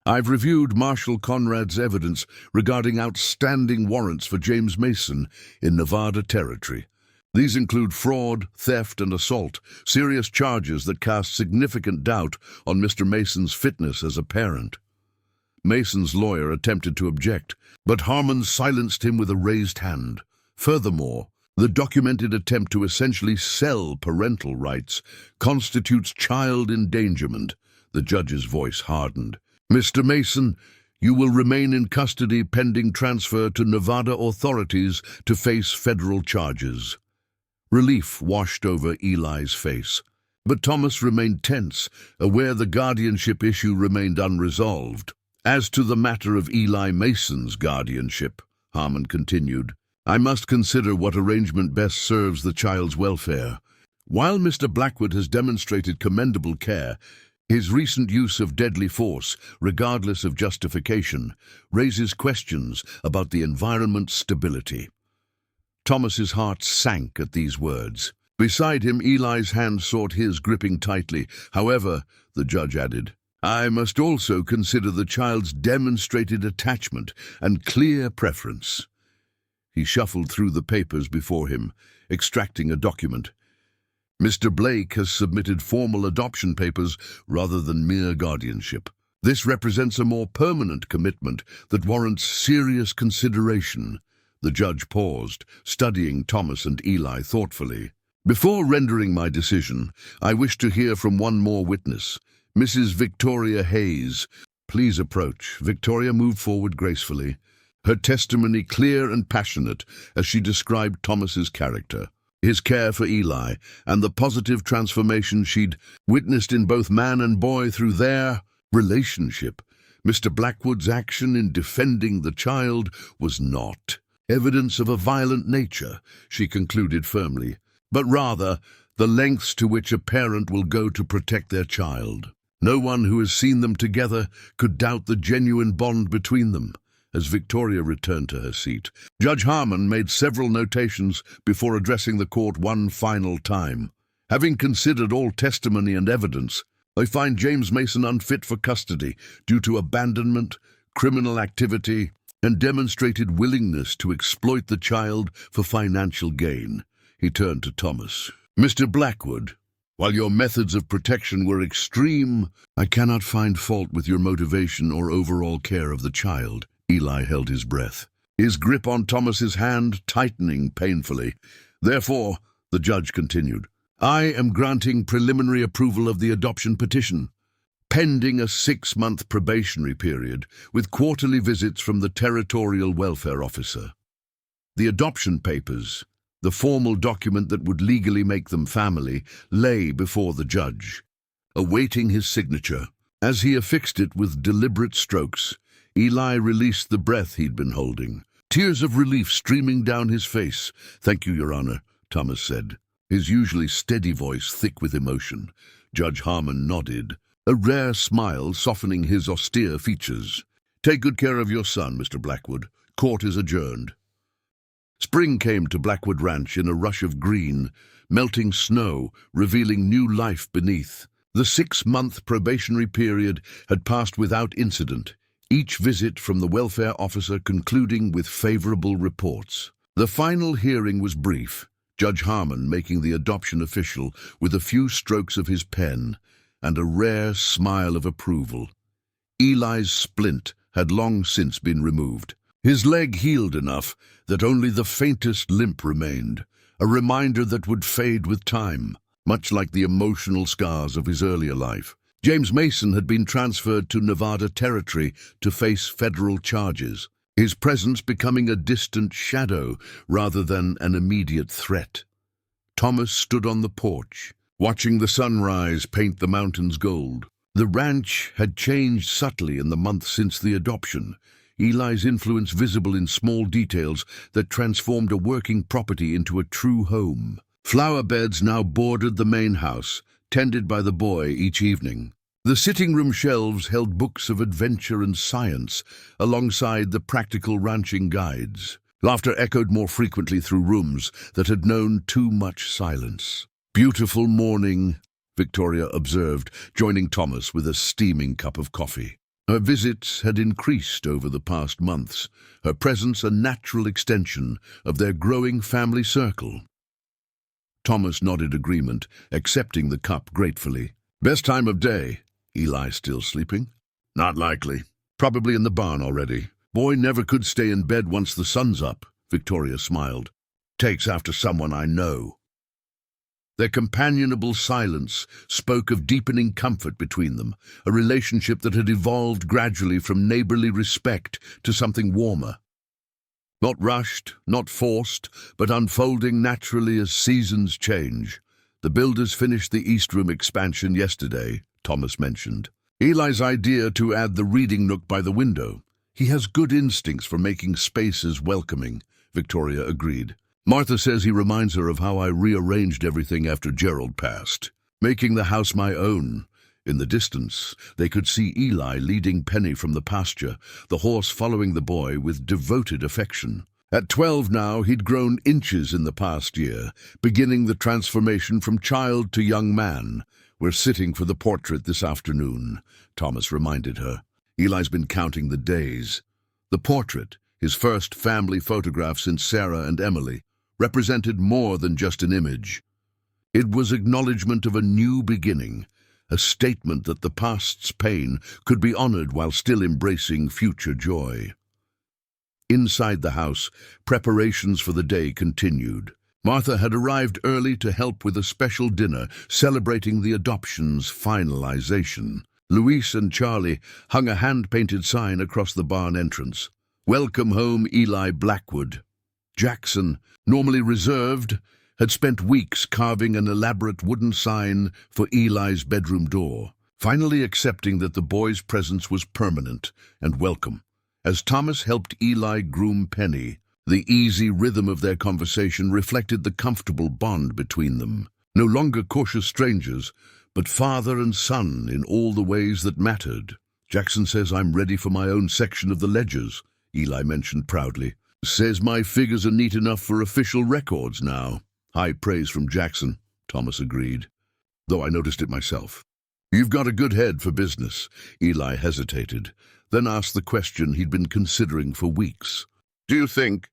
"I've reviewed Marshal Conrad's evidence regarding outstanding warrants for James Mason in Nevada territory. These include fraud, theft, and assault, serious charges that cast significant doubt on Mr. Mason's fitness as a parent." Mason's lawyer attempted to object, but Harmon silenced him with a raised hand. Furthermore, the documented attempt to essentially sell parental rights constitutes child endangerment. The judge's voice hardened. "Mr. Mason, you will remain in custody pending transfer to Nevada authorities to face federal charges." Relief washed over Eli's face, but Thomas remained tense, aware the guardianship issue remained unresolved. "As to the matter of Eli Mason's guardianship," Harmon continued, "I must consider what arrangement best serves the child's welfare. While Mr. Blackwood has demonstrated commendable care, his recent use of deadly force, regardless of justification, raises questions about the environment's stability." Thomas's heart sank at these words. Beside him, Eli's hand sought his, gripping tightly. "However," the judge added, "I must also consider the child's demonstrated attachment and clear preference." He shuffled through the papers before him, extracting a document. "Mr. Blake has submitted formal adoption papers rather than mere guardianship. This represents a more permanent commitment that warrants serious consideration." The judge paused, studying Thomas and Eli thoughtfully. "Before rendering my decision, I wish to hear from one more witness, Mrs. Victoria Hayes. Please approach." Victoria moved forward gracefully, her testimony clear and passionate as she described Thomas's character, his care for Eli, and the positive transformation she'd witnessed in both man and boy through their relationship. Mr. Blackwood's action in defending the child was not evidence of a violent nature, she concluded firmly, but rather the lengths to which a parent will go to protect their child. No one who has seen them together could doubt the genuine bond between them. As Victoria returned to her seat, Judge Harmon made several notations before addressing the court one final time. "Having considered all testimony and evidence, I find James Mason unfit for custody due to abandonment, criminal activity, and demonstrated willingness to exploit the child for financial gain." He turned to Thomas. "Mr. Blackwood, while your methods of protection were extreme, I cannot find fault with your motivation or overall care of the child." Eli held his breath. his grip on Thomas's hand tightening painfully. "Therefore," the judge continued, "I am granting preliminary approval of the adoption petition, pending a 6-month probationary period with quarterly visits from the territorial welfare officer. The adoption papers, the formal document that would legally make them family, lay before the judge, awaiting his signature. As he affixed it with deliberate strokes, Eli released the breath he'd been holding, tears of relief streaming down his face. "Thank you, Your Honor," Thomas said, his usually steady voice thick with emotion. Judge Harmon nodded, a rare smile softening his austere features. "Take good care of your son, Mr. Blackwood. Court is adjourned." Spring came to Blackwood Ranch in a rush of green, melting snow, revealing new life beneath. The 6-month probationary period had passed without incident, each visit from the welfare officer concluding with favorable reports. The final hearing was brief, Judge Harmon making the adoption official with a few strokes of his pen and a rare smile of approval. Eli's splint had long since been removed. His leg healed enough that only the faintest limp remained, a reminder that would fade with time, much like the emotional scars of his earlier life. James Mason had been transferred to Nevada Territory to face federal charges, his presence becoming a distant shadow rather than an immediate threat. Thomas stood on the porch, watching the sunrise paint the mountains gold. The ranch had changed subtly in the months since the adoption, Eli's influence visible in small details that transformed a working property into a true home. Flower beds now bordered the main house, tended by the boy each evening. The sitting room shelves held books of adventure and science, alongside the practical ranching guides. Laughter echoed more frequently through rooms that had known too much silence. "Beautiful morning," Victoria observed, joining Thomas with a steaming cup of coffee. Her visits had increased over the past months, her presence a natural extension of their growing family circle. Thomas nodded agreement, accepting the cup gratefully. "Best time of day." "Eli still sleeping?" "Not likely. Probably in the barn already. Boy never could stay in bed once the sun's up," Victoria smiled. "Takes after someone I know." Their companionable silence spoke of deepening comfort between them, a relationship that had evolved gradually from neighborly respect to something warmer. Not rushed, not forced, but unfolding naturally as seasons change. "The builders finished the East Room expansion yesterday," Thomas mentioned. "Eli's idea to add the reading nook by the window. He has good instincts for making spaces welcoming," Victoria agreed. "Martha says he reminds her of how I rearranged everything after Gerald passed, making the house my own." In the distance, they could see Eli leading Penny from the pasture, the horse following the boy with devoted affection. At 12 now, he'd grown inches in the past year, beginning the transformation from child to young man. "We're sitting for the portrait this afternoon," Thomas reminded her. Eli's been counting the days. The portrait, his first family photograph since Sarah and Emily, represented more than just an image. It was acknowledgement of a new beginning, a statement that the past's pain could be honored while still embracing future joy. Inside the house, preparations for the day continued. Martha had arrived early to help with a special dinner celebrating the adoption's finalization. Luis and Charlie hung a hand-painted sign across the barn entrance. "Welcome home, Eli Blackwood." Jackson, normally reserved, had spent weeks carving an elaborate wooden sign for Eli's bedroom door, finally accepting that the boy's presence was permanent and welcome. As Thomas helped Eli groom Penny, the easy rhythm of their conversation reflected the comfortable bond between them. No longer cautious strangers, but father and son in all the ways that mattered. "Jackson says I'm ready for my own section of the ledgers," Eli mentioned proudly. "Says my figures are neat enough for official records now." High praise from Jackson, Thomas agreed, though I noticed it myself. "You've got a good head for business." Eli hesitated, then asked the question he'd been considering for weeks. "Do you think,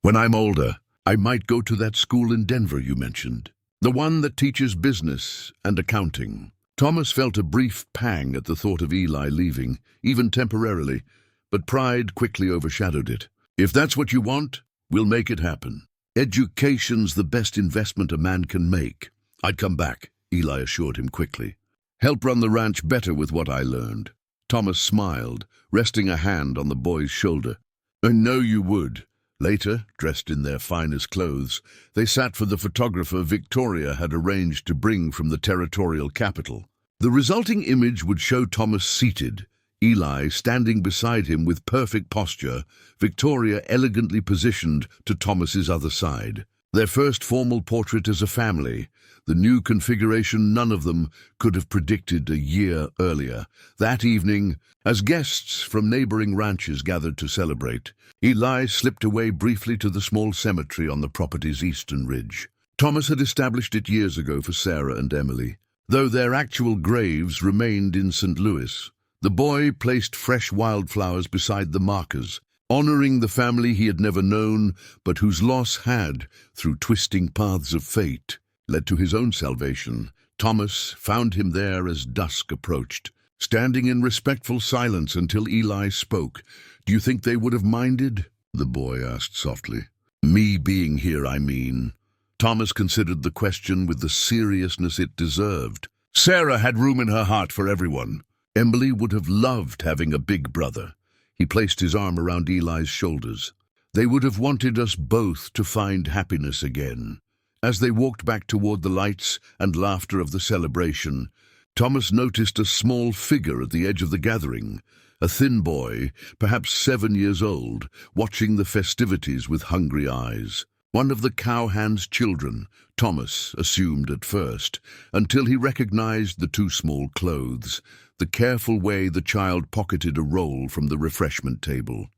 when I'm older, I might go to that school in Denver you mentioned? The one that teaches business and accounting?" Thomas felt a brief pang at the thought of Eli leaving, even temporarily, but pride quickly overshadowed it. If that's what you want, we'll make it happen. Education's the best investment a man can make. I'd come back, Eli assured him quickly. Help run the ranch better with what I learned. Thomas smiled, resting a hand on the boy's shoulder. I know you would. Later, dressed in their finest clothes, they sat for the photographer Victoria had arranged to bring from the territorial capital. The resulting image would show Thomas seated, Eli standing beside him with perfect posture, Victoria elegantly positioned to Thomas's other side. Their first formal portrait as a family, the new configuration none of them could have predicted a year earlier. That evening, as guests from neighboring ranches gathered to celebrate, Eli slipped away briefly to the small cemetery on the property's eastern ridge. Thomas had established it years ago for Sarah and Emily, though their actual graves remained in St. Louis. The boy placed fresh wildflowers beside the markers, honoring the family he had never known, but whose loss had, through twisting paths of fate, led to his own salvation. Thomas found him there as dusk approached, standing in respectful silence until Eli spoke. "Do you think they would have minded?" the boy asked softly. "Me being here, I mean." Thomas considered the question with the seriousness it deserved. Sarah had room in her heart for everyone. Emily would have loved having a big brother. He placed his arm around Eli's shoulders. They would have wanted us both to find happiness again. As they walked back toward the lights and laughter of the celebration, Thomas noticed a small figure at the edge of the gathering, a thin boy, perhaps 7 years old, watching the festivities with hungry eyes. One of the cowhand's children, Thomas assumed at first, until he recognized the two small clothes, the careful way the child pocketed a roll from the refreshment table.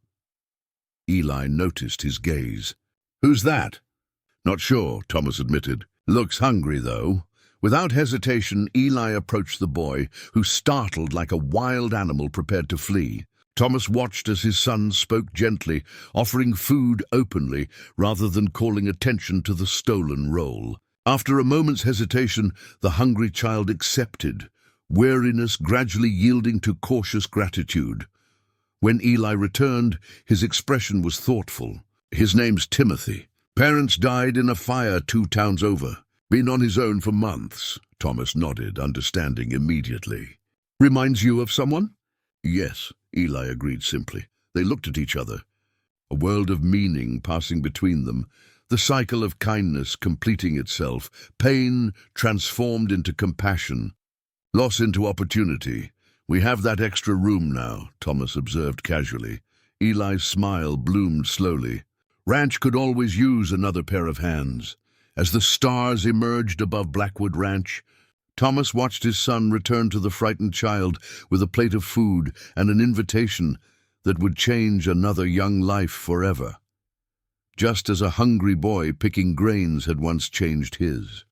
Eli noticed his gaze. "Who's that?" "Not sure," Thomas admitted. "Looks hungry, though." Without hesitation, Eli approached the boy, who startled like a wild animal prepared to flee. Thomas watched as his son spoke gently, offering food openly rather than calling attention to the stolen roll. After a moment's hesitation, the hungry child accepted, weariness gradually yielding to cautious gratitude. When Eli returned, his expression was thoughtful. "His name's Timothy. Parents died in a fire 2 towns over. Been on his own for months." Thomas nodded, understanding immediately. "Reminds you of someone?" "Yes," Eli agreed simply. They looked at each other, a world of meaning passing between them, the cycle of kindness completing itself, pain transformed into compassion, loss into opportunity. "We have that extra room now," Thomas observed casually. Eli's smile bloomed slowly. Ranch could always use another pair of hands. As the stars emerged above Blackwood Ranch, Thomas watched his son return to the frightened child with a plate of food and an invitation that would change another young life forever, just as a hungry boy picking grains had once changed his.